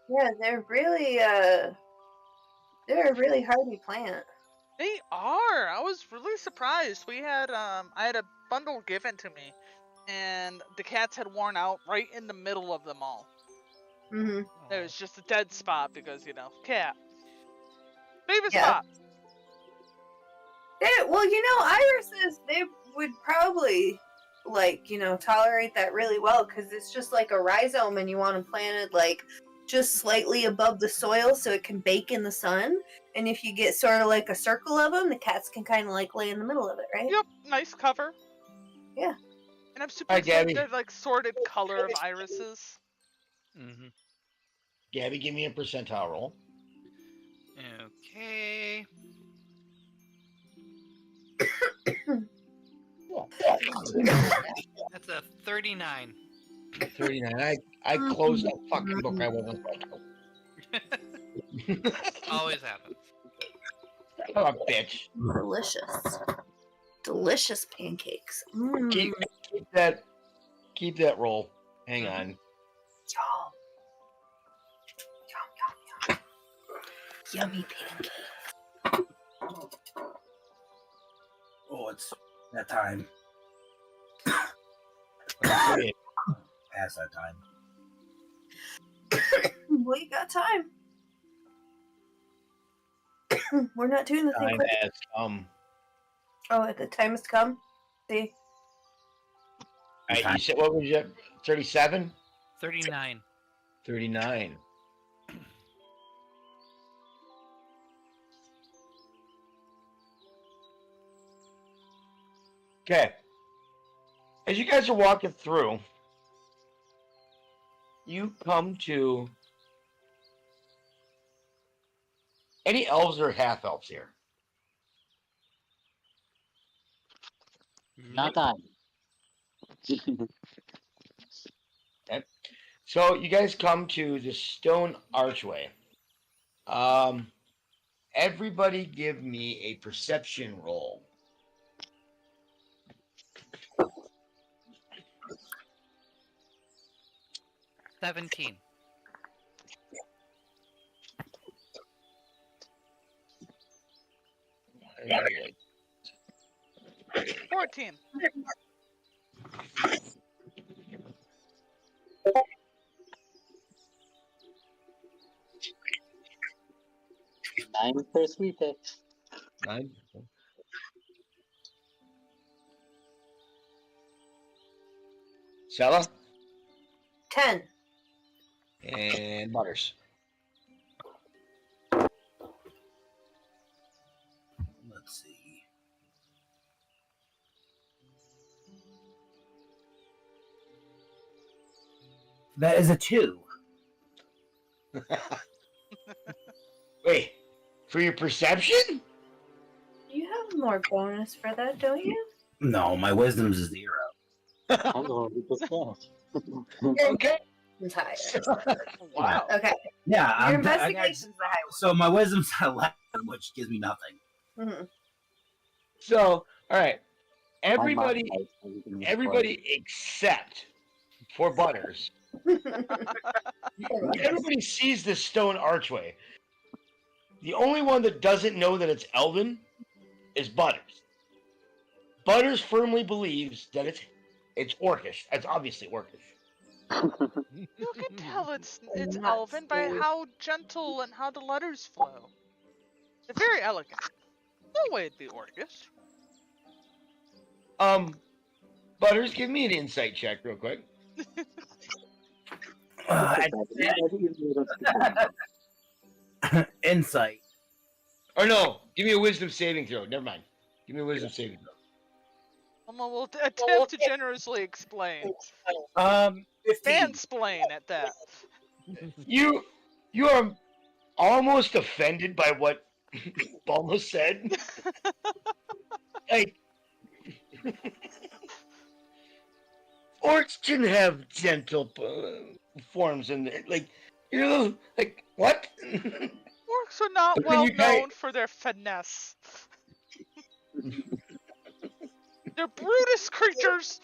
Speaker 1: Yeah, they're a really hardy plant.
Speaker 5: They are. I was really surprised. We had I had a bundle given to me, and the cats had worn out right in the middle of them all.
Speaker 1: Mm-hmm.
Speaker 5: There was just a dead spot because cat. Favorite
Speaker 1: Yeah.
Speaker 5: spot.
Speaker 1: Well, irises, they would probably tolerate that really well because it's just like a rhizome, and you want to plant it like just slightly above the soil so it can bake in the sun. And if you get sort of like a circle of them, the cats can kind of like lay in the middle of it, right?
Speaker 5: Yep, nice cover.
Speaker 1: Yeah.
Speaker 5: And I'm super
Speaker 4: Hi,
Speaker 5: excited.
Speaker 4: Gabby.
Speaker 5: They're like sorted color of irises.
Speaker 2: Mm-hmm.
Speaker 4: Gabby, give me a percentile roll.
Speaker 2: Okay. That's a 39.
Speaker 4: 39. I closed that fucking book. I wasn't supposed to.
Speaker 2: Always happens.
Speaker 4: Oh, bitch.
Speaker 1: Delicious pancakes. Mm.
Speaker 4: Keep that roll. Hang on.
Speaker 1: Yum. Yummy pancakes.
Speaker 3: Oh, it's that time.
Speaker 4: Okay.
Speaker 3: Past that time.
Speaker 1: Well, you got time. We're not doing the thing
Speaker 4: Time
Speaker 1: quick.
Speaker 4: has come.
Speaker 1: Oh, the time has come. See?
Speaker 4: All right, you said, what was you? 37?
Speaker 2: 39.
Speaker 4: 39. Okay. As you guys are walking through, you come to any elves or half elves here?
Speaker 8: Not I.
Speaker 4: So you guys come to the stone archway. Everybody give me a perception roll.
Speaker 2: $17.
Speaker 4: Yeah.
Speaker 5: 14.
Speaker 8: Nine for a sweet pick.
Speaker 4: 9. Sella
Speaker 1: 10.
Speaker 4: and Butters.
Speaker 3: Let's see. That is a 2.
Speaker 4: Wait, for your perception?
Speaker 1: You have more bonus for that, don't you?
Speaker 3: No, my wisdom's a 0.
Speaker 8: Hello,
Speaker 4: Okay.
Speaker 1: It's higher.
Speaker 5: Wow.
Speaker 1: Okay.
Speaker 3: Yeah,
Speaker 1: Your
Speaker 3: I got,
Speaker 1: investigation's the high
Speaker 3: so my wisdom's 11, which gives me nothing.
Speaker 1: one. Mm-hmm.
Speaker 4: So, all right. Everybody except for Butters. Everybody sees this stone archway. The only one that doesn't know that it's Elven is Butters. Butters firmly believes that it's Orcish. It's obviously Orcish.
Speaker 5: You can tell it's
Speaker 1: Nuts,
Speaker 5: elven by
Speaker 1: dude.
Speaker 5: how gentle and how the letters flow. They're very elegant. No way it'd be Orcish.
Speaker 4: Butters, give me an insight check real quick.
Speaker 3: Insight.
Speaker 4: Or no, give me a wisdom saving throw. Never mind. Give me a wisdom saving throw.
Speaker 5: Mama will attempt to generously explain.
Speaker 3: 15.
Speaker 5: Mansplain at that.
Speaker 4: You are almost offended by what Bulma said. Like, orcs can have gentle forms in there. Like, you know, like what?
Speaker 5: Orcs are not
Speaker 4: But then
Speaker 5: well
Speaker 4: you guys-
Speaker 5: known for their finesse. They're Brutus creatures.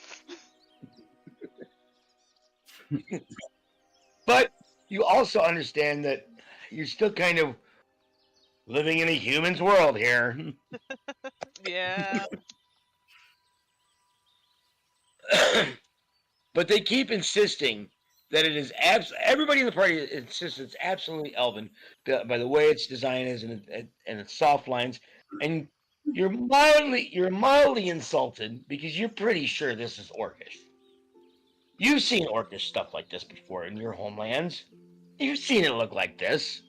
Speaker 4: But you also understand that you're still kind of living in a human's world here.
Speaker 5: Yeah.
Speaker 4: But they keep insisting that it is everybody in the party insists it's absolutely Elven by the way its design is and its soft lines, and you're mildly insulted because you're pretty sure this is Orcish. You've seen Orcish stuff like this before in your homelands. You've seen it look like this.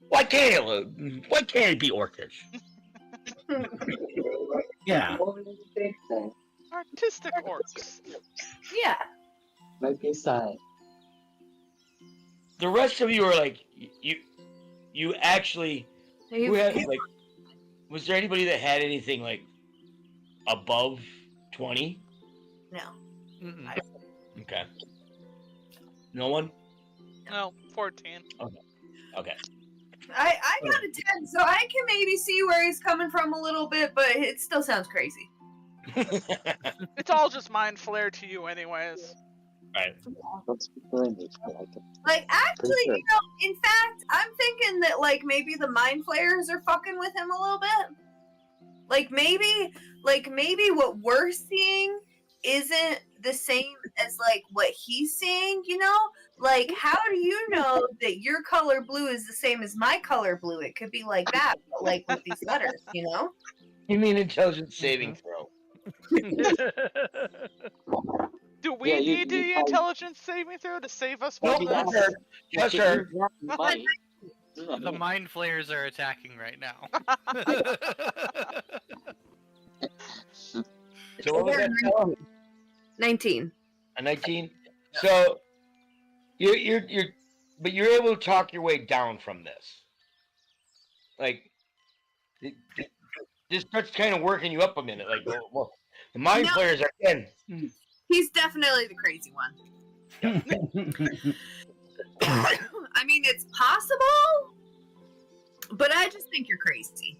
Speaker 4: Why can't it look? Why can't it be Orcish?
Speaker 3: Yeah.
Speaker 5: Artistic orcs.
Speaker 1: Yeah.
Speaker 6: Might be a sign.
Speaker 4: The rest of you are like you actually. Who had like? Was there anybody that had anything like above 20?
Speaker 1: No.
Speaker 2: Mm-mm.
Speaker 4: Okay. No one?
Speaker 5: No, 14.
Speaker 4: Okay.
Speaker 1: I got a 10, so I can maybe see where he's coming from a little bit, but it still sounds crazy.
Speaker 5: It's all just mind flare to you, anyways.
Speaker 4: Right.
Speaker 6: Don't speak for English, I like it.
Speaker 1: Like, actually,
Speaker 6: sure.
Speaker 1: you know, in fact, I'm thinking that, like, maybe the mind flayers are fucking with him a little bit. Like, maybe what we're seeing isn't the same as, like, what he's seeing, you know? Like, how do you know that your color blue is the same as my color blue? It could be like that, but, like, with these letters, you know?
Speaker 4: You mean intelligence saving throw?
Speaker 5: Do we
Speaker 6: Yeah, you-
Speaker 5: need
Speaker 6: you
Speaker 5: the
Speaker 6: probably-
Speaker 5: intelligence saving throw to save us
Speaker 4: Nope,
Speaker 5: from
Speaker 4: that's
Speaker 5: this?
Speaker 4: her. That's her.
Speaker 6: Might.
Speaker 2: The mind flayers are attacking right now.
Speaker 4: So what was that? Tell?
Speaker 1: 19.
Speaker 4: A 19. So you're but you're able to talk your way down from this. Like this starts kind of working you up a minute. Like, well, the mind
Speaker 1: No.
Speaker 4: players are in.
Speaker 1: He's definitely the crazy one. I mean, it's possible, but I just think you're crazy.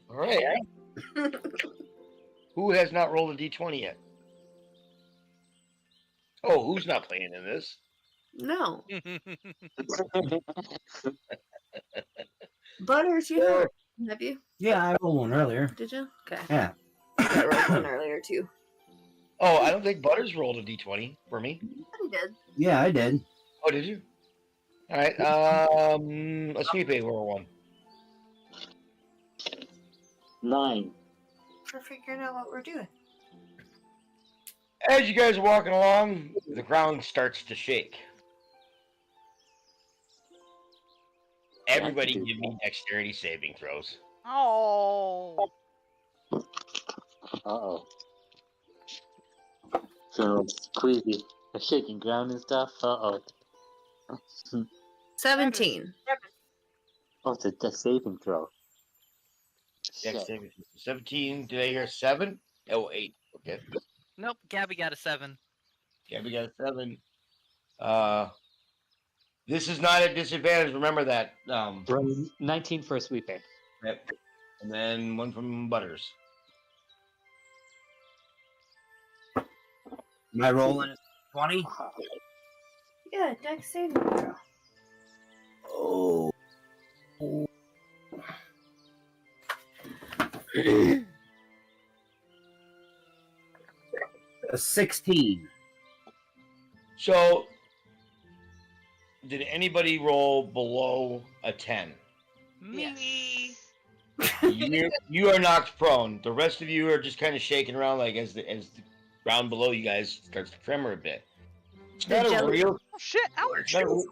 Speaker 4: All right. Who has not rolled a d20 yet? Oh, who's not playing in this?
Speaker 1: No. Butters, you have you?
Speaker 3: Yeah, I rolled one earlier.
Speaker 1: Did you? Okay.
Speaker 3: Yeah.
Speaker 1: I rolled one earlier too.
Speaker 4: Oh, I don't think Butters rolled a d20 for me.
Speaker 1: He did.
Speaker 3: Yeah, I did.
Speaker 4: Oh, did you? All right. Let's see if they roll one.
Speaker 6: 9.
Speaker 1: For figuring out what we're doing.
Speaker 4: As you guys are walking along, the ground starts to shake. Everybody give me dexterity saving throws.
Speaker 5: Oh.
Speaker 6: Uh-oh. So it's creepy. The shaking ground and stuff. Uh-oh.
Speaker 1: 17.
Speaker 6: Oh, it's a saving throw.
Speaker 4: Dex
Speaker 6: Shit.
Speaker 4: saving throw. 17. Did I hear 7? Oh, 8. Okay.
Speaker 2: Nope, Gabby got a 7.
Speaker 4: Yeah, we got a 7. This is not a disadvantage. Remember that.
Speaker 8: Roll 19 for a sweeper.
Speaker 4: Yep. And then one from Butters.
Speaker 3: Am I rolling 20?
Speaker 1: Yeah, Dex saving throw.
Speaker 3: Oh. A 16.
Speaker 4: So, did anybody roll below a 10?
Speaker 2: Me.
Speaker 4: You are knocked prone. The rest of you are just kind of shaking around, like as the ground below you guys starts to tremor a bit. It's not a
Speaker 1: jelly-
Speaker 4: real.
Speaker 5: Oh shit!
Speaker 4: It's
Speaker 5: Ouch!
Speaker 4: not a real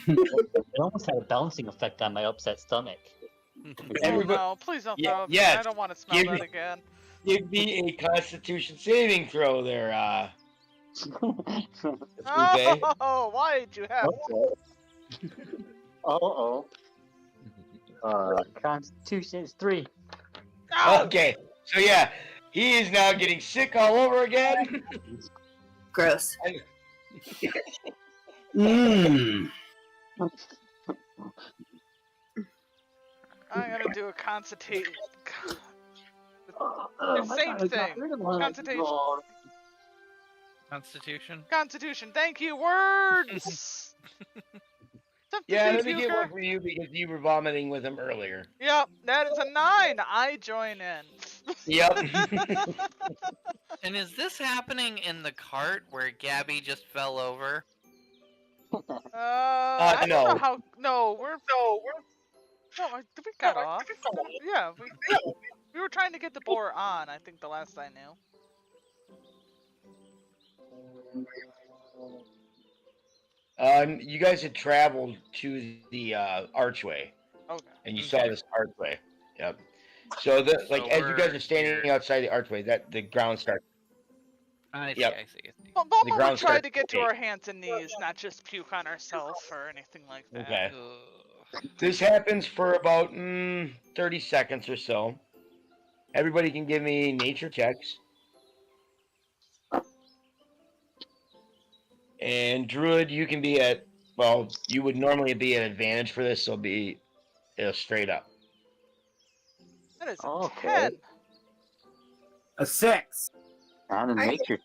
Speaker 8: It almost had a balancing effect on my upset stomach.
Speaker 5: Oh
Speaker 4: everybody,
Speaker 5: no! Please don't
Speaker 4: Yeah,
Speaker 5: throw up.
Speaker 4: yes,
Speaker 5: I don't want to smell
Speaker 4: give
Speaker 5: that
Speaker 4: me-
Speaker 5: again.
Speaker 4: give me a Constitution saving throw there, Felipe.
Speaker 5: Oh, why did you have?
Speaker 8: Oh. Constitution is 3.
Speaker 5: Ow!
Speaker 4: Okay, so yeah, he is now getting sick all over again.
Speaker 1: Gross.
Speaker 3: Mmm.
Speaker 5: I'm gonna do a consultation. Same thing. Consultation.
Speaker 2: Constitution.
Speaker 5: Constitution. Thank you. Words.
Speaker 4: Yeah,
Speaker 5: Sympathy,
Speaker 4: let me get one
Speaker 5: puker.
Speaker 4: for you because you were vomiting with him earlier.
Speaker 5: Yep, that is a 9. I join in.
Speaker 4: Yep.
Speaker 2: And is this happening in the cart where Gabby just fell over?
Speaker 5: I don't know
Speaker 4: no.
Speaker 5: how. No, we're. No, we got off. Yeah, we were trying to get the boar on. I think the last I knew.
Speaker 4: You guys had traveled to the archway,
Speaker 5: Okay.
Speaker 4: and you saw
Speaker 2: Okay.
Speaker 4: this archway. Yep. So the
Speaker 2: So
Speaker 4: as you guys
Speaker 2: we're
Speaker 4: are standing
Speaker 2: here.
Speaker 4: outside the archway, that the ground starts.
Speaker 2: I see.
Speaker 4: Yep.
Speaker 2: I see. I see.
Speaker 5: Well, Bulma
Speaker 4: ground
Speaker 5: would try
Speaker 4: starts
Speaker 5: to get to
Speaker 4: to
Speaker 5: our hands and knees, not just puke on herself or anything like that.
Speaker 4: Okay.
Speaker 2: Ugh.
Speaker 4: This happens for about 30 seconds or so. Everybody can give me nature checks. And Druid, you can be at, well, you would normally be at advantage for this, so be straight up.
Speaker 5: That is a
Speaker 8: Okay.
Speaker 5: 10.
Speaker 3: A 6.
Speaker 8: On a
Speaker 1: I-
Speaker 8: nature.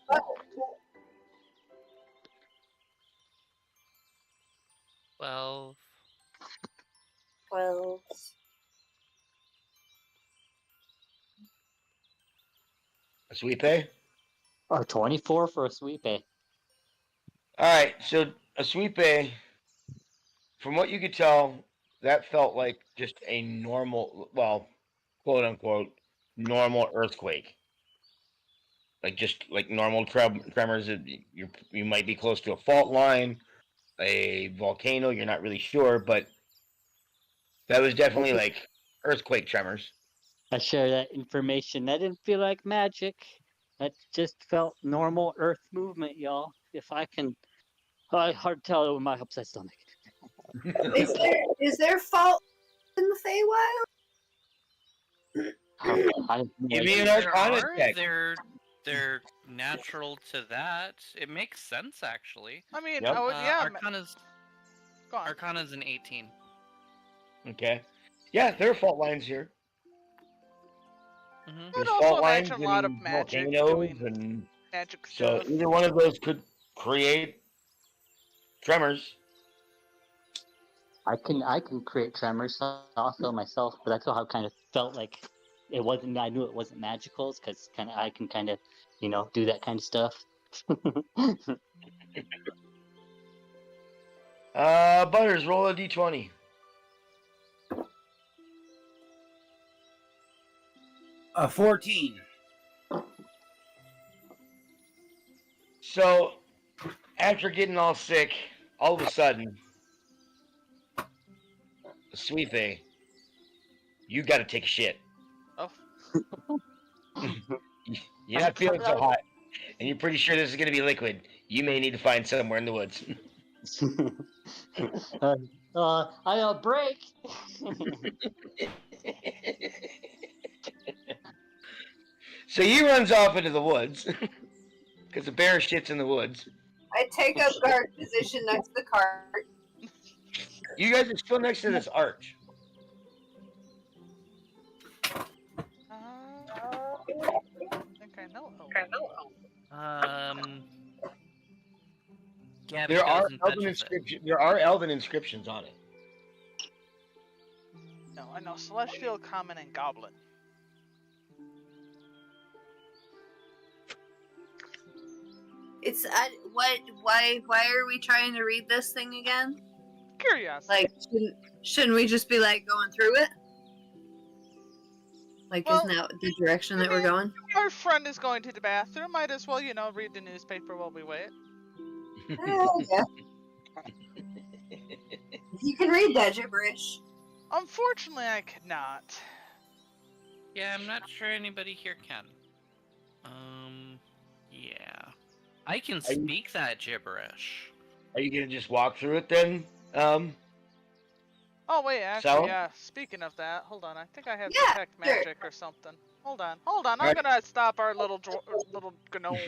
Speaker 2: 12.
Speaker 1: 12.
Speaker 4: A sweet pay?
Speaker 8: 24 for a sweep pay.
Speaker 4: Alright, so a sweet pay, from what you could tell, that felt like just a normal, well, quote unquote, normal earthquake. Like just like normal tremors. You might be close to a fault line, a volcano. You're not really sure, but that was definitely like earthquake tremors.
Speaker 8: I share that information. That didn't feel like magic. That just felt normal Earth movement, y'all. If I can, hard to tell it with my upset stomach.
Speaker 1: Is there fault in the Feywild?
Speaker 8: I have no
Speaker 4: Give me an
Speaker 8: idea.
Speaker 2: There
Speaker 4: Arcana
Speaker 2: are.
Speaker 4: check.
Speaker 2: They're natural to that. It makes sense actually.
Speaker 5: I mean,
Speaker 4: Yep.
Speaker 5: I would, yeah.
Speaker 2: Arcana's
Speaker 5: Go on.
Speaker 2: Arcana's an 18.
Speaker 4: Okay. Yeah, there are fault lines here.
Speaker 2: Mm-hmm.
Speaker 5: I'd
Speaker 4: There's
Speaker 5: also
Speaker 4: fault lines
Speaker 5: imagine a lot of
Speaker 4: and
Speaker 5: magic
Speaker 4: volcanoes,
Speaker 5: doing
Speaker 4: and
Speaker 5: magic
Speaker 4: so
Speaker 5: stuff.
Speaker 4: either one of those could create tremors.
Speaker 8: I can create tremors also myself, but that's how I kind of felt like it wasn't. I knew it wasn't magical because I can kind of, do that kind of stuff.
Speaker 4: Butters, roll a d20.
Speaker 3: A 14.
Speaker 4: So, after getting all sick, all of a sudden, Sweetie, you got to take a shit.
Speaker 5: Oh.
Speaker 4: You're not feeling so hot, and you're pretty sure this is going to be liquid. You may need to find somewhere in the woods.
Speaker 8: I'll break.
Speaker 4: So he runs off into the woods because the bear shits in the woods.
Speaker 1: I take up guard position next to the cart.
Speaker 4: You guys are still next to this arch.
Speaker 5: I think I know.
Speaker 2: Gabby
Speaker 4: There are
Speaker 2: goes and
Speaker 4: elven
Speaker 2: touches it.
Speaker 4: There are elven inscriptions on it.
Speaker 5: No, I know Celestial, Common, and Goblin.
Speaker 1: It's why are we trying to read this thing again?
Speaker 5: Curiosity.
Speaker 1: Like, shouldn't we just be like going through it? Like,
Speaker 5: Well,
Speaker 1: isn't that the direction that we're going?
Speaker 5: Our friend is going to the bathroom. Might as well, read the newspaper while we wait.
Speaker 1: Yeah. You can read that gibberish.
Speaker 5: Unfortunately, I cannot.
Speaker 2: Yeah, I'm not sure anybody here can. Yeah. I can speak that gibberish.
Speaker 4: Are you gonna just walk through it then?
Speaker 5: Oh wait, actually,
Speaker 4: So?
Speaker 5: yeah. Speaking of that, hold on. I think I have
Speaker 1: Yeah,
Speaker 5: detect
Speaker 1: sure.
Speaker 5: magic or something. Hold on. I'm
Speaker 4: Alright.
Speaker 5: gonna stop our little gnome.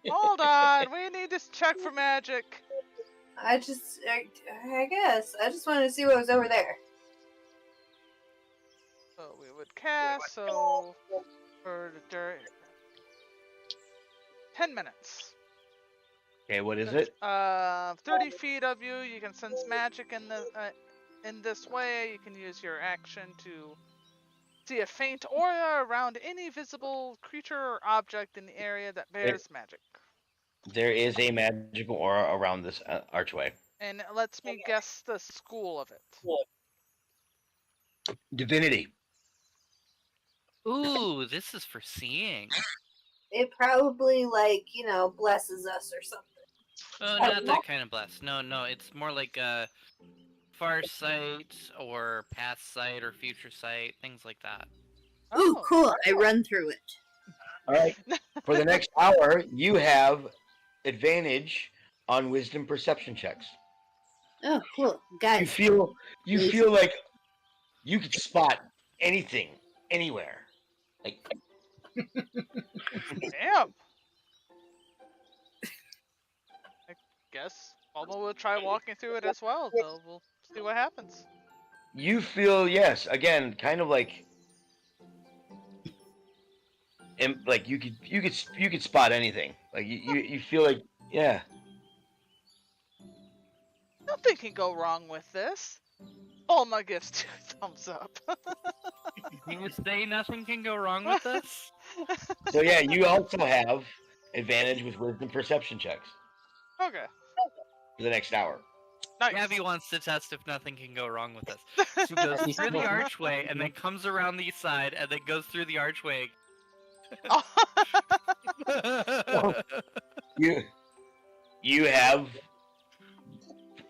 Speaker 5: Hold on. We need to check for magic.
Speaker 1: I guess I just wanted to see what was over there.
Speaker 5: So we would cast. So for the 10 minutes.
Speaker 4: Okay, what is it?
Speaker 5: 30 feet of you. You can sense magic in this way. You can use your action to see a faint aura around any visible creature or object in the area that bears magic.
Speaker 4: There is a magical aura around this archway.
Speaker 5: And it lets me guess the school of it.
Speaker 4: Divinity.
Speaker 2: Ooh, this is for seeing.
Speaker 1: It probably blesses us or something.
Speaker 2: Oh, not that kind of bless. No, it's more like far sight or past sight or future sight, things like that.
Speaker 1: Ooh,
Speaker 5: Oh,
Speaker 1: cool! I run through it.
Speaker 4: All right. For the next hour, you have advantage on wisdom perception checks.
Speaker 1: Oh, cool,
Speaker 4: You
Speaker 1: guys.
Speaker 4: feel like you could spot anything, anywhere. Like
Speaker 5: Damn. I guess Alma will try walking through it as well, so we'll see what happens.
Speaker 4: you feel, yes, again, kind of like, and like you could spot anything. Like you feel like, yeah.
Speaker 5: Nothing can go wrong with this. Alma gives 2 thumbs up.
Speaker 2: You say nothing can go wrong with this?
Speaker 4: So yeah, you also have advantage with wisdom perception checks
Speaker 5: Okay.
Speaker 4: for the next hour.
Speaker 5: Nice.
Speaker 2: Gabby wants to test if nothing can go wrong with this. She goes through the archway and then comes around the side and then goes through the archway.
Speaker 4: You have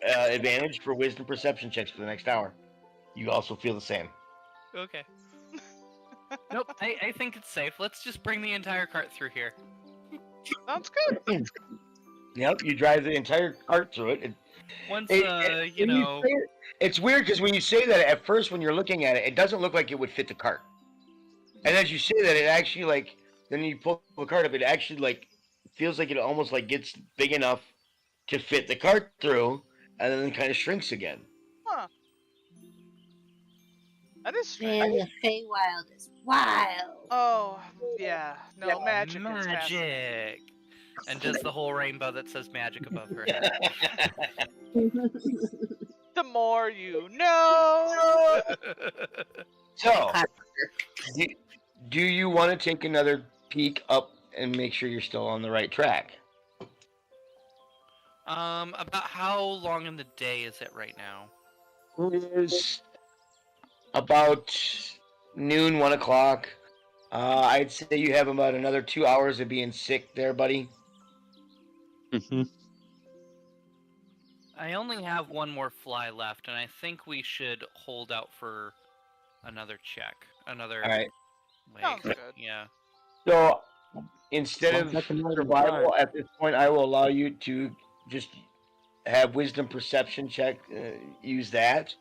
Speaker 4: advantage for wisdom perception checks for the next hour. You also feel the same.
Speaker 2: Okay. Nope, I think it's safe. Let's just bring the entire cart through here.
Speaker 5: Sounds good.
Speaker 4: Yep, you drive the entire cart through it.
Speaker 2: Once,
Speaker 4: When
Speaker 2: you
Speaker 4: you
Speaker 2: know...
Speaker 4: say it- it's weird because when you say that at first, when you're looking at it, it doesn't look like it would fit the cart. And as you say that, it actually like then you pull the cart up, it actually like feels like it almost like gets big enough to fit the cart through, and then kind of shrinks again.
Speaker 5: Huh. That is
Speaker 1: Man,
Speaker 5: strange.
Speaker 1: the Feywild is wild.
Speaker 5: Oh, yeah. No,
Speaker 4: Yeah,
Speaker 5: magic. is fascinating.
Speaker 2: Magic! And just the whole rainbow that says magic above her head.
Speaker 5: The more you know.
Speaker 4: So, do you want to take another peek up and make sure you're still on the right track?
Speaker 2: About how long in the day is it right now?
Speaker 4: It is about noon, 1 o'clock. I'd say you have about another 2 hours of being sick there, buddy.
Speaker 8: Mm-hmm.
Speaker 2: I only have one more fly left, and I think we should hold out for another check. Another
Speaker 4: All right.
Speaker 5: Sounds
Speaker 2: wait.
Speaker 5: good.
Speaker 2: Yeah.
Speaker 4: So, instead
Speaker 6: Sounds
Speaker 4: of
Speaker 6: like another
Speaker 4: survival,
Speaker 6: try.
Speaker 4: at this point, I will allow you to just have wisdom perception check. Use that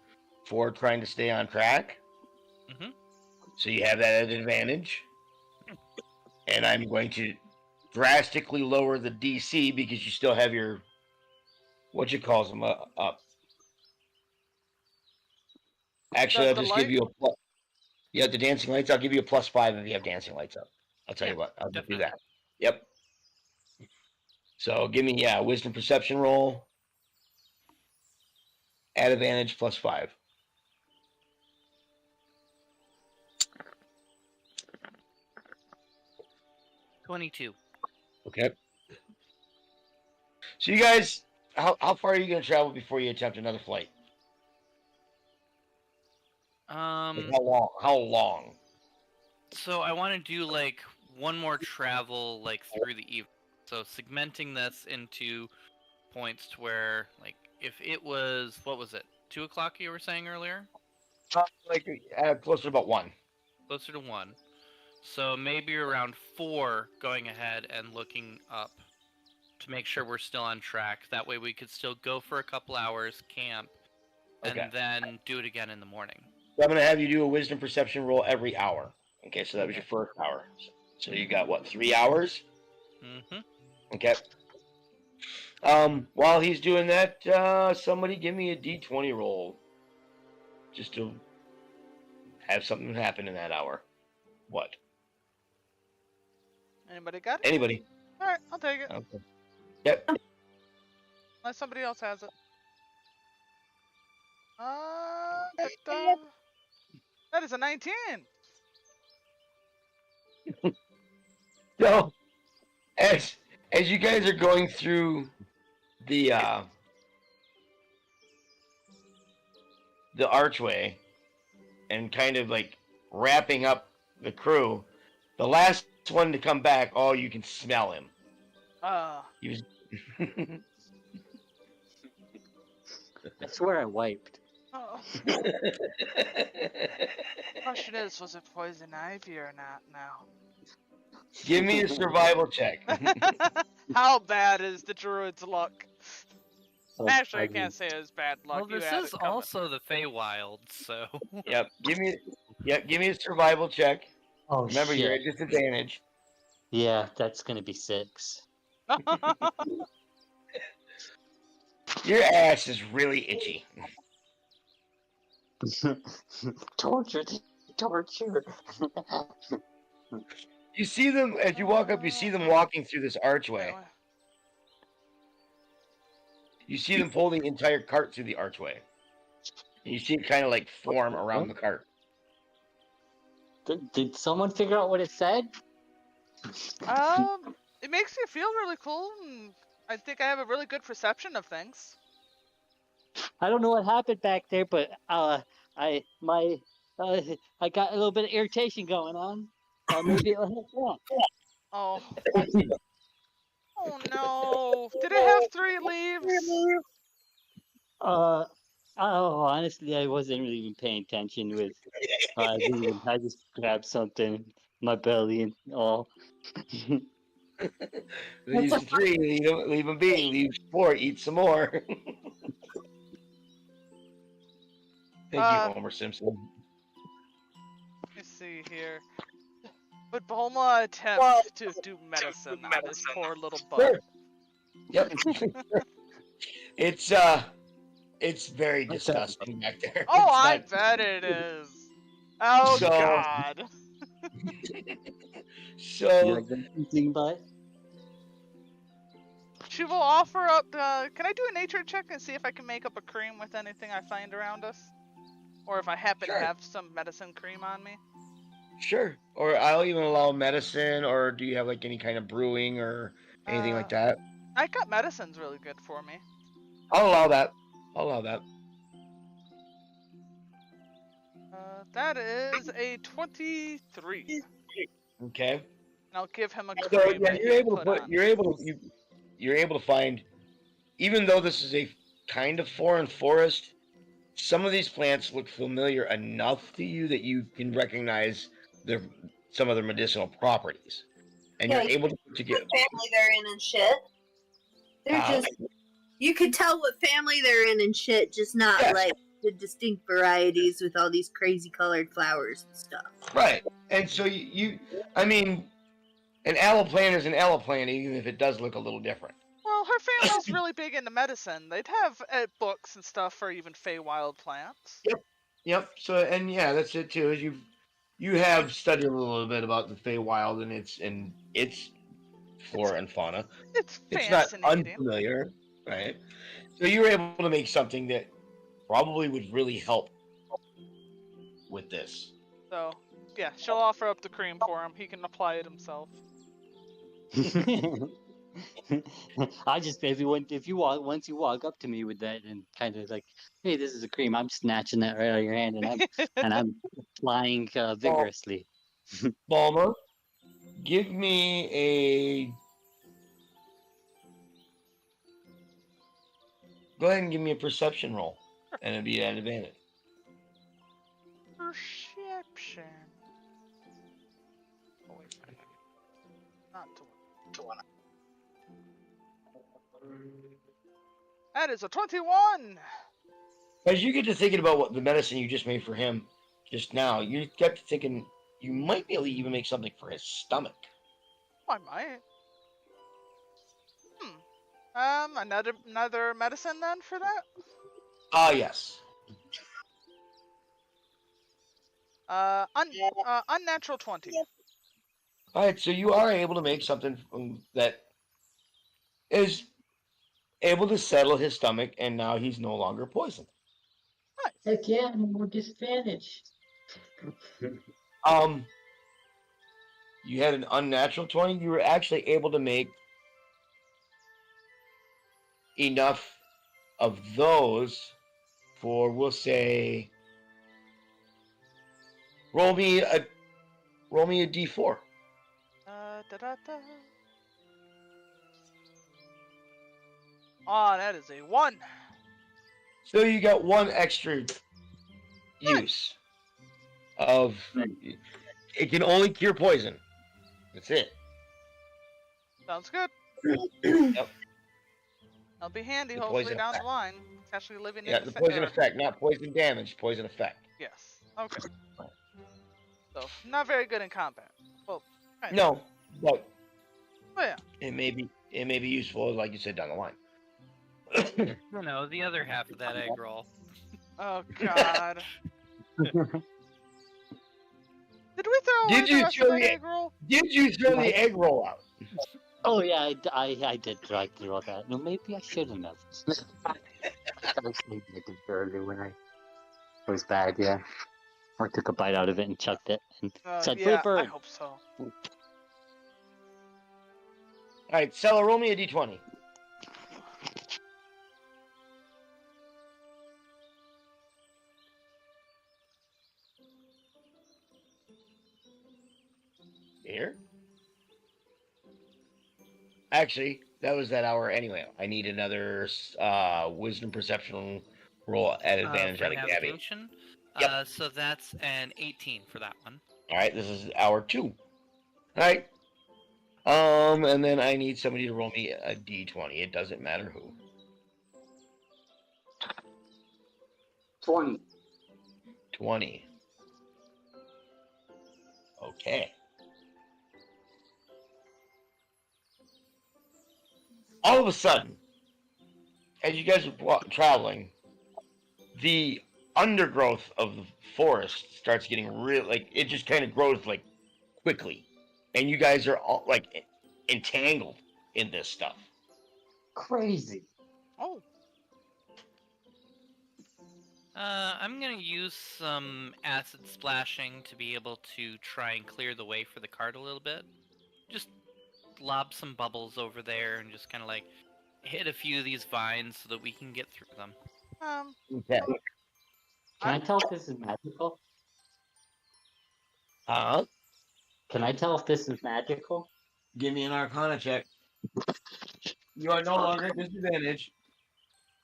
Speaker 4: for trying to stay on track.
Speaker 2: Mhm.
Speaker 4: So you have that at advantage. And I'm going to drastically lower the DC because you still have your them up. Actually,
Speaker 5: The
Speaker 4: I'll just give
Speaker 5: light?
Speaker 4: you a plus. Yeah, the dancing lights. I'll give you a +5 if you have dancing lights up. I'll tell you what. I'll just do
Speaker 2: definitely.
Speaker 4: that. Yep. So give me wisdom perception roll. Add advantage +5.
Speaker 2: 22.
Speaker 4: Okay. So you guys, how far are you going to travel before you attempt another flight? Like how long? How long?
Speaker 2: So I want to do like one more travel like through the evening. So segmenting this into points to where like if it was what was it 2 o'clock you were saying earlier?
Speaker 4: Like closer to about 1.
Speaker 2: Closer to 1. So maybe around 4 going ahead and looking up to make sure we're still on track. That way we could still go for a couple hours, camp, and
Speaker 4: Okay.
Speaker 2: then do it again in the morning.
Speaker 4: So I'm going to have you do a wisdom perception roll every hour. Okay, so that was your first hour. So you got what, 3 hours?
Speaker 2: Mm-hmm.
Speaker 4: Okay. While he's doing that, somebody give me a D20 roll. Just to have something happen in that hour. What?
Speaker 5: Anybody got it?
Speaker 4: Anybody?
Speaker 5: All right, I'll take it.
Speaker 4: Okay. Yep.
Speaker 5: Unless somebody else has it. Da-da. That is a 19.
Speaker 4: So, as you guys are going through the archway and kind of like wrapping up the crew, the last one to come back, you can smell him. He was.
Speaker 8: I swear I wiped.
Speaker 5: Oh. Question is, was it poison ivy or not now?
Speaker 4: Give me a survival check.
Speaker 5: How bad is the druid's luck?
Speaker 8: Oh,
Speaker 5: Actually, I can't say it's bad luck.
Speaker 2: Well,
Speaker 5: You
Speaker 2: this
Speaker 5: had
Speaker 2: is
Speaker 5: it coming.
Speaker 2: also the Feywild, so.
Speaker 4: Yep. Give me a survival check.
Speaker 8: Oh,
Speaker 4: Remember, you're
Speaker 8: shit.
Speaker 4: at disadvantage.
Speaker 8: Yeah, that's gonna be 6.
Speaker 4: Your ass is really itchy.
Speaker 8: Torture.
Speaker 4: You see them as you walk up. You see them walking through this archway.
Speaker 5: Anyway.
Speaker 4: You see them pull the entire cart through the archway. And you see it kind of like form around the cart.
Speaker 8: Did someone figure out what it said?
Speaker 5: It makes you feel really cool, and I think I have a really good perception of things.
Speaker 8: I don't know what happened back there, but I got a little bit of irritation going on. Maybe it'll help that.
Speaker 5: Oh. Oh no! Did it have 3 leaves?
Speaker 8: Honestly, I wasn't really even paying attention with. I just grabbed something in my belly and all.
Speaker 4: Leave 3, leave them be. Leave 4, eat some more. Thank you, Homer Simpson.
Speaker 5: Let me see here. Would Bulma attempt to do medicine on this poor little bug?
Speaker 4: Sure. Yep. It's very disgusting back there.
Speaker 5: Oh,
Speaker 4: It's
Speaker 5: I
Speaker 4: not-
Speaker 5: bet it is. Oh
Speaker 4: So-
Speaker 5: God.
Speaker 4: So
Speaker 8: You like the eating butt?
Speaker 5: She will offer up. Can I do a nature check and see if I can make up a cream with anything I find around us, or if I happen
Speaker 4: Sure.
Speaker 5: to have some medicine cream on me?
Speaker 4: sure. Or I'll even allow medicine, or do you have like any kind of brewing or anything like that?
Speaker 5: I got medicine's really good for me.
Speaker 4: I'll allow that. I'll allow that.
Speaker 5: That is a 23.
Speaker 4: Okay.
Speaker 5: And I'll give him a
Speaker 4: So
Speaker 5: cream.
Speaker 4: yeah,
Speaker 5: that
Speaker 4: you're
Speaker 5: he
Speaker 4: able to
Speaker 5: put
Speaker 4: put.
Speaker 5: on.
Speaker 4: You're able to find, even though this is a kind of foreign forest, some of these plants look familiar enough to you that you can recognize some of their medicinal properties, and
Speaker 1: Yeah,
Speaker 4: you're able to put together.
Speaker 1: What family they're in and shit. They're just. You could tell what family they're in and shit, just not
Speaker 4: Yeah.
Speaker 1: like the distinct varieties with all these crazy colored flowers and stuff.
Speaker 4: Right, and so I mean, an aloe plant is an aloe plant, even if it does look a little different.
Speaker 5: Well, her family's really big into medicine. They'd have books and stuff for even Feywild plants.
Speaker 4: Yep. So, and yeah, that's it too. Is you have studied a little bit about the Feywild, and it's flora and fauna.
Speaker 5: It's
Speaker 4: It's not
Speaker 5: fascinating.
Speaker 4: unfamiliar, right? So you were able to make something that probably would really help with this.
Speaker 5: So, yeah, she'll offer up the cream for him. He can apply it himself.
Speaker 8: I just if you walk once you walk up to me with that and kind of like, hey, this is a cream, I'm snatching that right out of your hand and I'm flying vigorously.
Speaker 4: Balmer, give me a. Go ahead and give me a perception roll, and it'll be at advantage.
Speaker 5: Perception. Oh, wait. Not to one. That is a 21!
Speaker 4: As you get to thinking about what the medicine you just made for him just now, you get to thinking you might be able to even make something for his stomach.
Speaker 5: I might. Another medicine then for that?
Speaker 4: Ah, yes.
Speaker 5: Unnatural 20.
Speaker 4: All right, so you are able to make something that is able to settle his stomach, and now he's no longer poisoned.
Speaker 5: Nice.
Speaker 6: Heck yeah, more disadvantage.
Speaker 4: You had an unnatural 20. You were actually able to make enough of those for, we'll say, roll me a d4.
Speaker 5: Da-da-da. Oh, that is a 1.
Speaker 4: So you got one extra use of. It can only cure poison. That's it.
Speaker 5: Sounds good.
Speaker 4: Yep.
Speaker 5: That'll be handy,
Speaker 4: The
Speaker 5: hopefully,
Speaker 4: poison
Speaker 5: down
Speaker 4: effect.
Speaker 5: the line. Especially living
Speaker 4: Yeah,
Speaker 5: in
Speaker 4: the poison effect, not poison damage. Poison effect.
Speaker 5: Yes. Okay. So, not very good in combat. Well, kind of.
Speaker 4: No, but
Speaker 5: Oh, yeah.
Speaker 4: it may be useful, like you said, down the line.
Speaker 2: No, the other half of that egg roll.
Speaker 5: Oh, God. Did we throw away
Speaker 4: Did
Speaker 5: the
Speaker 4: you
Speaker 5: rest
Speaker 4: throw
Speaker 5: of that
Speaker 4: the
Speaker 5: egg roll?
Speaker 4: Did you throw the egg roll out?
Speaker 8: Oh yeah, I did try to do all that. No, maybe I shouldn't have. I was thinking I did earlier when it was bad, yeah. Or took a bite out of it and chucked it and said
Speaker 5: Yeah,
Speaker 8: flipper.
Speaker 5: I hope so.
Speaker 4: All right, Stella, roll me a d20. Here? Actually, that was that hour anyway. I need another wisdom perception roll at advantage
Speaker 2: For
Speaker 4: out of Gabby.
Speaker 2: navigation.
Speaker 4: Yep.
Speaker 2: So that's an 18 for that one.
Speaker 4: All right, this is hour 2. All right. And then I need somebody to roll me a d20. It doesn't matter who.
Speaker 6: 20.
Speaker 4: 20. Okay. All of a sudden, as you guys are traveling, the undergrowth of the forest starts getting real, like, it just kind of grows, like, quickly. And you guys are all, like, entangled in this stuff.
Speaker 6: Crazy.
Speaker 5: Oh.
Speaker 2: I'm gonna use some acid splashing to be able to try and clear the way for the cart a little bit. Just lob some bubbles over there and just kind of like hit a few of these vines so that we can get through them.
Speaker 4: Okay.
Speaker 8: Can I tell if this is magical?
Speaker 4: Huh?
Speaker 8: Can I tell if this is magical?
Speaker 4: Give me an Arcana check. You are no longer at disadvantage.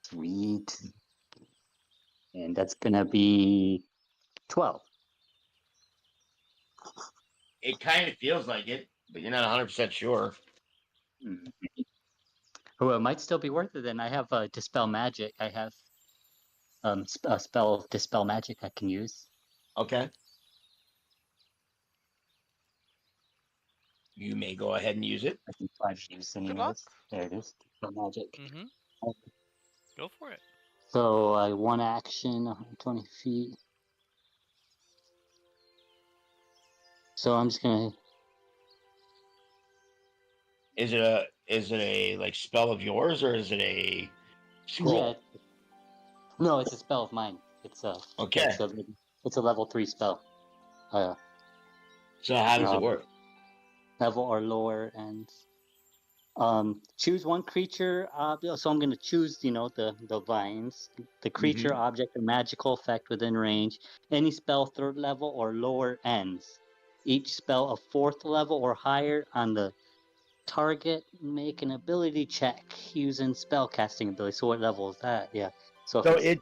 Speaker 8: Sweet. And that's gonna be 12.
Speaker 4: It kind of feels like it, but you're not 100% sure.
Speaker 8: Oh, it might still be worth it then. I have Dispel Magic. I have a spell of Dispel Magic I can use.
Speaker 4: Okay. You may go ahead and use it.
Speaker 8: I can try to use
Speaker 5: luck.
Speaker 8: anyways. There it is. Dispel Magic.
Speaker 2: Mm-hmm. Go for it.
Speaker 8: So I one action, 120 feet. So I'm just gonna.
Speaker 4: Is it a like spell of yours or is it a scroll?
Speaker 8: Yeah. No, it's a spell of mine. It's a
Speaker 4: Okay.
Speaker 8: it's a level 3 spell.
Speaker 4: So how does it work?
Speaker 8: Level or lower ends. Choose one creature. So I'm gonna choose, the vines, the creature, object, or magical effect within range. Any spell 3rd level or lower ends. Each spell of 4th level or higher on the target. Make an ability check using spell casting ability. So what level is that? Yeah. So
Speaker 4: it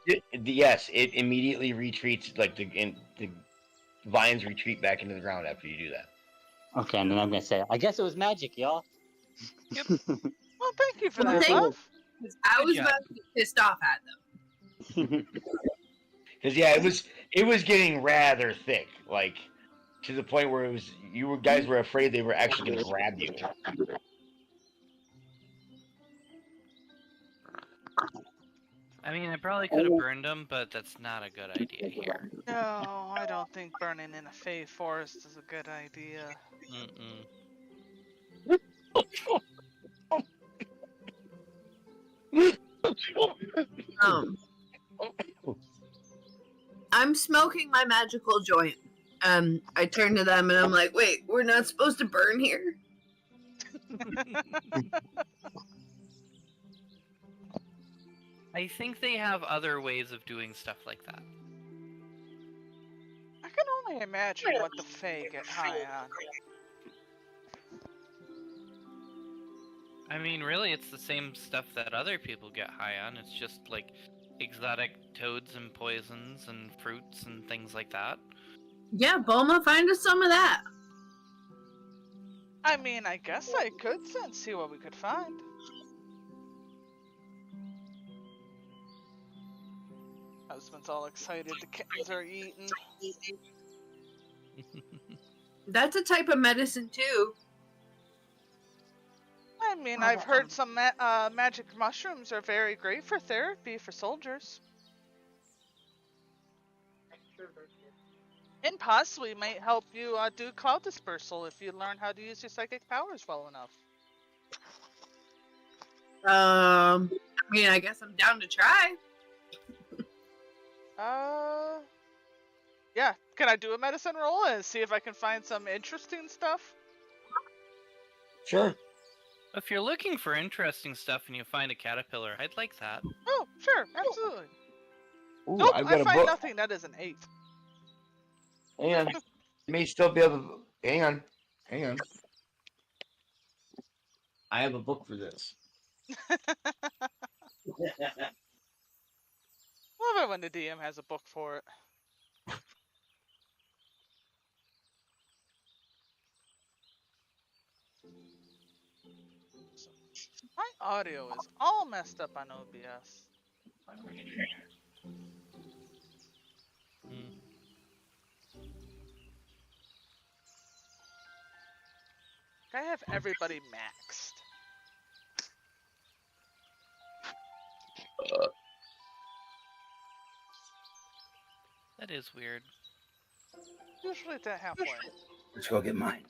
Speaker 4: immediately retreats. Like the vines retreat back into the ground after you do that.
Speaker 8: Okay, and then I'm gonna say, I guess it was magic, y'all.
Speaker 5: Well, thank you for
Speaker 7: Well,
Speaker 5: that,
Speaker 7: thank-
Speaker 5: Buff.
Speaker 7: I
Speaker 2: Good
Speaker 7: was
Speaker 2: job.
Speaker 7: about to be pissed off at them.
Speaker 4: Because yeah, it was getting rather thick, like to the point where guys were afraid they were actually going to grab you.
Speaker 2: I mean, I probably could have burned them, but that's not a good idea here.
Speaker 5: No, I don't think burning in a Fey forest is a good idea.
Speaker 2: Mm-mm.
Speaker 7: I'm smoking my magical joint. I turn to them and I'm like, wait, we're not supposed to burn here?
Speaker 2: I think they have other ways of doing stuff like that.
Speaker 5: I can only imagine what the Fey get high on.
Speaker 2: I mean, really, it's the same stuff that other people get high on. It's just like exotic toads and poisons and fruits and things like that.
Speaker 7: Yeah, Bulma, find us some of that.
Speaker 5: I mean, I guess I could and see what we could find. Husband's all excited. The kittens are eating.
Speaker 7: That's a type of medicine too.
Speaker 5: I mean, I've heard some magic mushrooms are very great for therapy for soldiers. And possibly might help you do cloud dispersal if you learn how to use your psychic powers well enough.
Speaker 7: I mean, I guess I'm down to try.
Speaker 5: Yeah. Can I do a medicine roll and see if I can find some interesting stuff?
Speaker 4: Sure.
Speaker 2: If you're looking for interesting stuff and you find a caterpillar, I'd like that.
Speaker 5: Oh, sure, absolutely.
Speaker 4: Ooh,
Speaker 5: Nope,
Speaker 4: I've
Speaker 5: I
Speaker 4: got a
Speaker 5: find
Speaker 4: book.
Speaker 5: nothing. That is an 8.
Speaker 4: Hang on. You may still be able to. Hang on. I have a book for this.
Speaker 5: Love it when the DM has a book for it. My audio is all messed up on OBS.
Speaker 2: Mm.
Speaker 5: I have everybody maxed.
Speaker 2: That is weird.
Speaker 5: Usually at that halfway.
Speaker 3: Let's go get mine.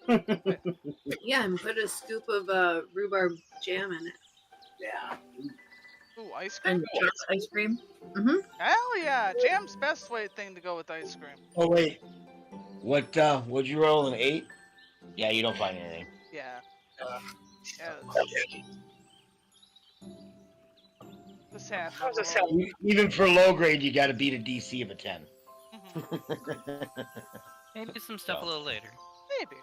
Speaker 7: Yeah, and put a scoop of rhubarb jam in it.
Speaker 3: Yeah.
Speaker 5: Ooh, ice cream?
Speaker 7: And just ice cream.
Speaker 5: Hell yeah! Jam's best way thing to go with ice cream.
Speaker 4: Oh wait. Would you roll an 8? Yeah, you don't find anything.
Speaker 5: Yeah. This half.
Speaker 4: Even for low grade, you got to beat a DC of a 10.
Speaker 2: Maybe some stuff a little later.
Speaker 5: Maybe.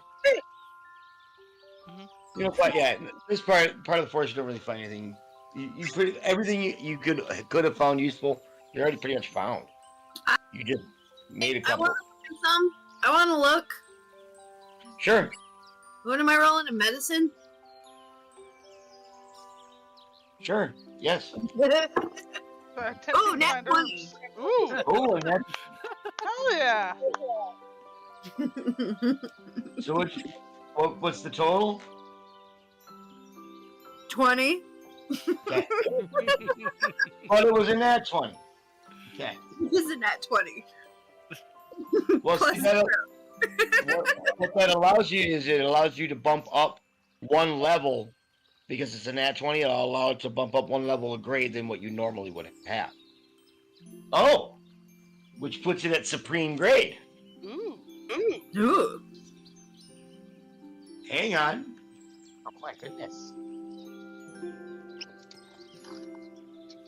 Speaker 4: You don't find, yeah. This part of the forest, you don't really find anything. You put everything you could have found useful. You already pretty much found. You just made a
Speaker 7: I
Speaker 4: couple.
Speaker 7: want to look at some. I want to look.
Speaker 4: Sure.
Speaker 7: What am I rolling in medicine?
Speaker 4: Sure. Yes.
Speaker 7: Oh, nat 20.
Speaker 5: Ooh,
Speaker 4: Oh, and that's,
Speaker 5: hell yeah!
Speaker 4: so what's the total?
Speaker 7: 20.
Speaker 4: Okay. But it was a nat 20. Okay.
Speaker 7: Isn't that 20?
Speaker 4: Well,
Speaker 7: Plus
Speaker 4: see, what that allows you is it allows you to bump up one level, because it's a nat 20, it'll allow it to bump up one level of grade than what you normally would have. Oh! Which puts it at supreme grade.
Speaker 5: Ooh.
Speaker 7: Ooh.
Speaker 4: Hang on.
Speaker 8: Oh my goodness.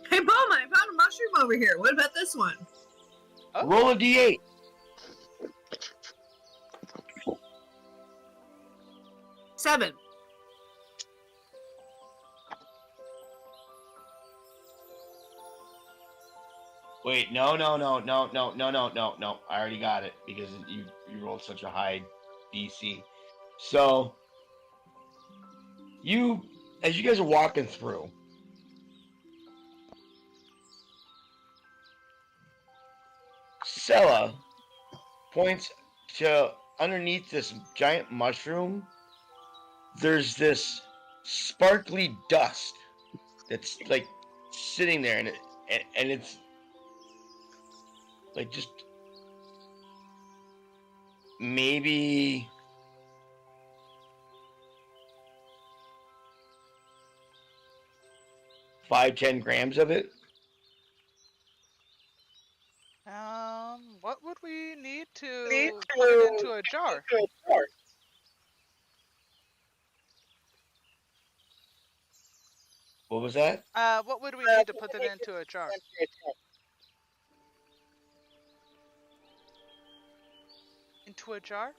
Speaker 7: Hey, Boma, I found a mushroom over here. What about this one?
Speaker 5: Oh.
Speaker 4: Roll a d8.
Speaker 7: Seven.
Speaker 4: Wait, no. I already got it because you rolled such a high DC. So as you guys are walking through, Sella points to underneath this giant mushroom. There's this sparkly dust that's like sitting there, and it's like just maybe 5-10 grams of it.
Speaker 5: What would we need to put it into a jar?
Speaker 4: What was that?
Speaker 5: What would we need to put it into a jar? Into a jar?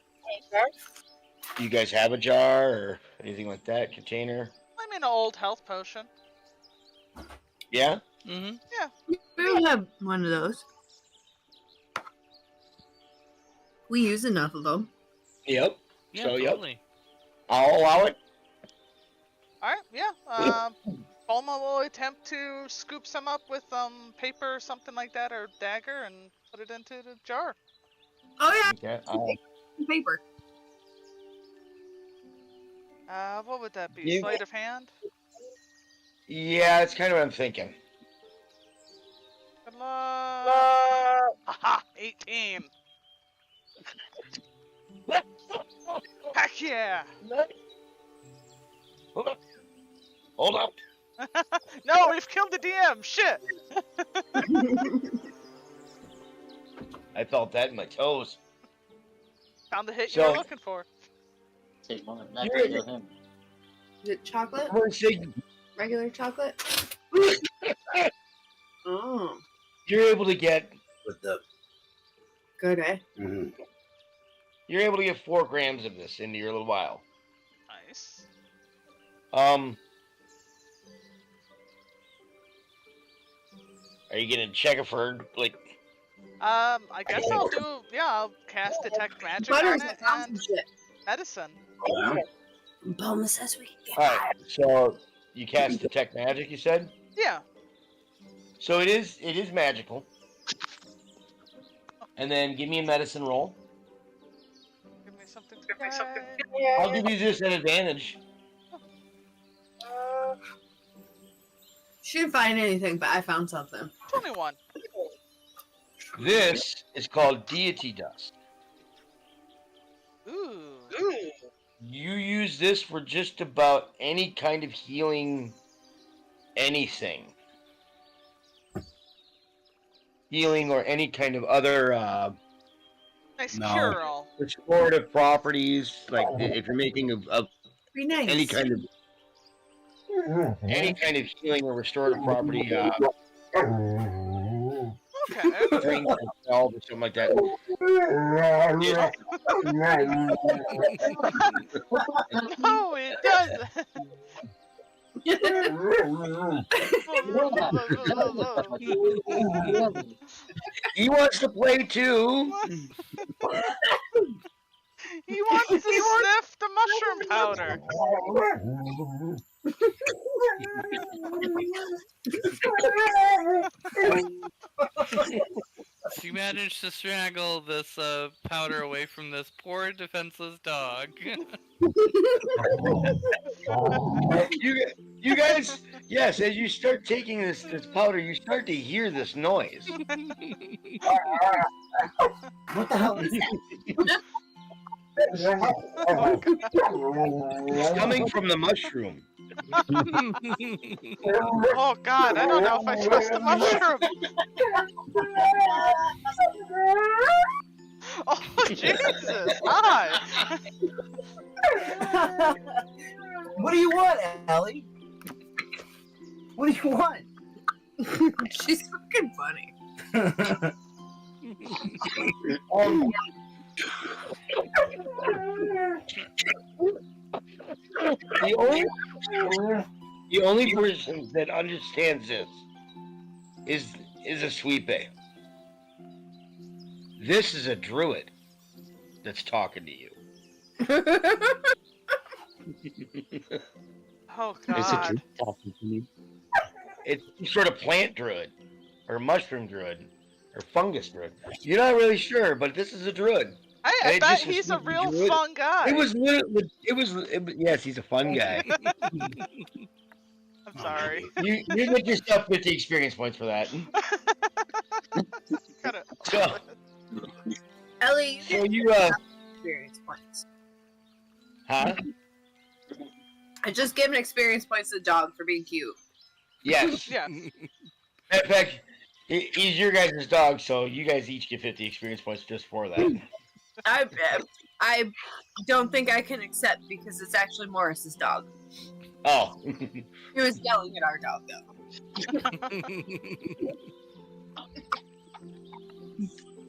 Speaker 4: Do you guys have a jar or anything like that? Container?
Speaker 5: I mean, an old health potion.
Speaker 4: Yeah?
Speaker 2: Mm-hmm.
Speaker 7: We don't have one of those. We use enough of them.
Speaker 4: Yep.
Speaker 2: Yeah,
Speaker 4: So, yep.
Speaker 2: totally.
Speaker 4: I'll allow it.
Speaker 5: Alright, yeah. Bulma will attempt to scoop some up with paper or something like that, or dagger, and put it into the jar.
Speaker 7: Oh
Speaker 4: Okay.
Speaker 7: yeah, paper.
Speaker 5: What would that be?
Speaker 4: You-
Speaker 5: Sleight of hand?
Speaker 4: Yeah, it's kind of what I'm thinking.
Speaker 5: Good luck. Aha! 18. Heck yeah!
Speaker 4: Hold up.
Speaker 5: No, we've killed the DM. Shit.
Speaker 4: I felt that in my toes.
Speaker 5: Found the hit
Speaker 4: So-
Speaker 5: you were looking for.
Speaker 8: Take one. Not
Speaker 4: You're-
Speaker 8: to kill him.
Speaker 7: Is it chocolate?
Speaker 4: I'm gonna say
Speaker 7: Regular chocolate? Oh,
Speaker 4: you're able to get
Speaker 3: With the
Speaker 7: good, eh?
Speaker 4: you're able to get 4 grams of this into your little vial.
Speaker 5: Nice.
Speaker 4: Are you gonna check it for like?
Speaker 5: I guess I'll do. Yeah, I'll cast detect magic
Speaker 7: Butters
Speaker 5: on it
Speaker 7: and
Speaker 5: and
Speaker 7: shit.
Speaker 5: medicine.
Speaker 7: Boma says we can get
Speaker 4: All right. So you cast detect magic. You said.
Speaker 5: Yeah.
Speaker 4: So it is magical. And then give me a medicine roll.
Speaker 5: Give me something.
Speaker 4: I'll give you this an advantage.
Speaker 7: She didn't find anything, but I found something.
Speaker 5: 21.
Speaker 4: This is called deity dust.
Speaker 5: Ooh.
Speaker 4: You use this for just about any kind of healing anything. Healing or any kind of other
Speaker 5: Nice
Speaker 6: No.
Speaker 5: cure all.
Speaker 4: restorative properties, like if you're making
Speaker 7: Be nice.
Speaker 4: any kind of healing or restorative property,
Speaker 5: Okay.
Speaker 4: drink or salve or something like that.
Speaker 5: No, it doesn't.
Speaker 4: He wants to play too.
Speaker 5: He wants to sniff the mushroom powder.
Speaker 2: She managed to strangle this powder away from this poor defenseless dog.
Speaker 4: You guys, yes, as you start taking this powder, you start to hear this noise.
Speaker 3: what the hell is that?
Speaker 4: It's coming from the mushroom.
Speaker 5: Oh god, I don't know if I trust the mushroom. Oh Jesus! Hi.
Speaker 3: What do you want, Ellie? What do you want?
Speaker 7: She's fucking funny.
Speaker 4: The only person that understands this is a sweeper. This is a druid that's talking to you.
Speaker 5: Oh
Speaker 8: Is it
Speaker 5: god.
Speaker 8: true talking to me?
Speaker 4: It's some sort of plant druid, or mushroom druid, or fungus druid. You're not really sure, but this is a druid.
Speaker 5: I
Speaker 4: it
Speaker 5: bet
Speaker 4: just
Speaker 5: he's a
Speaker 4: was
Speaker 5: real
Speaker 4: druid.
Speaker 5: fun guy.
Speaker 4: It was yes, he's a fun guy.
Speaker 5: I'm sorry.
Speaker 4: you get yourself 50 experience points for that.
Speaker 5: Gotta-
Speaker 4: So,
Speaker 7: Ellie, you
Speaker 4: so
Speaker 7: get
Speaker 4: you
Speaker 7: experience points.
Speaker 4: huh?
Speaker 7: I just give an experience points to the dog for being cute.
Speaker 4: Yes.
Speaker 5: Yes.
Speaker 4: In fact, he's your guys' dog, so you guys each get 50 experience points just for that.
Speaker 7: I don't think I can accept because it's actually Morris's dog.
Speaker 4: Oh.
Speaker 7: He was yelling at our dog though.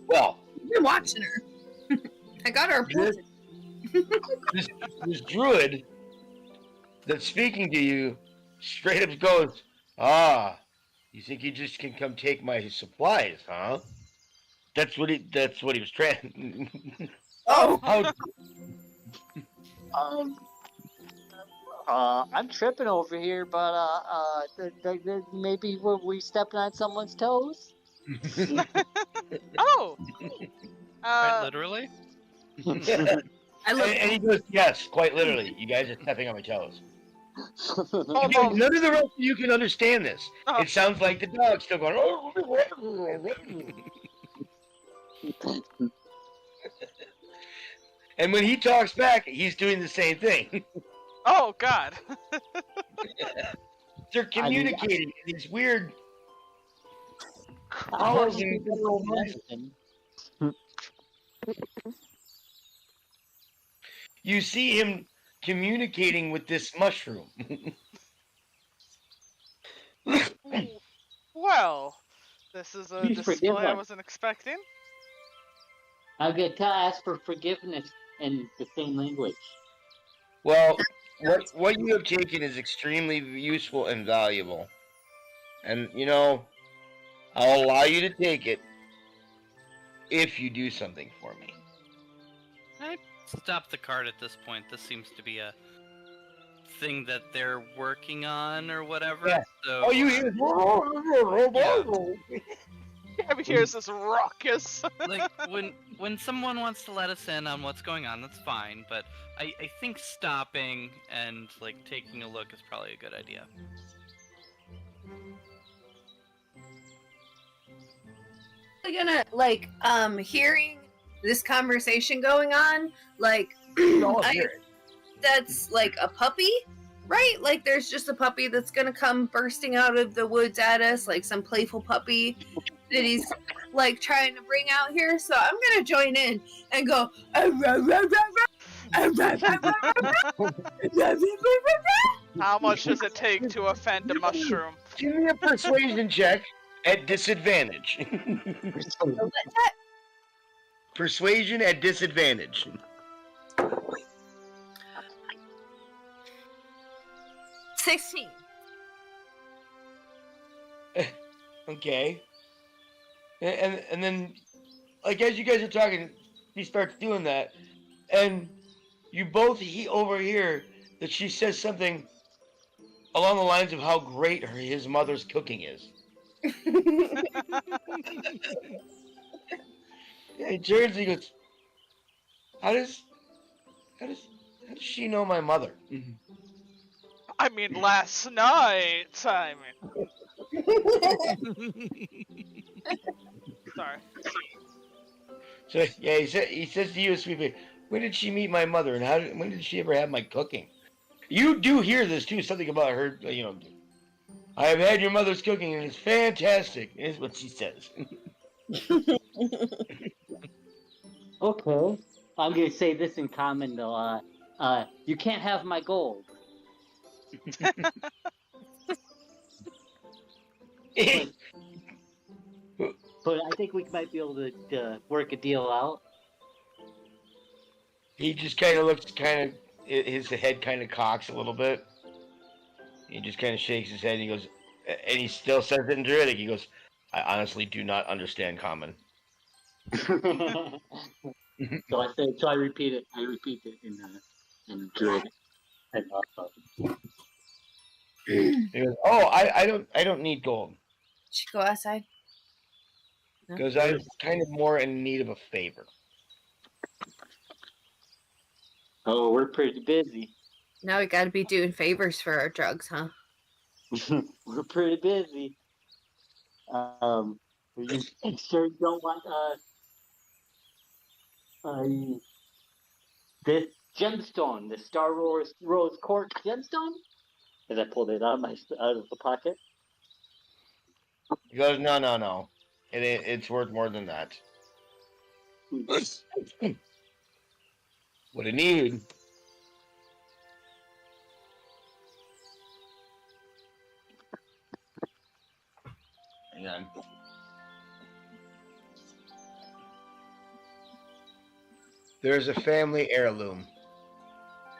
Speaker 4: Well,
Speaker 7: I've been watching her. I got her
Speaker 4: This- this druid that's speaking to you straight up goes, "Ah, you think you just can come take my supplies, huh?" That's what he was trying.
Speaker 7: Oh,
Speaker 4: How
Speaker 8: I'm tripping over here, but maybe were we stepping on someone's toes?
Speaker 5: Oh.
Speaker 2: Quite literally.
Speaker 7: I
Speaker 4: and,
Speaker 7: love
Speaker 4: and he goes, "Yes, quite literally. You guys are stepping on my toes."
Speaker 5: Hold
Speaker 4: Again,
Speaker 5: on.
Speaker 4: none of the rest of you can understand this.
Speaker 5: Oh.
Speaker 4: It sounds like the dog still going. And when he talks back, he's doing the same thing.
Speaker 5: Oh god.
Speaker 4: They're communicating in these weird
Speaker 8: How
Speaker 4: calls and literal voices. You see him communicating with this mushroom.
Speaker 5: Well, this is a
Speaker 8: Please
Speaker 5: display
Speaker 8: forgive
Speaker 5: I
Speaker 8: us.
Speaker 5: wasn't expecting.
Speaker 8: I'm going to ask for forgiveness in the same language.
Speaker 4: Well, what you have taken is extremely useful and valuable. And, I'll allow you to take it if you do something for me.
Speaker 2: Stop the card at this point. This seems to be a thing that they're working on or whatever.
Speaker 4: Yeah.
Speaker 2: So,
Speaker 4: Oh, you hear?
Speaker 5: Every hears this ruckus.
Speaker 2: like when someone wants to let us in on what's going on, that's fine. But I think stopping and like taking a look is probably a good idea.
Speaker 7: I'm gonna hearing this conversation going on, like
Speaker 4: I'll
Speaker 7: I-
Speaker 4: hear it.
Speaker 7: that's like a puppy, right? Like there's just a puppy that's gonna come bursting out of the woods at us, like some playful puppy that he's like trying to bring out here. So I'm gonna join in and go.
Speaker 5: How much does it take to offend a mushroom?
Speaker 4: Give me a persuasion check at disadvantage. Persuasion at disadvantage.
Speaker 7: 16.
Speaker 4: Okay. And then, like, as you guys are talking, he starts doing that, and you both overhear that she says something along the lines of how great his mother's cooking is. Yeah, he turns and he goes, how does she know my mother?
Speaker 5: I mean, last night. I mean, sorry.
Speaker 4: So yeah, he says to you, Sweepy, When did she meet my mother, and when did she ever have my cooking? You do hear this too, something about her, I have had your mother's cooking and it's fantastic, is what she says.
Speaker 8: Okay. I'm gonna say this in common though. You can't have my gold. But I think we might be able to work a deal out.
Speaker 4: He just kind of looks his head kind of cocks a little bit. He just kind of shakes his head and he goes, and he still says it in Druidic. He goes, I honestly do not understand common.
Speaker 8: So I repeat it. I repeat it in Druidic. And
Speaker 4: He goes, oh, I don't need gold.
Speaker 1: Should go outside. No?
Speaker 4: Because I'm kind of more in need of a favor.
Speaker 8: Oh, we're pretty busy.
Speaker 1: Now we gotta be doing favors for our drugs, huh?
Speaker 8: We're pretty busy. You sure you don't want this gemstone, the Star Rose Court gemstone? As I pulled it out of the pocket.
Speaker 4: He goes, no. It's worth more than that. What I need. Hang on. There's a family heirloom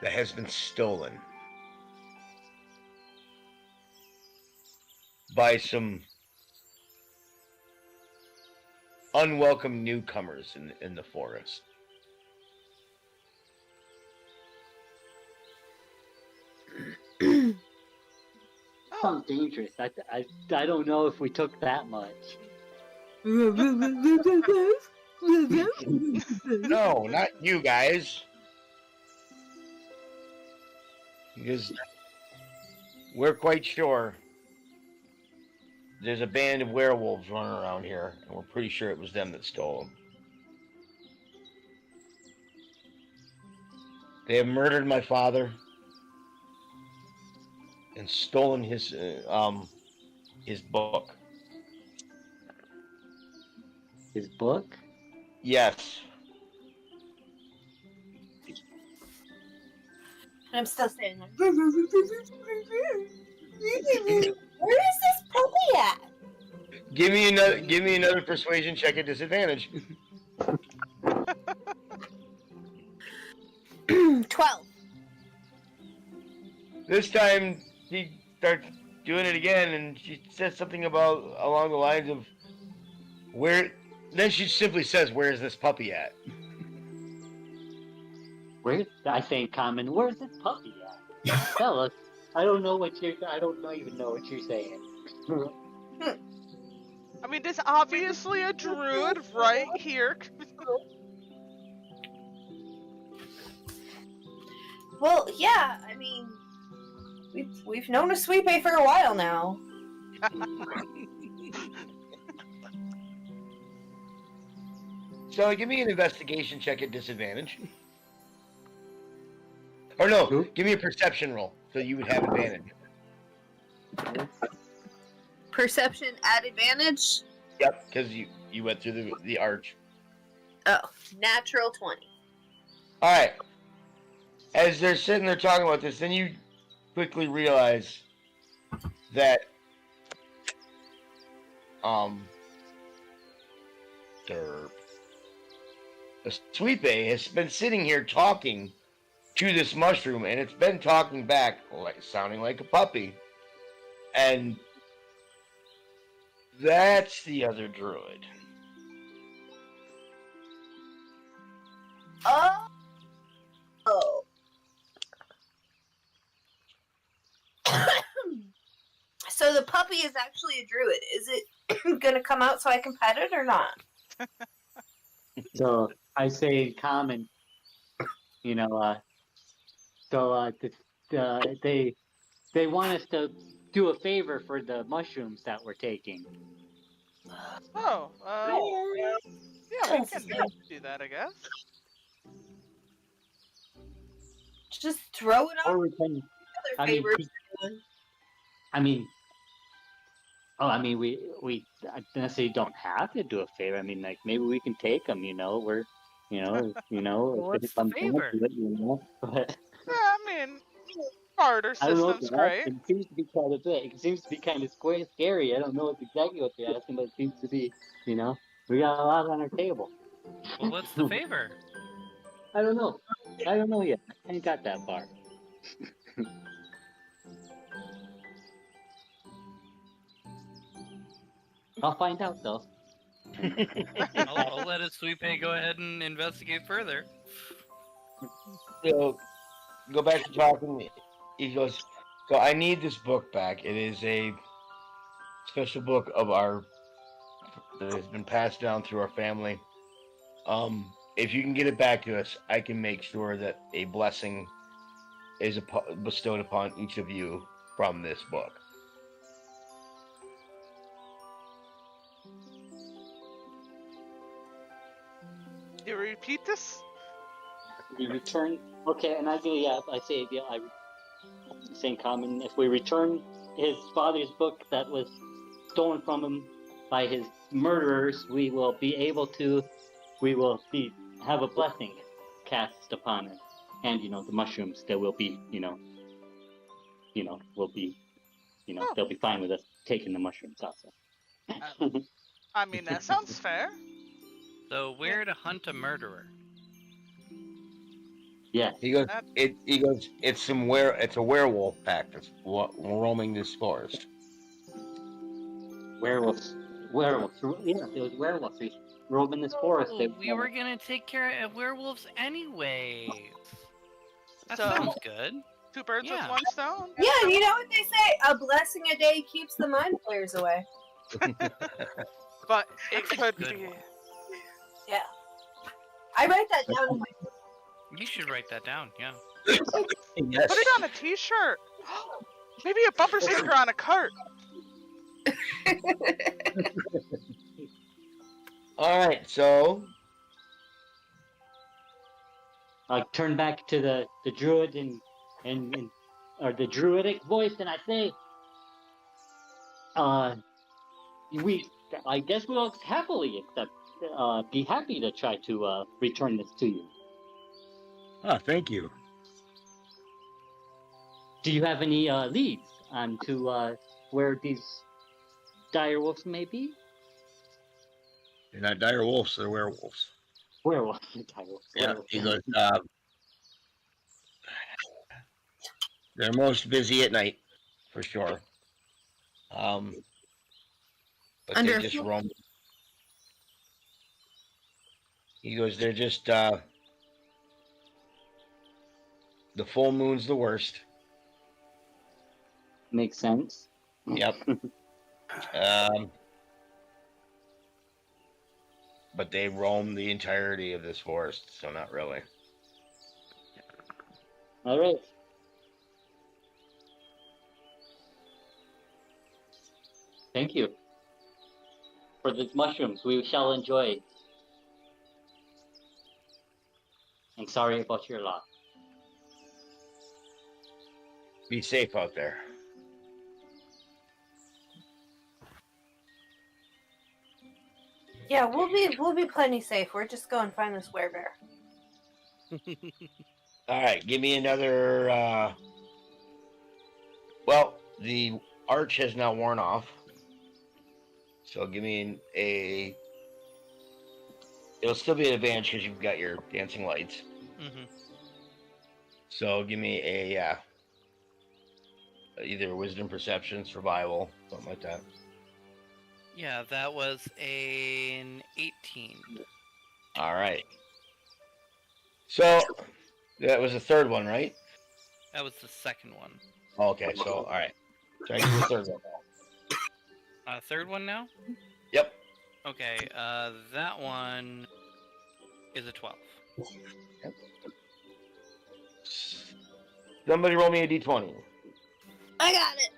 Speaker 4: that has been stolen by some unwelcome newcomers in the forest.
Speaker 8: Sounds dangerous. I don't know if we took that much.
Speaker 4: No, not you guys. Because we're quite sure there's a band of werewolves running around here, and we're pretty sure it was them that stole them. They have murdered my father and stolen his book.
Speaker 8: His book?
Speaker 4: Yes.
Speaker 1: I'm still saying that. Where is this puppy at?
Speaker 4: Give me another persuasion check at disadvantage.
Speaker 1: 12.
Speaker 4: This time he starts doing it again, and she says something along the lines of where. Then she simply says, "Where's this puppy at?"
Speaker 8: I say in common, where's this puppy at? Tell us. I don't even know what you're saying.
Speaker 5: I mean, there's obviously a druid right here.
Speaker 1: Well, yeah, I mean, we've known a Sweepay for a while now.
Speaker 4: So give me an investigation check at disadvantage. Or no, give me a perception roll so you would have advantage.
Speaker 1: Perception at advantage?
Speaker 4: Yep, because you went through the arch.
Speaker 1: Oh, natural 20.
Speaker 4: All right. As they're sitting there talking about this, then you quickly realize that the Sweepay has been sitting here talking to this mushroom, and it's been talking back, sounding like a puppy. And that's the other druid.
Speaker 1: Oh. So the puppy is actually a druid. Is it gonna come out so I can pet it or not?
Speaker 8: So I say in common, they want us to do a favor for the mushrooms that we're taking.
Speaker 5: Oh, yeah, we can do that, I guess.
Speaker 1: Just throw it
Speaker 8: Or
Speaker 1: on
Speaker 8: we can.
Speaker 1: other
Speaker 8: I mean,
Speaker 1: favors.
Speaker 8: I mean, we necessarily don't have to do a favor. I mean, like maybe we can take them.
Speaker 2: What's
Speaker 8: if it
Speaker 2: the
Speaker 8: comes down
Speaker 2: favor?
Speaker 8: to it, But
Speaker 5: Yeah, I mean, barter
Speaker 8: I don't know.
Speaker 5: system's great.
Speaker 8: It seems to be quite a bit. It seems to be kind of scary. I don't know exactly what they're asking, but it seems to be. We got a lot on our table.
Speaker 2: Well, what's the favor?
Speaker 8: I don't know. I don't know yet. I ain't got that far. I'll find out though.
Speaker 2: I'll let a sweet pea go ahead and investigate further.
Speaker 4: So, go back to talking. He goes, so I need this book back. It is a special book of our that has been passed down through our family. If you can get it back to us, I can make sure that a blessing is bestowed upon each of you from this book.
Speaker 5: You repeat this?
Speaker 8: We return. Okay, and I say same common. If we return his father's book that was stolen from him by his murderers, we will have a blessing cast upon it, and the mushrooms that will be they'll be fine with us taking the mushrooms also.
Speaker 5: I mean, that sounds fair.
Speaker 2: So where to hunt a murderer?
Speaker 8: Yeah.
Speaker 4: He goes, it's a werewolf pack that's roaming this forest.
Speaker 8: Werewolves. Yeah, there was werewolves roaming this forest.
Speaker 2: We were gonna take care of werewolves anyways. That
Speaker 5: So-
Speaker 2: sounds good.
Speaker 5: Two birds
Speaker 2: Yeah.
Speaker 5: with one stone.
Speaker 1: Yeah, you know what they say? A blessing a day keeps the mind flayers away.
Speaker 5: But it
Speaker 2: That's a
Speaker 5: could
Speaker 2: good
Speaker 5: be.
Speaker 2: one.
Speaker 1: Yeah. I write that down in my
Speaker 2: You should write that down. Yeah.
Speaker 4: Yes.
Speaker 5: Put it on a T-shirt. Maybe a bumper sticker on a cart.
Speaker 4: All right, so
Speaker 8: I turn back to the druid or the druidic voice, and I say, I guess we'll happily be happy to try to return this to you.
Speaker 10: Thank you.
Speaker 8: Do you have any leads on to where these dire wolves may be?
Speaker 10: They're not dire wolves, they're werewolves.
Speaker 8: Werewolves. Dire wolves.
Speaker 10: Yeah,
Speaker 8: Werewolves.
Speaker 10: he goes, they're most busy at night, for sure. But
Speaker 1: Under
Speaker 10: they
Speaker 1: a
Speaker 10: just
Speaker 1: full-
Speaker 10: roam. He goes, they're just, the full moon's the worst.
Speaker 8: Makes sense.
Speaker 10: Yep. But they roam the entirety of this forest, so not really.
Speaker 8: All right. Thank you for these mushrooms. We shall enjoy. And sorry about your loss.
Speaker 10: Be safe out there.
Speaker 1: Yeah, we'll be plenty safe. We're just going to find this werebear.
Speaker 4: all right, give me another. Well, the arch has now worn off, so give me a. It'll still be an advantage because you've got your dancing lights.
Speaker 2: Mm-hmm.
Speaker 4: So give me a either wisdom, perception, survival, something like that.
Speaker 2: Yeah, that was an 18.
Speaker 4: All right. So that was the third one, right?
Speaker 2: That was the second one.
Speaker 4: Okay, so all right. So I do the third one now.
Speaker 2: Third one now?
Speaker 4: Yep.
Speaker 2: Okay, that one is a 12.
Speaker 4: Somebody roll me a d20.
Speaker 1: I got it.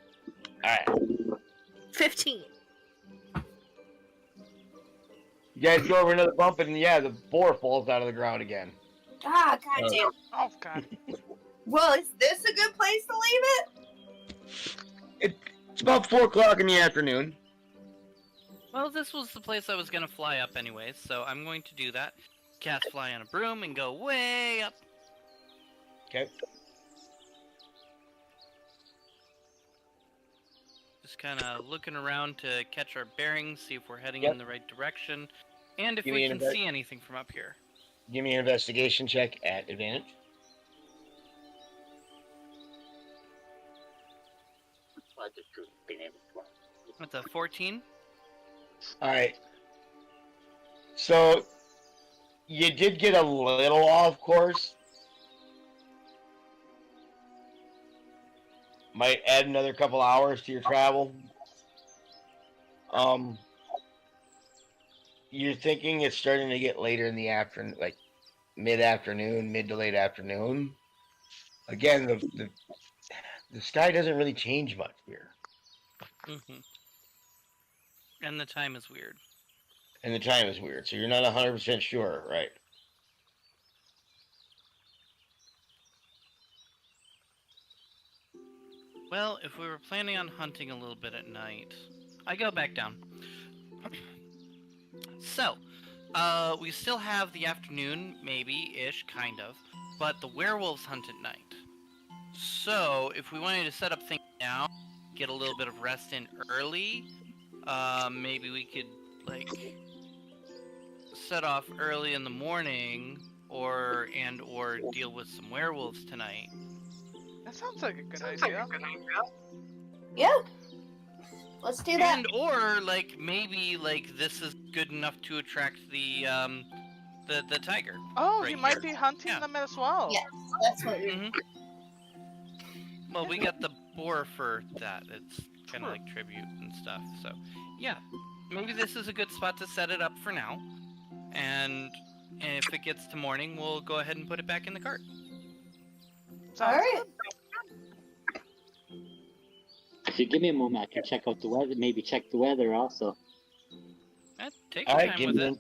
Speaker 4: All right.
Speaker 1: 15.
Speaker 4: You guys go over another bump, and yeah, the boar falls out of the ground again.
Speaker 1: Ah, goddamn.
Speaker 5: Oh god.
Speaker 1: Well, is this a good place to leave it?
Speaker 4: It's about 4 o'clock in the afternoon.
Speaker 2: Well, this was the place I was gonna fly up anyways, so I'm going to do that. Cast fly on a broom and go way up.
Speaker 4: Okay.
Speaker 2: Just kind of looking around to catch our bearings, see if we're heading
Speaker 4: Yep.
Speaker 2: in the right direction, and if
Speaker 4: Give
Speaker 2: we
Speaker 4: me an
Speaker 2: can
Speaker 4: inve-
Speaker 2: see anything from up here.
Speaker 4: Give me an investigation check at advantage.
Speaker 2: With a 14.
Speaker 4: Alright. So, you did get a little off course. Might add another couple hours to your travel. You're thinking it's starting to get later in the afternoon, like mid-afternoon, mid to late afternoon. Again, the sky doesn't really change much here.
Speaker 2: Mm-hmm. And the time is weird.
Speaker 4: And the time is weird, so you're not 100% sure, right?
Speaker 2: Well, if we were planning on hunting a little bit at night, I go back down. So, we still have the afternoon, maybe-ish, kind of, but the werewolves hunt at night. So, if we wanted to set up things now, get a little bit of rest in early, maybe we could, like, set off early in the morning, or deal with some werewolves tonight.
Speaker 5: That sounds like a good idea.
Speaker 1: Yeah. Let's do that.
Speaker 2: And or like maybe like this is good enough to attract the tiger.
Speaker 5: Oh,
Speaker 2: right
Speaker 5: he might
Speaker 2: here.
Speaker 5: be hunting
Speaker 2: Yeah.
Speaker 5: them as well.
Speaker 1: Yes, that's what we.
Speaker 2: Mhm. Well, we got the boar for that. It's kind of like tribute and stuff. So, yeah, maybe this is a good spot to set it up for now. And if it gets to morning, we'll go ahead and put it back in the cart.
Speaker 5: Sounds
Speaker 1: All right.
Speaker 5: good.
Speaker 8: If you give me a moment, I can check out the weather. Maybe check the weather also.
Speaker 2: Take your time with it.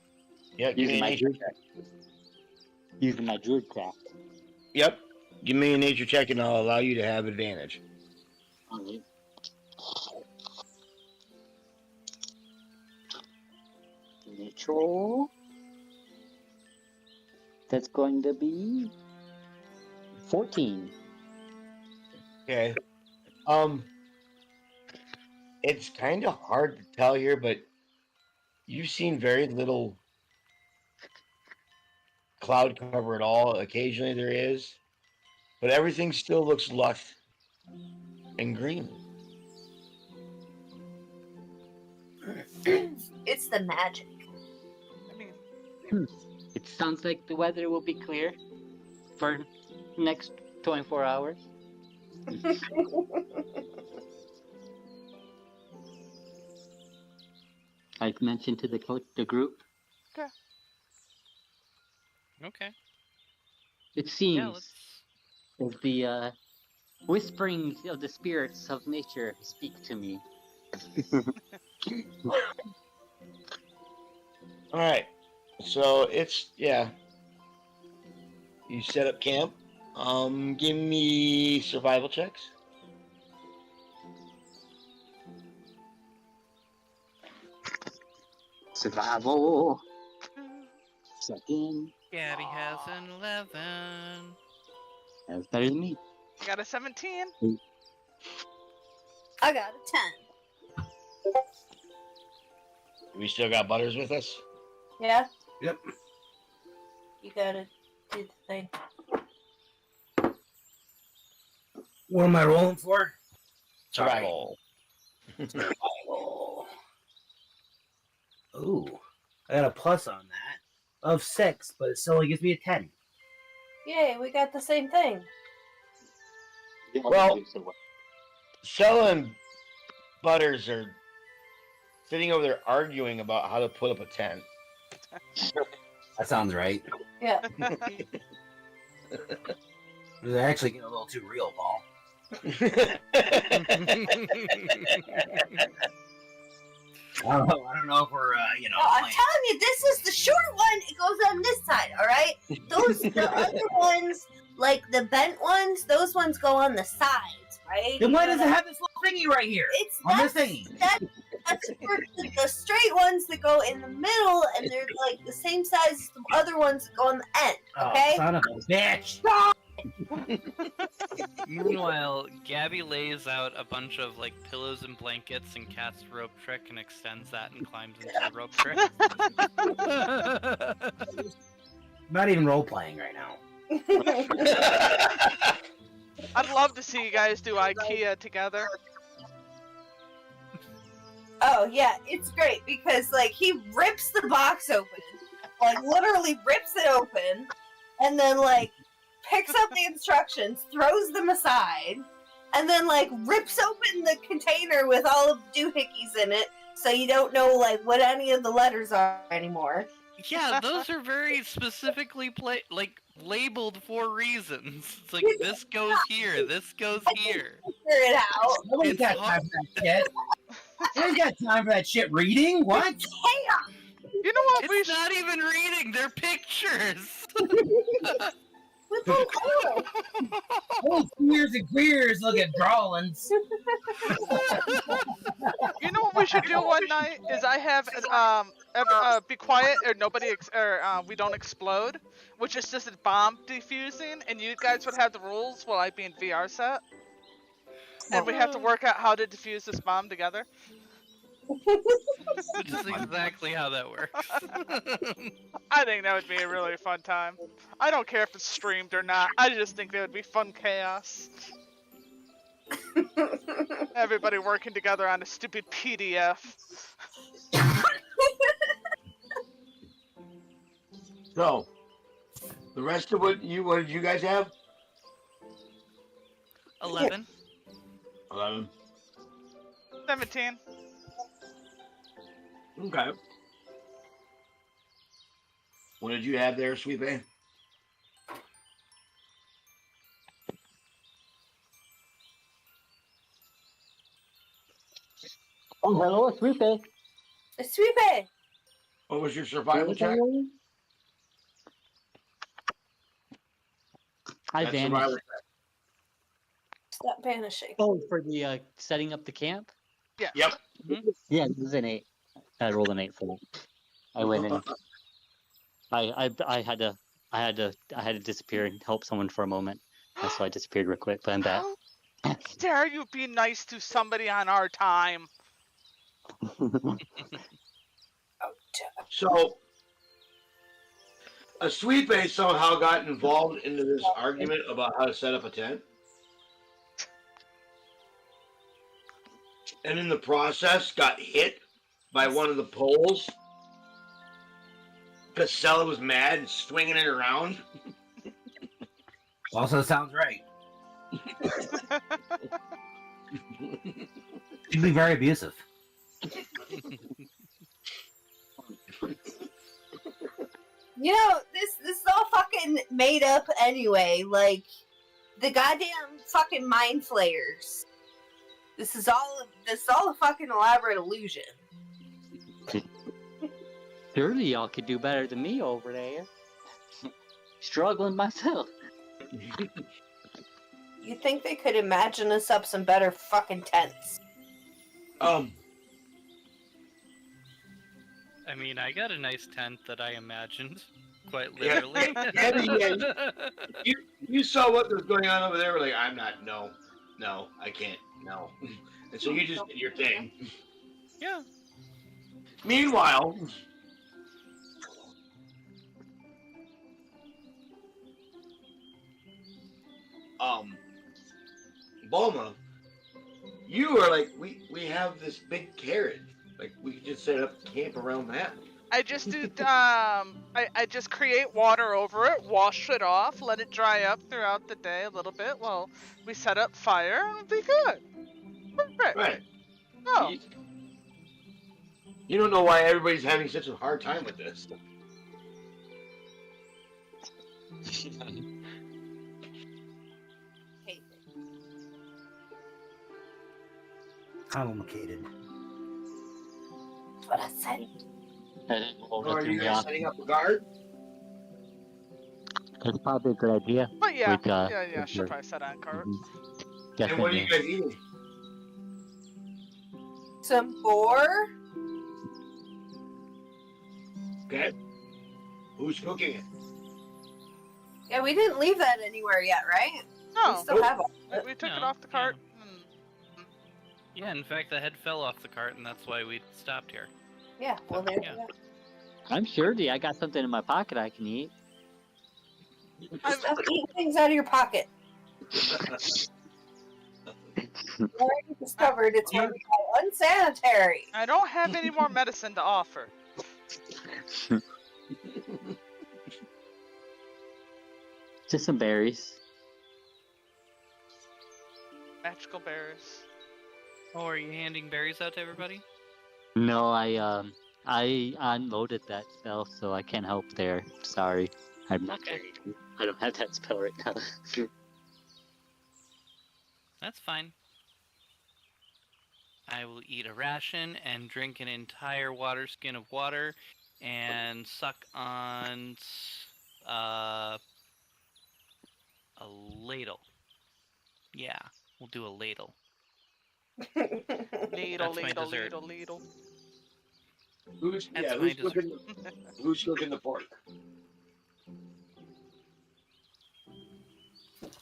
Speaker 4: Yeah, give me
Speaker 8: Using
Speaker 4: a
Speaker 8: my
Speaker 4: nature
Speaker 8: druid,
Speaker 4: check.
Speaker 8: using my druid craft.
Speaker 4: Yep. Give me a nature check and I'll allow you to have advantage.
Speaker 8: Alright. Natural. That's going to be 14.
Speaker 4: Okay. It's kind of hard to tell here, but you've seen very little cloud cover at all. Occasionally there is, but everything still looks lush and green.
Speaker 1: It's the magic.
Speaker 5: I mean,
Speaker 8: It sounds like the weather will be clear for next 24 hours. I've mentioned to the group.
Speaker 2: Okay.
Speaker 8: It
Speaker 2: Yeah,
Speaker 8: seems
Speaker 2: let's.
Speaker 8: as the whisperings of the spirits of nature speak to me.
Speaker 4: All right. So it's yeah. You set up camp. Give me survival checks.
Speaker 8: Survival. Second.
Speaker 2: Gabby has an 11.
Speaker 8: That's better than me.
Speaker 5: I got a 17.
Speaker 1: I got a 10.
Speaker 4: We still got Butters with us.
Speaker 1: Yeah.
Speaker 3: Yep.
Speaker 1: You gotta do the thing.
Speaker 3: What am I rolling for?
Speaker 4: Survival.
Speaker 1: Oh.
Speaker 3: Ooh, I got a plus on that of 6, but it still only gives me a 10.
Speaker 1: Yay, we got the same thing.
Speaker 4: Well, Shella and Butters are sitting over there arguing about how to put up a tent.
Speaker 3: That sounds right.
Speaker 1: Yeah.
Speaker 3: They're actually getting a little too real, Paul. I don't know if we're,
Speaker 1: No, I'm telling you, this is the short one. It goes on this side, all right? Those the other ones like the bent ones, those ones go on the sides, right?
Speaker 3: Then why does it have this little thingy right here?
Speaker 1: It's
Speaker 3: on this
Speaker 1: that's-
Speaker 3: thingy?
Speaker 1: That's for the straight ones that go in the middle, and they're like the same size as the other ones that go on the end. Okay.
Speaker 3: Oh, son of a bitch!
Speaker 2: Meanwhile, Gabby lays out a bunch of like pillows and blankets and casts rope trick and extends that and climbs into the rope trick.
Speaker 3: I'm not even role playing right now.
Speaker 5: I'd love to see you guys do IKEA together.
Speaker 1: Oh yeah, it's great because like he rips the box open, like literally rips it open, and then like picks up the instructions, throws them aside, and then like rips open the container with all of the doohickeys in it, so you don't know like what any of the letters are anymore.
Speaker 2: Yeah, those are very specifically labeled for reasons. It's like this goes here, this goes here.
Speaker 1: Figure it out.
Speaker 3: Nobody's got time for that shit. Nobody's got time for that shit. Reading? What?
Speaker 1: Chaos.
Speaker 5: You know what?
Speaker 2: It's not even reading, they're pictures.
Speaker 1: What's so cool?
Speaker 3: Oh, queers and queers look at drawings.
Speaker 5: You know what we should do one night is I have be quiet or we don't explode, which is just a bomb defusing, and you guys would have the rules while I be in VR set, and we have to work out how to defuse this bomb together.
Speaker 2: Which is exactly how that works.
Speaker 5: I think that would be a really fun time. I don't care if it's streamed or not. I just think that would be fun chaos. Everybody working together on a stupid PDF.
Speaker 4: So, the rest of what did you guys have?
Speaker 2: 11.
Speaker 4: 11.
Speaker 5: 17.
Speaker 4: Okay. What did you have there, Sweet Bay?
Speaker 8: Oh, hello, Sweet Bay.
Speaker 1: Sweet Bay.
Speaker 4: What was your survival check?
Speaker 8: I
Speaker 4: That's
Speaker 8: vanished.
Speaker 4: survival check.
Speaker 1: Stop vanishing.
Speaker 8: Oh, for the setting up the camp?
Speaker 5: Yeah.
Speaker 4: Yep.
Speaker 8: Yeah, it was an 8. I rolled an 8 for that. I went in. I had to disappear and help someone for a moment. That's why I disappeared real quick, but I'm back.
Speaker 5: How dare you be nice to somebody on our time?
Speaker 4: So, a Sweet Bay somehow got involved into this argument about how to set up a tent. And in the process, got hit by one of the poles. Casella was mad and swinging it around.
Speaker 3: Also sounds right. She'd be very abusive.
Speaker 1: You know, this is all fucking made up anyway. Like the goddamn fucking mind flayers. This is all a fucking elaborate illusion.
Speaker 8: Surely y'all could do better than me over there. Struggling myself.
Speaker 1: You think they could imagine us up some better fucking tents?
Speaker 2: I mean, I got a nice tent that I imagined, quite literally.
Speaker 4: You saw what was going on over there. We're like, no, I can't, no. And so you just did your thing.
Speaker 2: Yeah.
Speaker 4: Meanwhile, Bulma, you are like, we have this big carriage. Like, we could just set up camp around that.
Speaker 5: I just do, I just create water over it, wash it off, let it dry up throughout the day a little bit while we set up fire, and it'll be good. Perfect.
Speaker 4: Right.
Speaker 5: Oh.
Speaker 4: You don't know why everybody's having such a hard time with this.
Speaker 3: Complicated.
Speaker 1: That's what I said.
Speaker 4: Or are you guys setting up a guard?
Speaker 8: That's probably a good idea.
Speaker 5: But Yeah,
Speaker 8: With,
Speaker 5: yeah.
Speaker 8: with
Speaker 5: She'll
Speaker 8: your-
Speaker 5: probably set on cart.
Speaker 8: Mhm.
Speaker 4: And what are you
Speaker 8: Definitely.
Speaker 4: guys eating?
Speaker 1: Some boar.
Speaker 4: Okay. Who's cooking it?
Speaker 1: Yeah, we didn't leave that anywhere yet, right?
Speaker 5: No,
Speaker 1: We still have it.
Speaker 5: we took it
Speaker 2: No,
Speaker 5: off the cart.
Speaker 2: Yeah, in fact, the head fell off the cart, and that's why we stopped here.
Speaker 1: Yeah, well, there
Speaker 2: Yeah.
Speaker 1: you go.
Speaker 8: I'm sure I got something in my pocket I can eat.
Speaker 1: Stop eating things out of your pocket. We already discovered it's what we call unsanitary.
Speaker 5: I don't have any more medicine to offer.
Speaker 8: Just some berries.
Speaker 5: Magical berries.
Speaker 2: Oh, are you handing berries out to everybody?
Speaker 8: No, I unloaded that spell, so I can't help there. Sorry. I'm not
Speaker 2: Okay.
Speaker 8: I don't have that spell right now.
Speaker 2: That's fine. I will eat a ration and drink an entire water skin of water and suck on a ladle. Yeah, we'll do a ladle.
Speaker 5: Ladle,
Speaker 2: That's my
Speaker 5: ladle,
Speaker 2: dessert.
Speaker 5: ladle, ladle.
Speaker 4: Who's
Speaker 2: That's my
Speaker 4: who's
Speaker 2: dessert.
Speaker 4: cooking? Who's cooking the pork?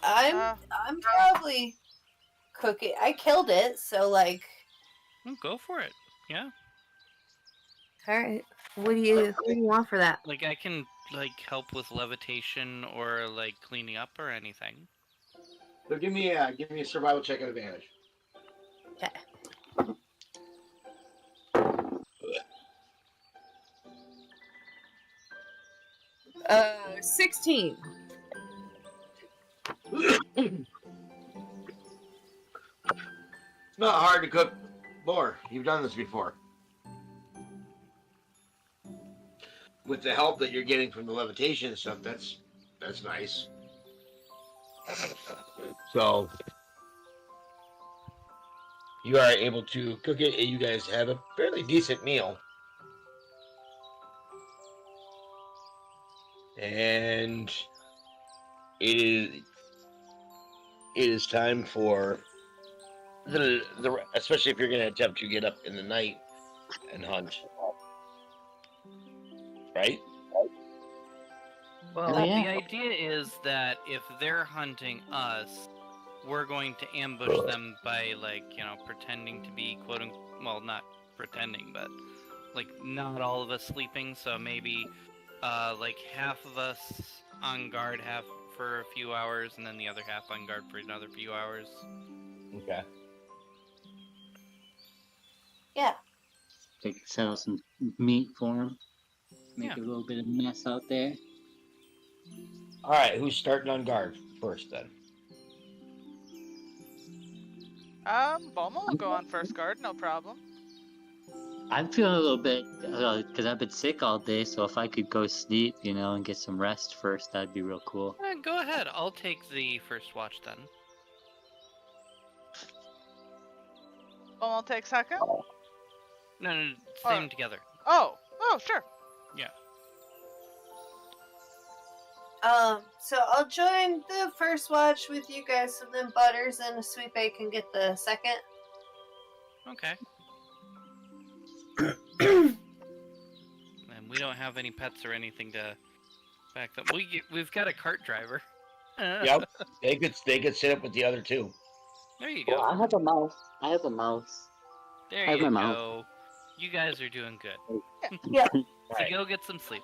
Speaker 1: I'm probably cooking. I killed it, so like.
Speaker 2: Well, go for it. Yeah.
Speaker 1: All right. What do you want for that?
Speaker 2: Like I can help with levitation or like cleaning up or anything.
Speaker 4: So give me a survival check at advantage.
Speaker 1: Okay. 16.
Speaker 4: It's not hard to cook boar. You've done this before. With the help that you're getting from the levitation and stuff, that's nice. So you are able to cook it, and you guys have a fairly decent meal. And it is time for the especially if you're going to attempt to get up in the night and hunt, right?
Speaker 2: Well,
Speaker 8: Oh, yeah.
Speaker 2: the idea is that if they're hunting us, we're going to ambush them by pretending to be well, not pretending, but not all of us sleeping, so maybe half of us on guard for a few hours, and then the other half on guard for another few hours.
Speaker 4: Okay.
Speaker 1: Yeah.
Speaker 8: They could sell some meat for him. Make
Speaker 2: Yeah.
Speaker 8: a little bit of mess out there.
Speaker 4: All right, who's starting on guard first then?
Speaker 5: Bulma will go on first guard, no problem.
Speaker 8: I'm feeling a little bit, because I've been sick all day, so if I could go sleep, and get some rest first, that'd be real cool.
Speaker 2: Go ahead. I'll take the first watch then.
Speaker 5: Bulma will take second.
Speaker 2: No, same together.
Speaker 5: Oh, sure.
Speaker 1: So I'll join the first watch with you guys, so then Butters and Sweet Bay can get the second.
Speaker 2: Okay. And we don't have any pets or anything to back them. We've got a cart driver.
Speaker 4: Yep, they could sit up with the other two.
Speaker 2: There you
Speaker 8: Well,
Speaker 2: go.
Speaker 8: I have a mouse.
Speaker 2: There
Speaker 8: I have
Speaker 2: you
Speaker 8: my mouth.
Speaker 2: go. You guys are doing good.
Speaker 1: Yeah.
Speaker 2: So
Speaker 4: Right.
Speaker 2: go get some sleep.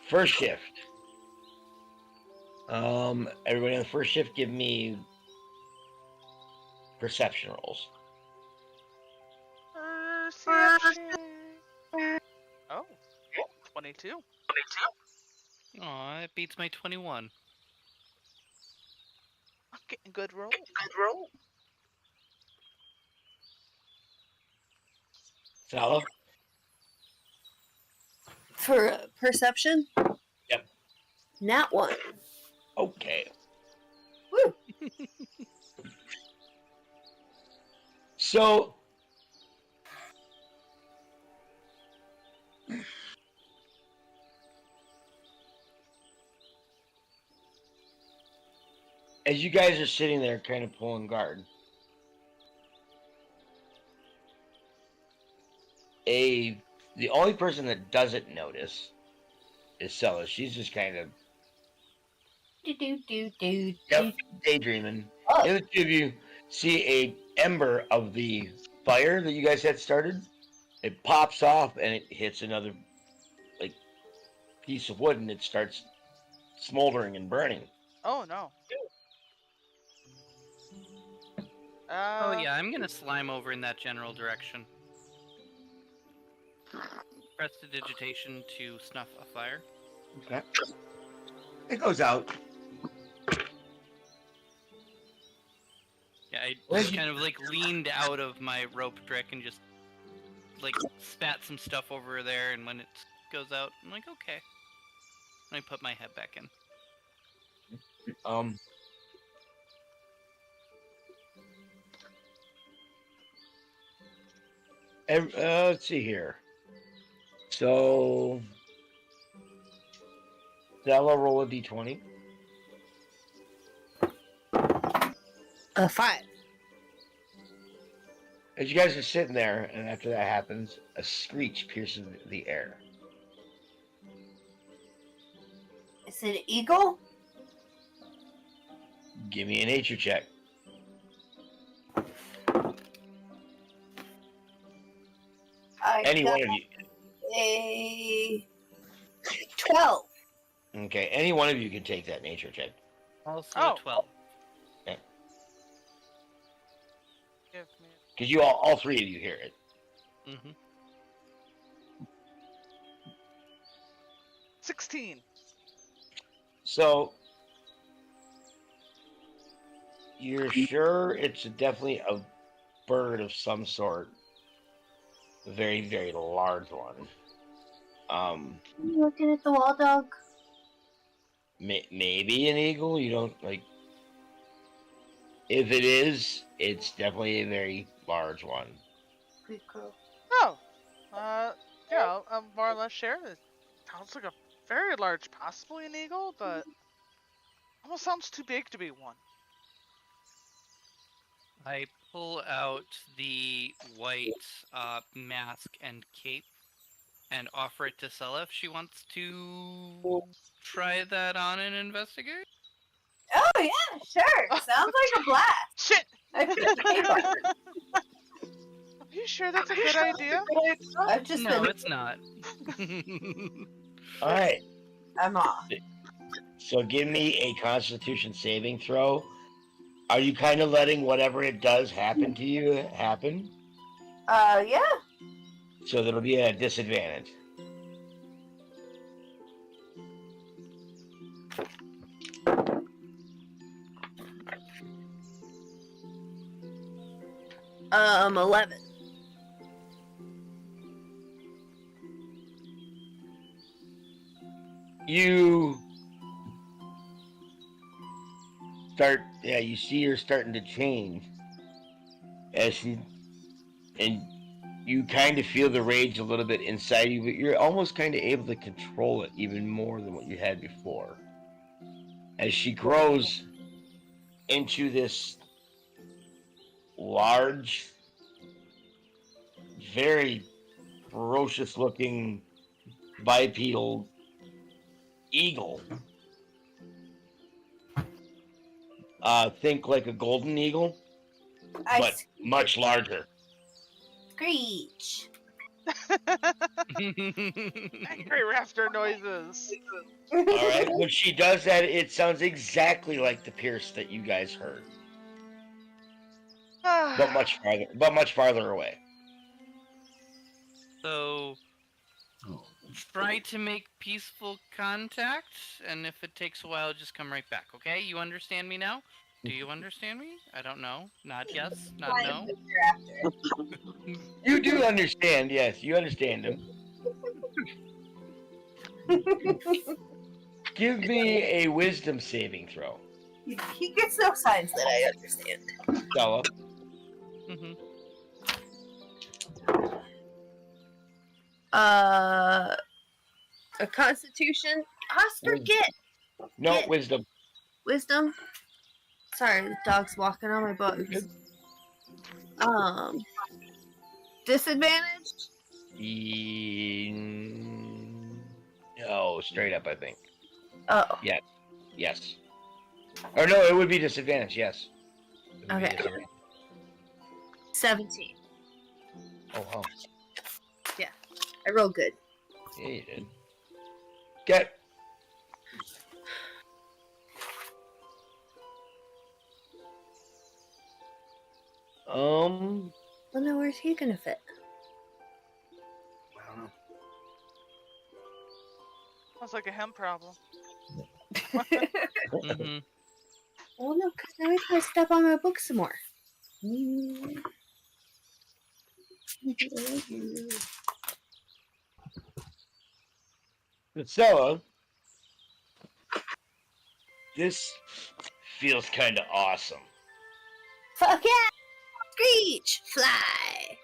Speaker 4: First shift. Everybody on the first shift, give me perception rolls.
Speaker 5: Perception. Oh, 22.
Speaker 2: Aw, it beats my 21.
Speaker 5: I'm getting good roll.
Speaker 4: Sala?
Speaker 1: For perception?
Speaker 4: Yep.
Speaker 1: Nat 1.
Speaker 4: Okay.
Speaker 1: Woo!
Speaker 4: So, as you guys are sitting there kind of pulling guard, the only person that doesn't notice is Sella. She's just kind of daydreaming.
Speaker 1: Oh.
Speaker 4: The other two of you see a ember of the fire that you guys had started. It pops off and it hits another like piece of wood, and it starts smoldering and burning.
Speaker 5: Oh no.
Speaker 2: Oh yeah, I'm gonna slime over in that general direction. Press the digitation to snuff a fire.
Speaker 4: Okay. It goes out.
Speaker 2: Yeah, I just kind of like leaned out of my rope trick and just like spat some stuff over there, and when it goes out, I'm like, okay. Let me put my head back in.
Speaker 4: Let's see here. So, Stella, roll a d20.
Speaker 1: A 5.
Speaker 4: As you guys are sitting there, and after that happens, a screech pierces the air.
Speaker 1: Is it an eagle?
Speaker 4: Give me a nature check. Any one of you.
Speaker 1: A 12.
Speaker 4: Okay, any one of you can take that nature check.
Speaker 2: Also 12.
Speaker 5: Give me
Speaker 4: Because you all three of you hear it.
Speaker 2: Mm-hmm.
Speaker 5: 16.
Speaker 4: So, you're sure it's definitely a bird of some sort. A very, very large one.
Speaker 9: You looking at the wall, dog?
Speaker 4: Maybe an eagle. You don't like. If it is, it's definitely a very large one.
Speaker 1: Pretty cool.
Speaker 5: Oh. Yeah, I'll more or less share this. Sounds like a very large, possibly an eagle, but almost sounds too big to be one.
Speaker 2: I pull out the white mask and cape and offer it to Sella if she wants to try that on and investigate.
Speaker 1: Oh yeah, sure. Sounds like a blast.
Speaker 5: Shit!
Speaker 1: I
Speaker 5: Are you sure that's a good idea?
Speaker 1: I've just
Speaker 2: No,
Speaker 1: been.
Speaker 2: it's not.
Speaker 4: All right.
Speaker 1: I'm off.
Speaker 4: So give me a Constitution saving throw. Are you kind of letting whatever it does happen to you happen?
Speaker 1: Yeah.
Speaker 4: So that'll be a disadvantage.
Speaker 1: Um, 11.
Speaker 4: You start, yeah, you see her starting to change as she, and you kind of feel the rage a little bit inside you, but you're almost kind of able to control it even more than what you had before. As she grows into this large, very ferocious looking bipedal eagle. Think like a golden eagle, but much larger.
Speaker 1: Screech.
Speaker 5: Angry rafter noises.
Speaker 4: All right. When she does that, it sounds exactly like the Pierce that you guys heard, but much farther away.
Speaker 2: So, try to make peaceful contact, and if it takes a while, just come right back, okay? You understand me now? Do you understand me? I don't know. Not yes, not no.
Speaker 4: You do understand, yes. You understand him. Give me a wisdom saving throw.
Speaker 1: He gets no signs that I understand.
Speaker 4: Stella.
Speaker 2: Mm-hmm.
Speaker 1: A Constitution. I forget.
Speaker 4: No, wisdom.
Speaker 1: Wisdom.
Speaker 7: Sorry, the dog's walking on my bugs. Disadvantage?
Speaker 4: No, straight up, I think.
Speaker 7: Oh,
Speaker 4: Yes. Yes. Or no, it would be disadvantage, yes. It would be
Speaker 7: Okay.
Speaker 4: disadvantage.
Speaker 7: 17.
Speaker 4: Oh, wow.
Speaker 7: I rolled good.
Speaker 4: Yeah, you did. Get.
Speaker 7: Well, now where's he gonna fit?
Speaker 3: I don't know.
Speaker 5: Sounds like a him problem.
Speaker 2: Mm-hmm.
Speaker 7: Well, no, because now he's gonna step on my book some more.
Speaker 4: So, this feels kind of awesome.
Speaker 7: Fuck yeah! Screech! Fly!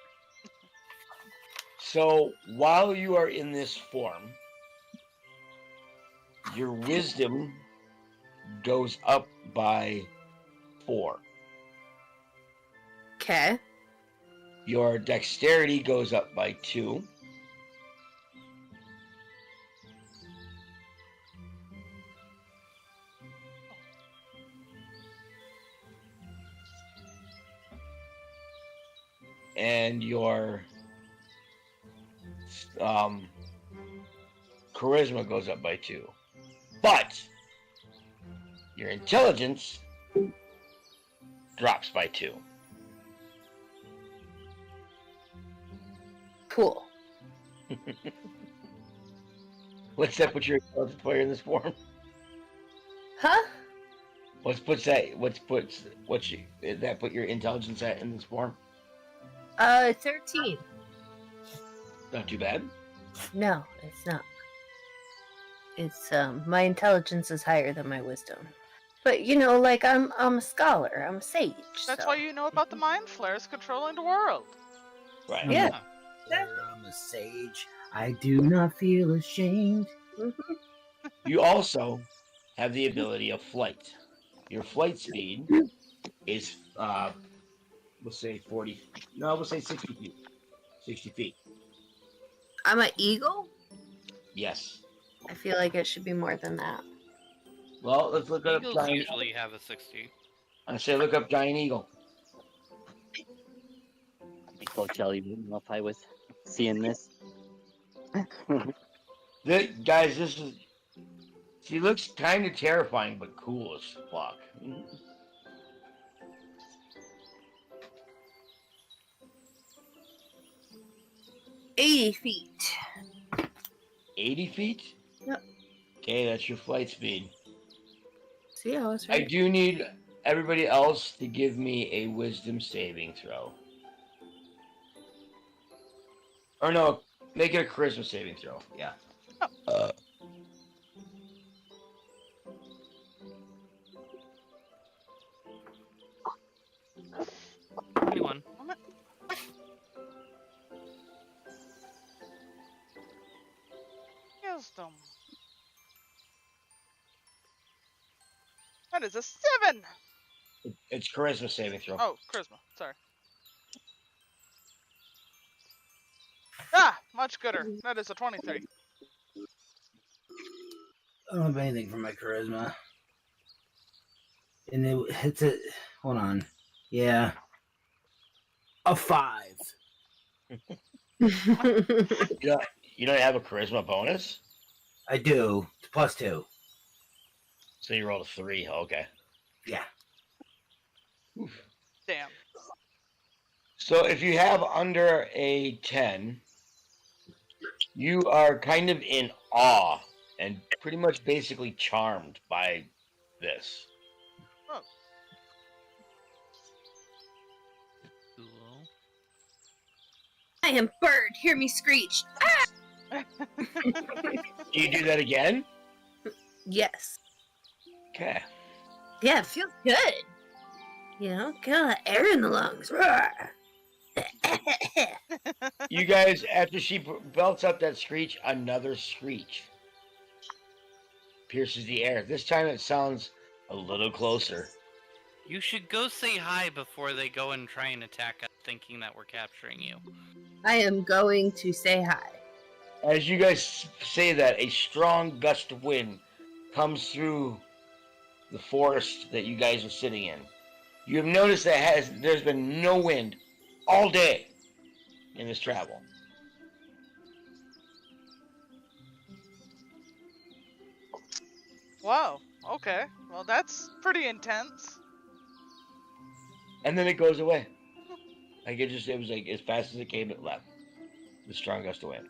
Speaker 4: So, while you are in this form, your wisdom goes up by 4.
Speaker 7: Okay.
Speaker 4: Your dexterity goes up by 2. And your charisma goes up by 2. But your intelligence drops by 2.
Speaker 7: Cool.
Speaker 4: What's that put your intelligence player in this form?
Speaker 7: Huh?
Speaker 4: That put your intelligence at in this form?
Speaker 7: 13.
Speaker 4: Not too bad.
Speaker 7: No, it's not. It's my intelligence is higher than my wisdom. But you know, like I'm a scholar, I'm a sage.
Speaker 5: That's
Speaker 7: so.
Speaker 5: why you know about the mind flares controlling the world.
Speaker 4: Right.
Speaker 7: Yeah.
Speaker 3: I'm a sage. I do not feel ashamed.
Speaker 4: You also have the ability of flight. Your flight speed is we'll say 40. No, we'll say 60 feet. 60 feet.
Speaker 7: I'm an eagle?
Speaker 4: Yes.
Speaker 7: I feel like it should be more than that.
Speaker 4: Well, let's look up
Speaker 2: Eagles
Speaker 4: giant.
Speaker 2: usually have a 60.
Speaker 4: I say look up giant eagle.
Speaker 8: Well, Jelly wouldn't know if I was seeing this.
Speaker 4: Guys, this is. She looks kind of terrifying, but cool as fuck.
Speaker 7: 80 feet.
Speaker 4: 80 feet?
Speaker 7: Yep.
Speaker 4: Okay, that's your flight speed.
Speaker 7: See, I was
Speaker 4: I
Speaker 7: right.
Speaker 4: do need everybody else to give me a wisdom saving throw. Or no, make it a charisma saving throw. Yeah.
Speaker 2: 21.
Speaker 5: Wisdom. That is a 7!
Speaker 4: It's charisma saving throw.
Speaker 5: Oh, charisma. Sorry. Ah! Much gooder. That is a 23.
Speaker 3: I don't have anything for my charisma. And it's a. Hold on. Yeah. A 5.
Speaker 4: You don't have a charisma bonus?
Speaker 3: I do. It's +2.
Speaker 4: So you rolled a 3. Okay.
Speaker 3: Yeah.
Speaker 5: Damn.
Speaker 4: So if you have under a 10, you are kind of in awe and pretty much basically charmed by this.
Speaker 2: Cool.
Speaker 7: I am bird. Hear me screech. Ah!
Speaker 4: Do you do that again?
Speaker 7: Yes.
Speaker 4: Okay.
Speaker 7: Yeah, it feels good. You know, get all that air in the lungs. Roar.
Speaker 4: You guys, after she belts up that screech, another screech pierces the air. This time it sounds a little closer.
Speaker 2: You should go say hi before they go and try and attack us, thinking that we're capturing you.
Speaker 7: I am going to say hi.
Speaker 4: As you guys say that, a strong gust of wind comes through the forest that you guys are sitting in. You have noticed that there's been no wind all day in this travel.
Speaker 5: Wow. Okay. Well, that's pretty intense.
Speaker 4: And then it goes away. Like it was like as fast as it came, it left. The strong gust of wind.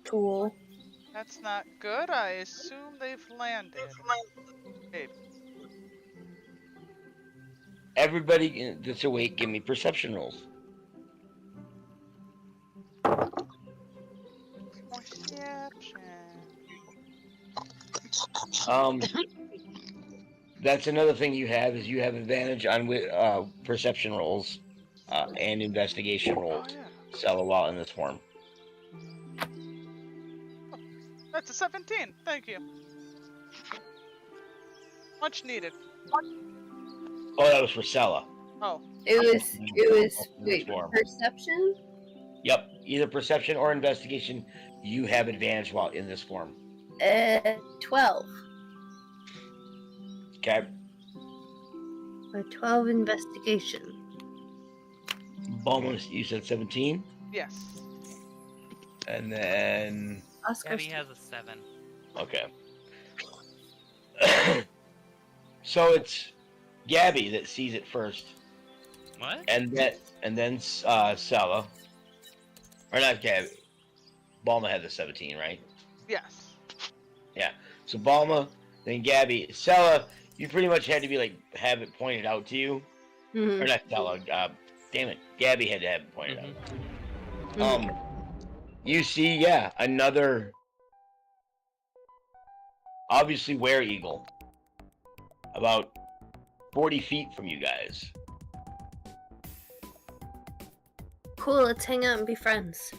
Speaker 7: Cool.
Speaker 5: That's not good. I assume they've landed. Hey,
Speaker 4: Everybody that's awake, give me perception rolls.
Speaker 5: perception.
Speaker 4: That's another thing you have is you have advantage on perception rolls and investigation
Speaker 5: Oh
Speaker 4: rolls.
Speaker 5: yeah.
Speaker 4: Sell while in this form.
Speaker 5: That's a 17. Thank you. Much needed.
Speaker 4: Oh, that was for Sella.
Speaker 5: Oh.
Speaker 7: It was wait,
Speaker 4: Form.
Speaker 7: perception?
Speaker 4: Yep, either perception or investigation. You have advantage while in this form.
Speaker 7: 12.
Speaker 4: Okay.
Speaker 7: A 12 investigation.
Speaker 4: Bonus, you said 17,
Speaker 5: Yes.
Speaker 4: and then
Speaker 7: Oscar.
Speaker 2: Gabby has a 7.
Speaker 4: okay. So it's Gabby that sees it first,
Speaker 2: What?
Speaker 4: and then Sella, or not Gabby. Balma had the 17, right?
Speaker 5: Yes.
Speaker 4: So Balma, then Gabby, Sella. You pretty much had to be like have it pointed out to you,
Speaker 7: Mhm.
Speaker 4: or not Sella. Damn it, Gabby had to have it pointed
Speaker 2: Mhm.
Speaker 4: out. You see, another obviously were-eagle, about 40 feet from you guys.
Speaker 7: Cool, let's hang out and be friends.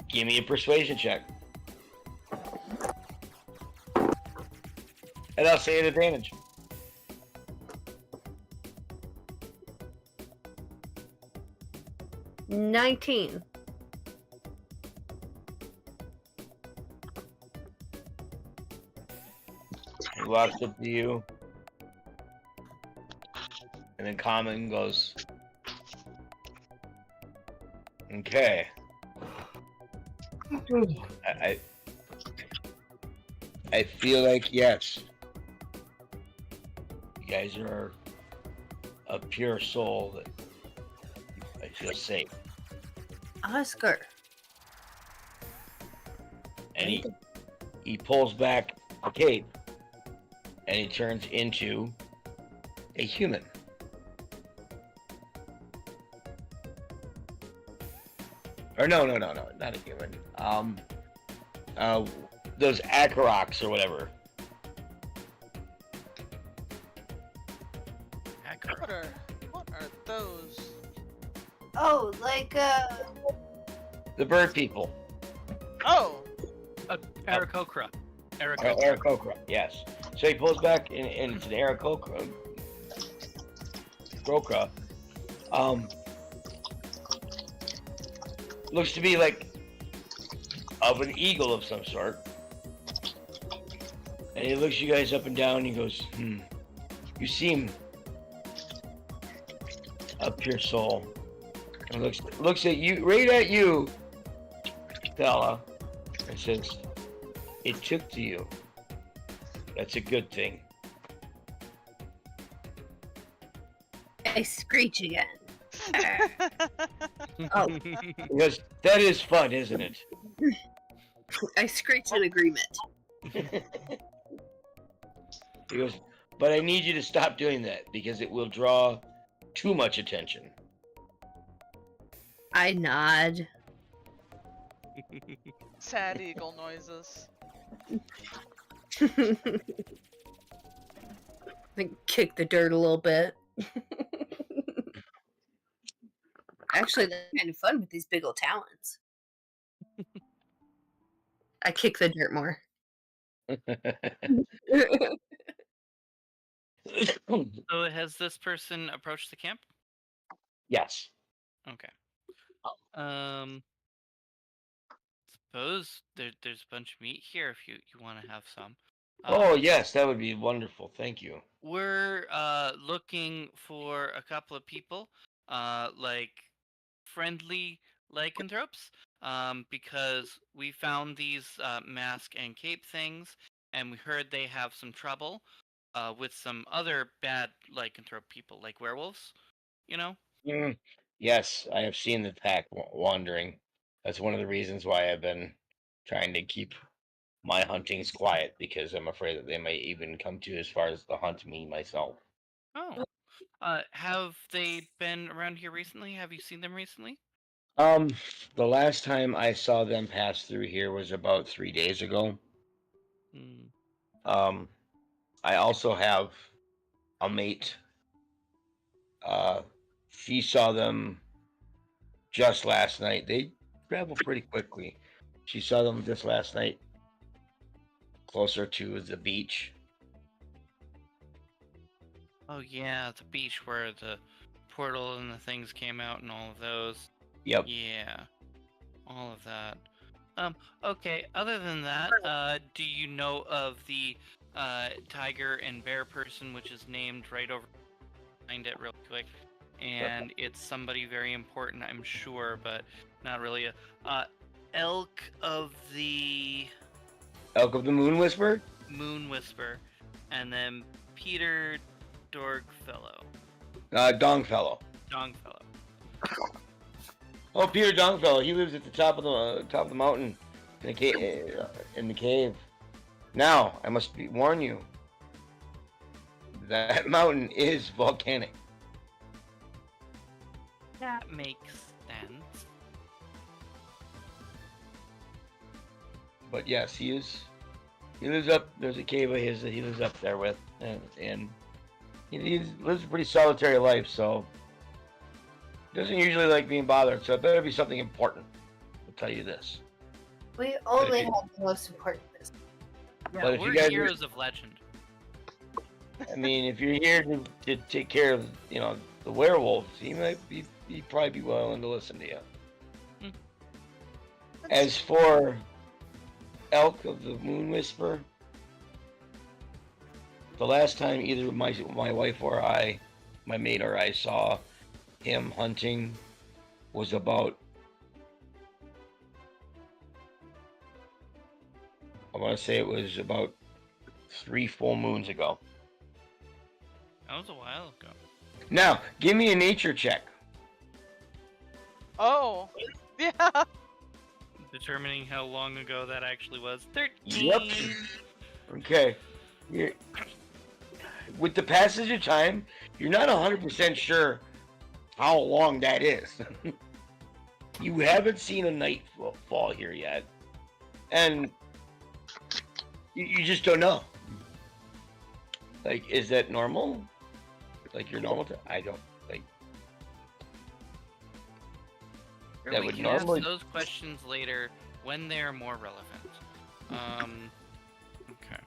Speaker 4: Give me a persuasion check. And I'll say an advantage.
Speaker 7: $19.
Speaker 4: He walks up to you. And then Common goes, okay. I feel like, yes. You guys are a pure soul that I feel safe.
Speaker 7: Oscar.
Speaker 4: And he pulls back a cape and he turns into a human. Or no, not a human. Those Akaroks or whatever.
Speaker 5: What are those?
Speaker 1: Oh, like
Speaker 4: The bird people.
Speaker 5: Oh.
Speaker 2: Aarakocra.
Speaker 4: Aarakocra, yes. So he pulls back and it's an Aarakocra. Looks to be like of an eagle of some sort. And he looks you guys up and down and he goes, you seem a pure soul. And looks at you, right at you, Stella, and says, it took to you. That's a good thing.
Speaker 7: I screech again. Oh,
Speaker 4: Because that is fun, isn't it?
Speaker 7: I screech in agreement.
Speaker 4: He goes, but I need you to stop doing that because it will draw too much attention.
Speaker 7: I nod.
Speaker 5: Sad eagle noises.
Speaker 7: Then kick the dirt a little bit. Actually, that's kind of fun with these big old talons. I kick the dirt more.
Speaker 2: So has this person approached the camp?
Speaker 4: Yes.
Speaker 2: Okay. Suppose there's a bunch of meat here if you want to have some.
Speaker 4: Oh, yes, that would be wonderful. Thank you.
Speaker 2: We're looking for a couple of people, like friendly lycanthropes, because we found these mask and cape things, and we heard they have some trouble with some other bad lycanthrope people, like werewolves. You know?
Speaker 4: Mm, yes, I have seen the pack wandering. That's one of the reasons why I've been trying to keep my huntings quiet because I'm afraid that they might even come to as far as to hunt me myself.
Speaker 2: Oh. Have they been around here recently? Have you seen them recently?
Speaker 4: The last time I saw them pass through here was about 3 days ago.
Speaker 2: Hmm.
Speaker 4: I also have a mate. She saw them just last night. They travel pretty quickly. She saw them just last night, closer to the beach.
Speaker 2: Oh yeah, the beach where the portal and the things came out and all of those.
Speaker 4: Yep.
Speaker 2: Yeah, all of that. Okay, other than that, do you know of the tiger and bear person, which is named right over behind it real quick? And it's somebody very important, I'm sure, but not really a elk of the
Speaker 4: Elk of the Moon Whisper?
Speaker 2: Moon Whisper, and then Peter Dorgfellow.
Speaker 4: Dongfellow.
Speaker 2: Dongfellow.
Speaker 4: Oh, Peter Dongfellow. He lives at the top of the mountain in the cave. Now, I must warn you. That mountain is volcanic.
Speaker 2: That makes sense.
Speaker 4: But yes, he is. He lives up. There's a cave of his that he lives up there with, and he lives a pretty solitary life. So doesn't usually like being bothered. So it better be something important. I'll tell you this.
Speaker 1: We only have the most important business.
Speaker 2: Yeah,
Speaker 4: But if
Speaker 2: we're
Speaker 4: you guys
Speaker 2: heroes of legend.
Speaker 4: I mean, if you're here to take care of, the werewolves, he'd probably be willing to listen to you.
Speaker 2: Hmm.
Speaker 4: As for Elk of the Moon Whisper, the last time either my wife or I, my mate or I saw him hunting was about, I want to say it was about 3 full moons ago.
Speaker 2: That was a while ago.
Speaker 4: Now, give me a nature check.
Speaker 5: Oh, yeah.
Speaker 2: Determining how long ago that actually was. 13.
Speaker 4: Yep. Okay. With the passage of time, you're not 100% sure how long that is. You haven't seen a night fall here yet. And you just don't know. Like, is that normal? Like your normal time? I don't like.
Speaker 2: Sure,
Speaker 4: That
Speaker 2: we
Speaker 4: would
Speaker 2: can
Speaker 4: normally.
Speaker 2: ask those questions later when they are more relevant. Okay.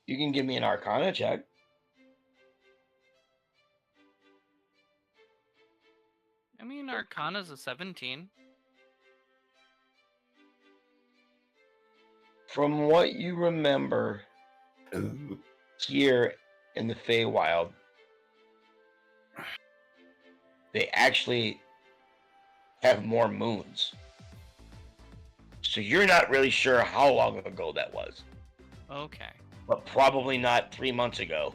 Speaker 4: You can give me an Arcana check.
Speaker 2: I mean, Arcana's a 17.
Speaker 4: From what you remember here in the Feywild, they actually have more moons. So you're not really sure how long ago that was.
Speaker 2: Okay.
Speaker 4: But probably not 3 months ago.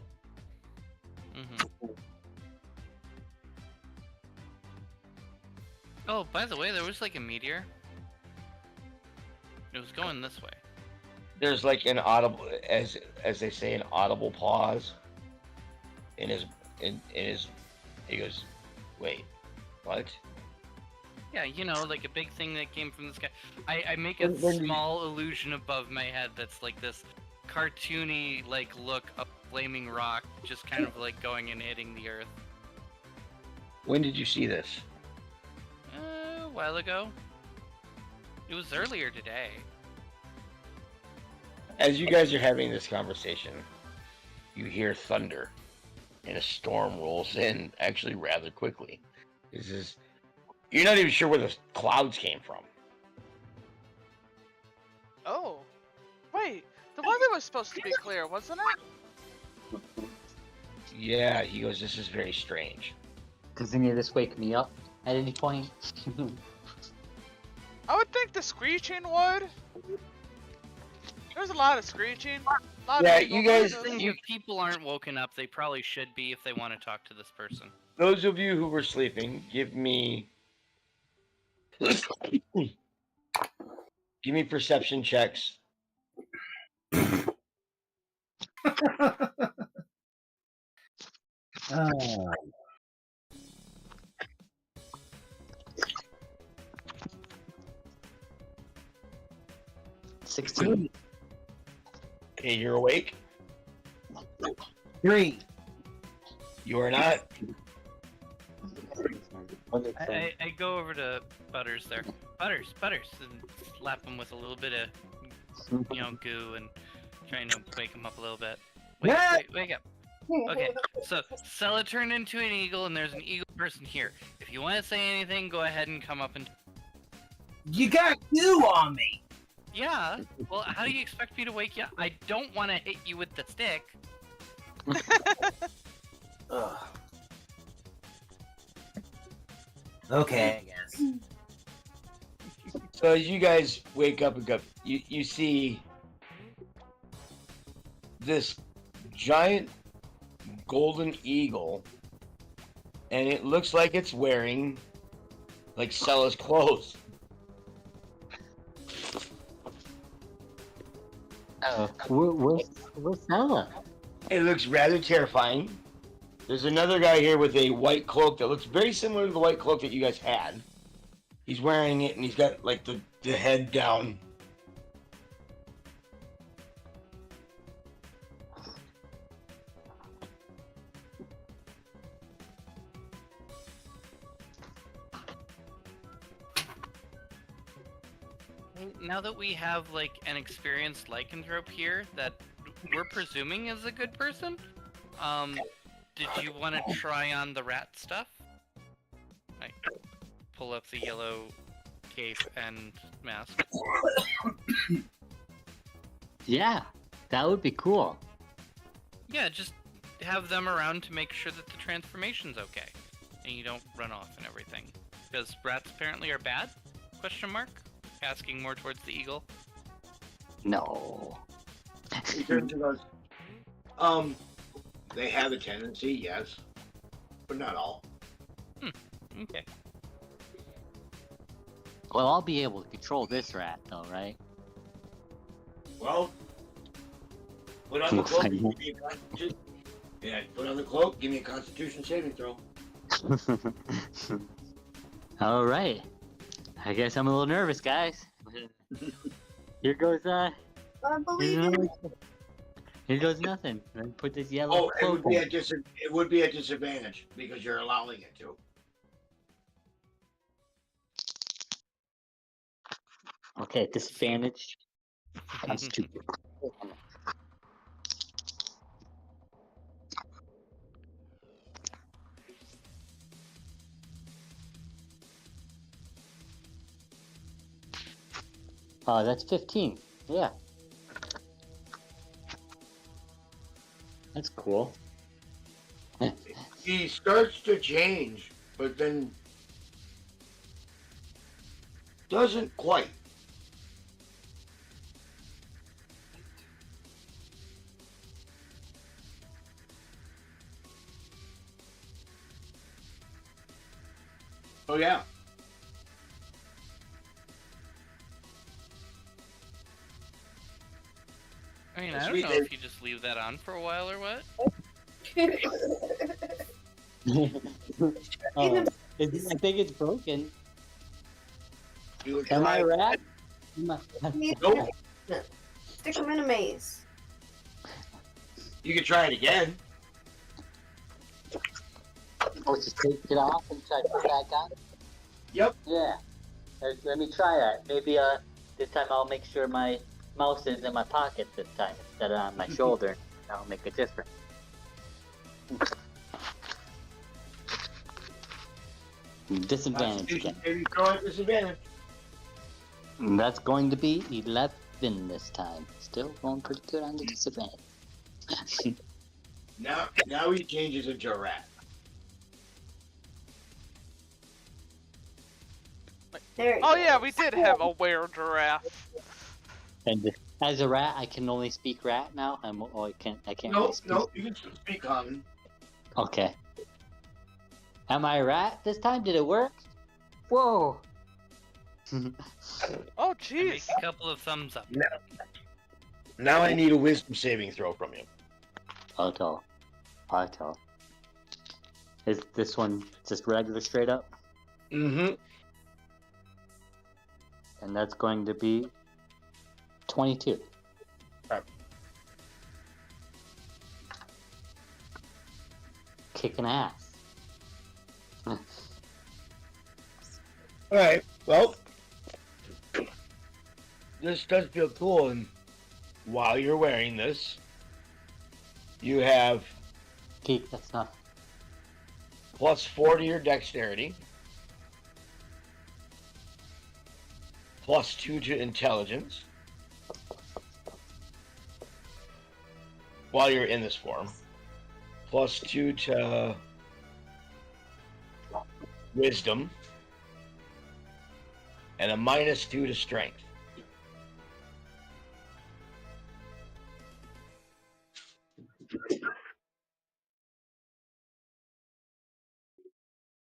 Speaker 2: Mm-hmm. Oh, by the way, there was like a meteor. It was going this way.
Speaker 4: There's like an audible, as they say, an audible pause. In his, he goes, "Wait, what?"
Speaker 2: Yeah, you know, like a big thing that came from the sky. I make a small illusion above my head that's like this cartoony like look of flaming rock just kind of like going and hitting the earth.
Speaker 4: When did you see this?
Speaker 2: while ago. It was earlier today.
Speaker 4: As you guys are having this conversation, you hear thunder, and a storm rolls in actually rather quickly. You're not even sure where the clouds came from.
Speaker 5: Oh. Wait, the weather was supposed to be clear, wasn't it?
Speaker 4: Yeah, he goes, this is very strange.
Speaker 8: Does any of this wake me up at any point?
Speaker 5: I would think the screeching would. There's a lot of screeching.
Speaker 4: Yeah, you guys-
Speaker 2: I think if people aren't woken up, they probably should be if they want to talk to this person.
Speaker 4: Those of you who were sleeping, give me perception checks.
Speaker 6: Ah.
Speaker 8: $16.
Speaker 4: Okay, you're awake.
Speaker 3: 3.
Speaker 2: You are not. I go over to Butters there. Butters, and slap him with a little bit of, goo and trying to wake him up a little bit. Wake up. Okay, so Sella turned into an eagle, and there's an eagle person here. If you want to say anything, go ahead and come up and.
Speaker 3: You got goo on me.
Speaker 2: Yeah. Well, how do you expect me to wake you up? I don't want to hit you with the stick.
Speaker 3: Ugh. Okay, I guess.
Speaker 4: So as you guys wake up and go, you see this giant golden eagle, and it looks like it's wearing like Sella's clothes.
Speaker 8: Oh, where's Sella?
Speaker 4: It looks rather terrifying. There's another guy here with a white cloak that looks very similar to the white cloak that you guys had. He's wearing it, and he's got like the head down.
Speaker 2: Now that we have like an experienced lycanthrope here that we're presuming is a good person, did you want to try on the rat stuff? I pull up the yellow cape and mask.
Speaker 8: Yeah, that would be cool.
Speaker 2: Yeah, just have them around to make sure that the transformation's okay, and you don't run off and everything. Because rats apparently are bad? Question mark? Asking more towards the eagle.
Speaker 8: No.
Speaker 10: He turns and goes, they have a tendency, yes, but not all.
Speaker 2: Okay.
Speaker 8: Well, I'll be able to control this rat, though, right?
Speaker 10: Well, put on the
Speaker 8: Looks
Speaker 10: cloak.
Speaker 8: like-
Speaker 10: Give me a constitution. Yeah, put on the cloak. Give me a Constitution saving throw.
Speaker 8: All right. I guess I'm a little nervous, guys. Here goes
Speaker 1: I believe in
Speaker 8: here goes nothing. Let me put this yellow
Speaker 10: Oh, it
Speaker 8: cloak
Speaker 10: would be
Speaker 8: on.
Speaker 10: it would be a disadvantage because you're allowing it to.
Speaker 8: Okay, disadvantage. Constitution. That's 15. Yeah. That's cool.
Speaker 10: He starts to change, but then doesn't quite. Oh yeah.
Speaker 2: I mean, I
Speaker 10: That's
Speaker 2: don't
Speaker 10: sweet,
Speaker 2: know
Speaker 10: Dave.
Speaker 2: if you just leave that on for a while or what.
Speaker 8: I think it's broken.
Speaker 10: You would
Speaker 8: Am I
Speaker 10: try-
Speaker 8: rat?
Speaker 10: Nope.
Speaker 1: Stick them in a maze.
Speaker 10: You can try it again.
Speaker 8: Oh, just take it off and try to put it back on?
Speaker 10: Yep.
Speaker 8: Yeah. Let me try that. Maybe this time I'll make sure my mouse is in my pocket this time instead of on my shoulder. That'll make a difference. Disadvantage again.
Speaker 10: Maybe throw at disadvantage.
Speaker 8: That's going to be 11 this time. Still going pretty good on the disadvantage.
Speaker 10: Now he changes into a rat.
Speaker 1: There
Speaker 5: Oh
Speaker 1: you
Speaker 5: yeah,
Speaker 1: go.
Speaker 5: we did have a were giraffe.
Speaker 8: And as a rat, I can only speak rat now. I can't
Speaker 10: No,
Speaker 8: really speak.
Speaker 10: no, you can still speak common.
Speaker 8: Okay. Am I a rat this time? Did it work? Whoa.
Speaker 5: Oh
Speaker 2: I make
Speaker 5: jeez.
Speaker 2: a couple of thumbs up.
Speaker 4: Now I need a wisdom saving throw from you.
Speaker 8: Auto. Is this one just regular straight up?
Speaker 4: Mm-hmm.
Speaker 8: And that's going to be 22.
Speaker 4: Alright.
Speaker 8: Kicking ass.
Speaker 4: Alright, well, this does feel cool, and while you're wearing this, you have
Speaker 8: Geek, that's not.
Speaker 4: +4 to your dexterity, +2 to intelligence, while you're in this form, +2 to wisdom, and a -2 to strength.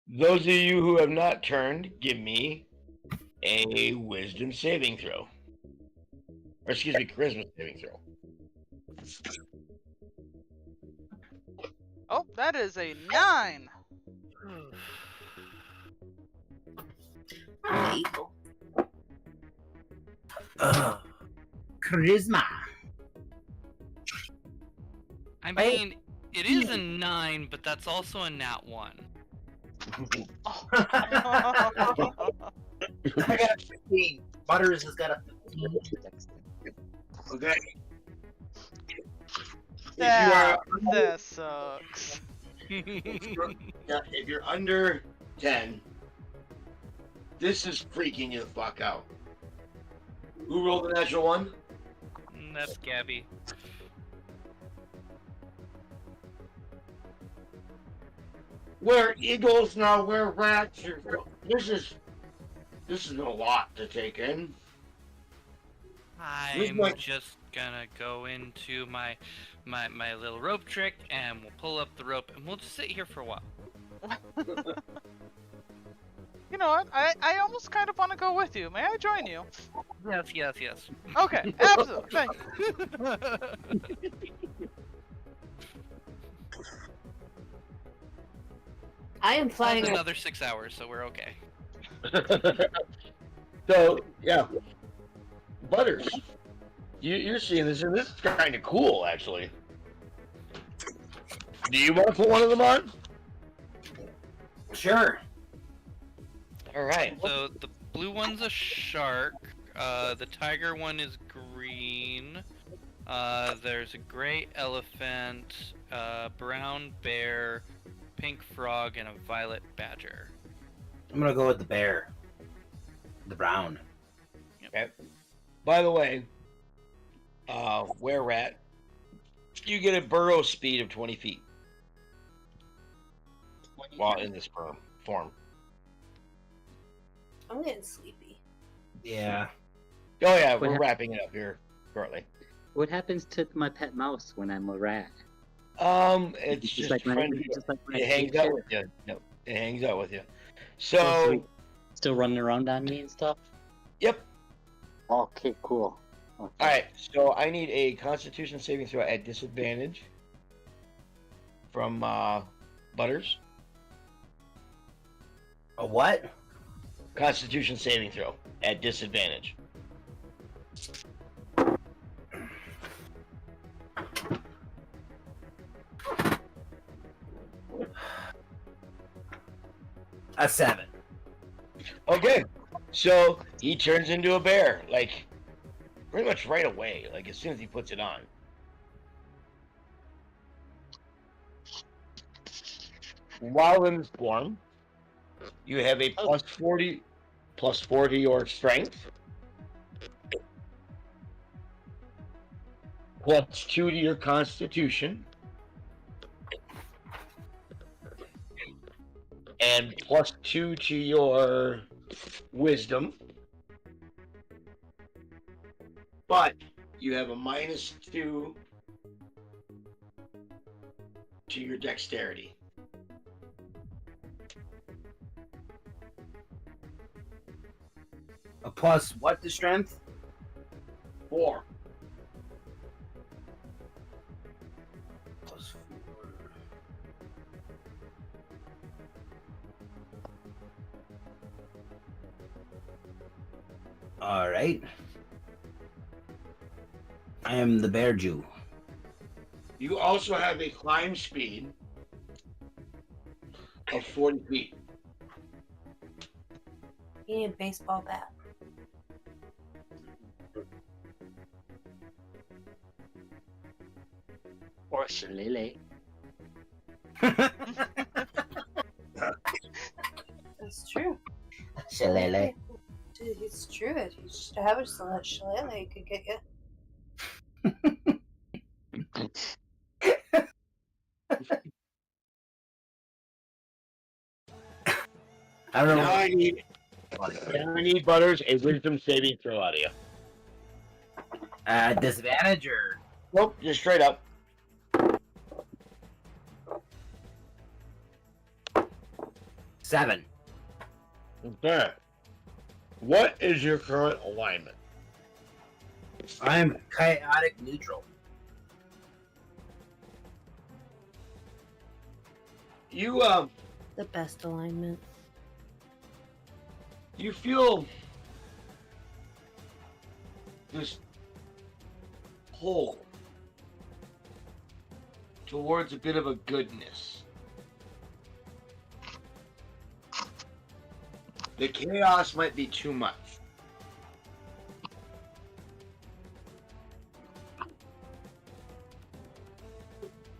Speaker 4: Those of you who have not turned, give me a wisdom saving throw. Or excuse me, charisma saving throw.
Speaker 5: Oh, that is a 9.
Speaker 3: Charisma.
Speaker 2: I mean, it is a 9, but that's also a nat 1.
Speaker 3: I got a 15. Butters has got a 15.
Speaker 10: Okay.
Speaker 5: That sucks.
Speaker 10: If you're under 10, this is freaking you the fuck out. Who rolled the natural 1?
Speaker 2: That's Gabby.
Speaker 10: We're eagles now, we're rats. This is a lot to take in.
Speaker 2: I'm
Speaker 10: my-
Speaker 2: just gonna go into my little rope trick, and we'll pull up the rope, and we'll just sit here for a while.
Speaker 5: You know what? I almost kind of want to go with you. May I join you?
Speaker 2: Yes.
Speaker 5: Okay, absolutely. Thank you.
Speaker 1: I am
Speaker 2: It's
Speaker 1: flying.
Speaker 2: another 6 hours, so we're okay.
Speaker 4: So, yeah. Butters, you're seeing this, and this is kind of cool, actually. Do you want to put one of them on?
Speaker 3: Sure.
Speaker 4: Alright.
Speaker 2: So the blue one's a shark. The tiger one is green. There's a gray elephant, brown bear, pink frog, and a violet badger.
Speaker 3: I'm gonna go with the bear. The brown.
Speaker 4: Okay. By the way, were-rat, you get a burrow speed of 20 feet while in this form.
Speaker 1: I'm getting sleepy.
Speaker 3: Yeah.
Speaker 4: Oh yeah,
Speaker 8: What
Speaker 4: we're
Speaker 8: hap-
Speaker 4: wrapping it up here shortly.
Speaker 8: What happens to my pet mouse when I'm a rat?
Speaker 4: It's
Speaker 8: Just
Speaker 4: just
Speaker 8: like my-
Speaker 4: friendly.
Speaker 8: just like my
Speaker 4: It hangs
Speaker 8: big
Speaker 4: out
Speaker 8: shit?
Speaker 4: with you. No, it hangs out with you.
Speaker 8: So
Speaker 4: So,
Speaker 8: sweet. Still running around on me and stuff?
Speaker 4: yep.
Speaker 8: Okay, cool. Okay.
Speaker 4: All right. So I need a Constitution saving throw at disadvantage from Butters.
Speaker 3: A what?
Speaker 4: Constitution saving throw at disadvantage.
Speaker 3: A 7.
Speaker 4: Okay. So he turns into a bear, like pretty much right away, like as soon as he puts it on. While in this form, you have a plus 40 your strength, plus 2 to your constitution, and plus 2 to your wisdom. But you have a minus 2 to your dexterity.
Speaker 3: A plus what to strength?
Speaker 10: 4.
Speaker 3: Plus 4. All right. I am the bear Jew.
Speaker 10: You also have a climb speed of 40 feet.
Speaker 1: You need a baseball bat.
Speaker 8: Or shillelagh.
Speaker 1: That's true.
Speaker 3: Shillelagh.
Speaker 1: Dude, it's true. If you just have it so that shillelagh could get you.
Speaker 3: I don't know.
Speaker 4: Now I need Butters a wisdom saving throw out of you.
Speaker 3: Disadvantage or
Speaker 4: Nope, just straight up.
Speaker 3: 7.
Speaker 4: Okay. What is your current alignment?
Speaker 3: I am chaotic neutral.
Speaker 10: You
Speaker 1: The best alignment.
Speaker 10: you feel this pull towards a bit of a goodness. The chaos might be too much.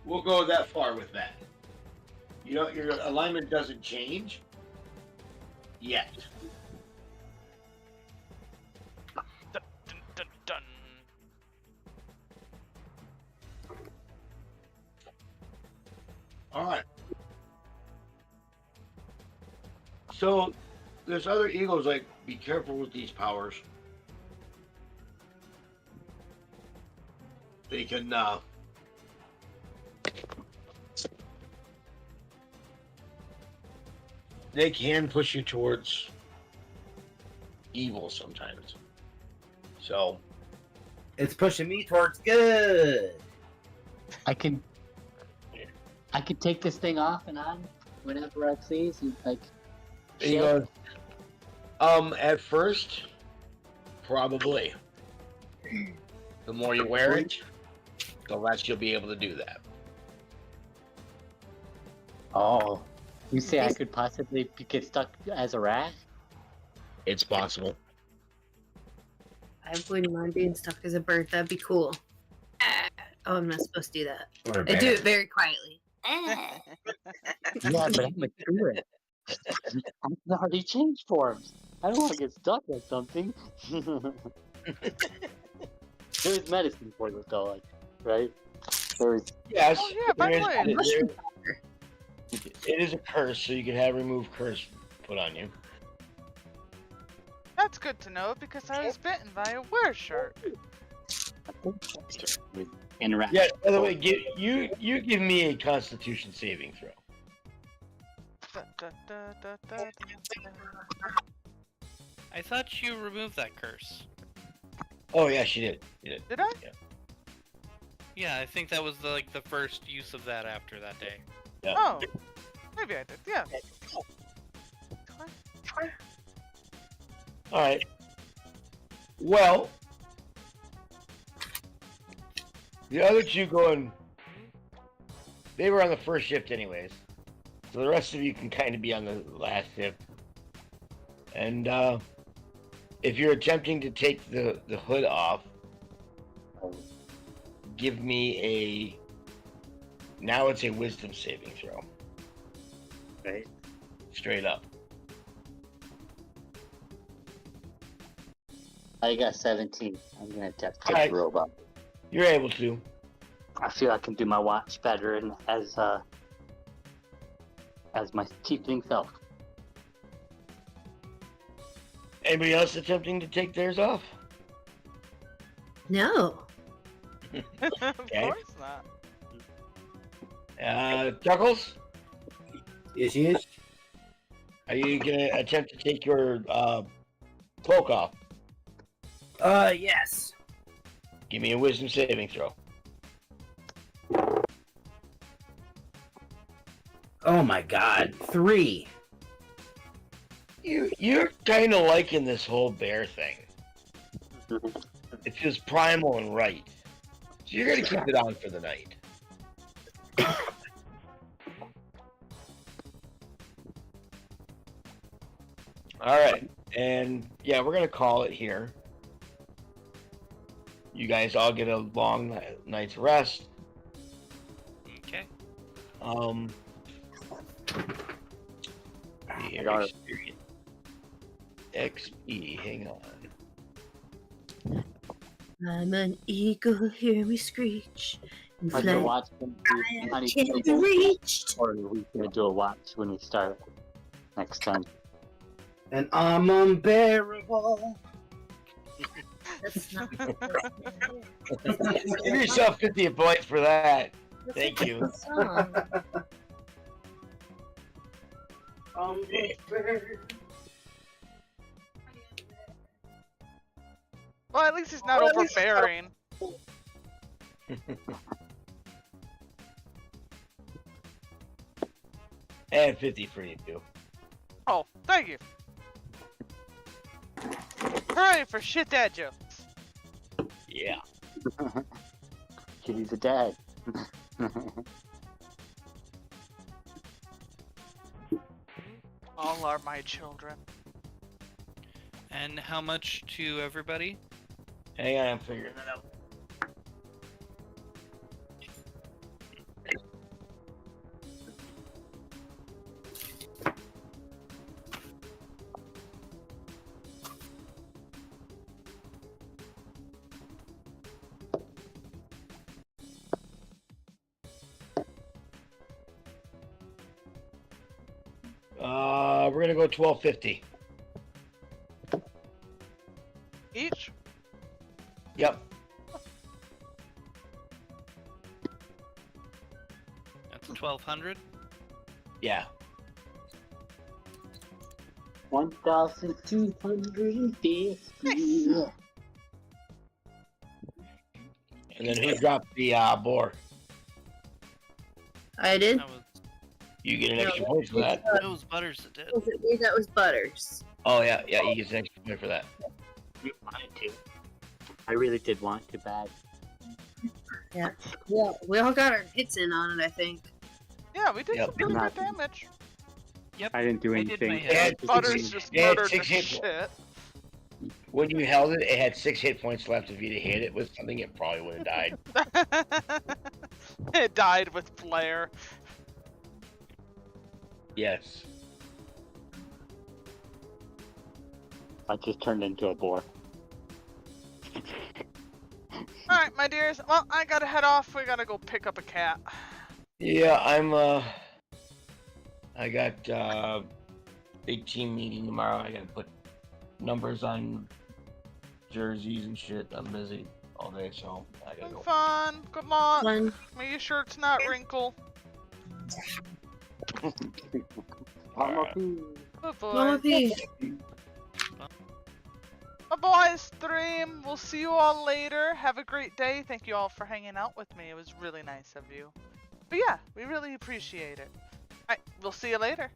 Speaker 10: We'll go that far with that. You know, your alignment doesn't change yet.
Speaker 5: Dun, dun, dun, dun.
Speaker 10: All right. So there's other eagles like be careful with these powers. They can
Speaker 4: They can push you towards evil sometimes. So
Speaker 3: It's pushing me towards good.
Speaker 8: I can take this thing off and on whenever I please, and like.
Speaker 4: he
Speaker 8: chill.
Speaker 4: goes, at first, probably. The more you wear it, the less you'll be able to do that.
Speaker 8: Oh, you say I could possibly get stuck as a rat?
Speaker 4: It's possible.
Speaker 1: I wouldn't mind being stuck as a bird. That'd be cool. Oh, I'm not supposed to do that.
Speaker 3: Or a
Speaker 1: I
Speaker 3: bear.
Speaker 1: do it very quietly.
Speaker 8: Yeah, but I'm mature. I can already change forms. I don't want to get stuck at something. There's medicine for this, though, like, right? There's.
Speaker 4: Yes.
Speaker 5: Oh, yeah, by the way.
Speaker 4: It is a curse, so you can have remove curse put on you.
Speaker 5: That's good to know because I was bitten by a wereshark.
Speaker 8: With interact.
Speaker 4: Yeah. By the way, you give me a Constitution saving throw.
Speaker 5: Da, da, da, da, da, da.
Speaker 2: I thought you removed that curse.
Speaker 4: Oh yeah, she did. She did.
Speaker 5: Did I?
Speaker 2: Yeah, I think that was the first use of that after that day.
Speaker 4: Yeah.
Speaker 5: Oh, maybe I did. Yeah.
Speaker 4: All right. Well, the other two going. They were on the first shift anyways, so the rest of you can kind of be on the last shift. And if you're attempting to take the hood off, give me a. Now it's a wisdom saving throw.
Speaker 8: Right.
Speaker 4: Straight up.
Speaker 8: I got 17. I'm gonna attempt to
Speaker 4: Alright.
Speaker 8: the robot.
Speaker 4: You're able to.
Speaker 8: I feel I can do my watch better and as my tiefling self.
Speaker 4: Anybody else attempting to take theirs off?
Speaker 7: No.
Speaker 5: Of
Speaker 4: Okay.
Speaker 5: course not.
Speaker 4: Chuckles,
Speaker 3: Yes, he is.
Speaker 4: are you gonna attempt to take your cloak off?
Speaker 3: Yes.
Speaker 4: Give me a wisdom saving throw.
Speaker 3: Oh my God, 3.
Speaker 4: You're kind of liking this whole bear thing. It's just primal and right. So you're gonna keep it on for the night. All right, and yeah, we're gonna call it here. You guys all get a long night's rest.
Speaker 2: Okay.
Speaker 4: The
Speaker 8: got it.
Speaker 4: experience. XP, hang on.
Speaker 7: I'm an eagle, hear me screech. And
Speaker 8: I
Speaker 7: fly.
Speaker 8: can watch when
Speaker 7: I can't be reached.
Speaker 8: or we can do a watch when we start next time.
Speaker 3: And I'm unbearable.
Speaker 7: That's not.
Speaker 4: Give yourself 50 points for that.
Speaker 7: That's
Speaker 4: Thank
Speaker 7: a
Speaker 4: you.
Speaker 7: good song.
Speaker 5: Well, at least he's not overbearing.
Speaker 4: And 50 for you too.
Speaker 5: Oh, thank you. Hooray for shit dad jokes.
Speaker 4: Yeah.
Speaker 8: Kitty's a dad.
Speaker 5: All are my children.
Speaker 2: And how much to everybody?
Speaker 4: Hang on, I'm figuring that out. We're gonna go 1250.
Speaker 5: Each?
Speaker 4: Yep.
Speaker 2: That's 1,200.
Speaker 4: Yeah.
Speaker 8: 1,250.
Speaker 4: And then who dropped the boar?
Speaker 7: I did.
Speaker 2: That was,
Speaker 4: You get an extra point for that.
Speaker 2: that was Butters that did.
Speaker 7: Was it me? That was Butters.
Speaker 4: Oh yeah, yeah, you get an extra point for that.
Speaker 8: You wanted to. I really did want to bad.
Speaker 7: Yeah, we all got our hits in on it, I think.
Speaker 5: Yeah, we did
Speaker 4: Yep.
Speaker 5: some pretty good
Speaker 8: Not-
Speaker 5: damage.
Speaker 2: Yep.
Speaker 6: I didn't do
Speaker 2: I did my
Speaker 6: anything.
Speaker 2: hit.
Speaker 5: Butters just
Speaker 4: Yeah,
Speaker 5: murdered the
Speaker 4: 6 hit
Speaker 5: shit.
Speaker 4: When you held it, it had 6 hit points left. If you'd have hit it with something, it probably would have died.
Speaker 5: It died with Blair.
Speaker 4: Yes.
Speaker 8: I just turned into a boar.
Speaker 5: Alright, my dears. Well, I gotta head off. We gotta go pick up a cat.
Speaker 4: Yeah, I got big team meeting tomorrow. I gotta put numbers on jerseys and shit. I'm busy all day, so I gotta
Speaker 5: Have
Speaker 4: go.
Speaker 5: fun. Good luck.
Speaker 7: One.
Speaker 5: Make your shirt's not wrinkle.
Speaker 8: Mama
Speaker 4: Alright.
Speaker 8: Poo.
Speaker 5: Good boy.
Speaker 7: Mama P.
Speaker 5: My boys, Dream. We'll see you all later. Have a great day. Thank you all for hanging out with me. It was really nice of you. But yeah, we really appreciate it. Alright, we'll see you later.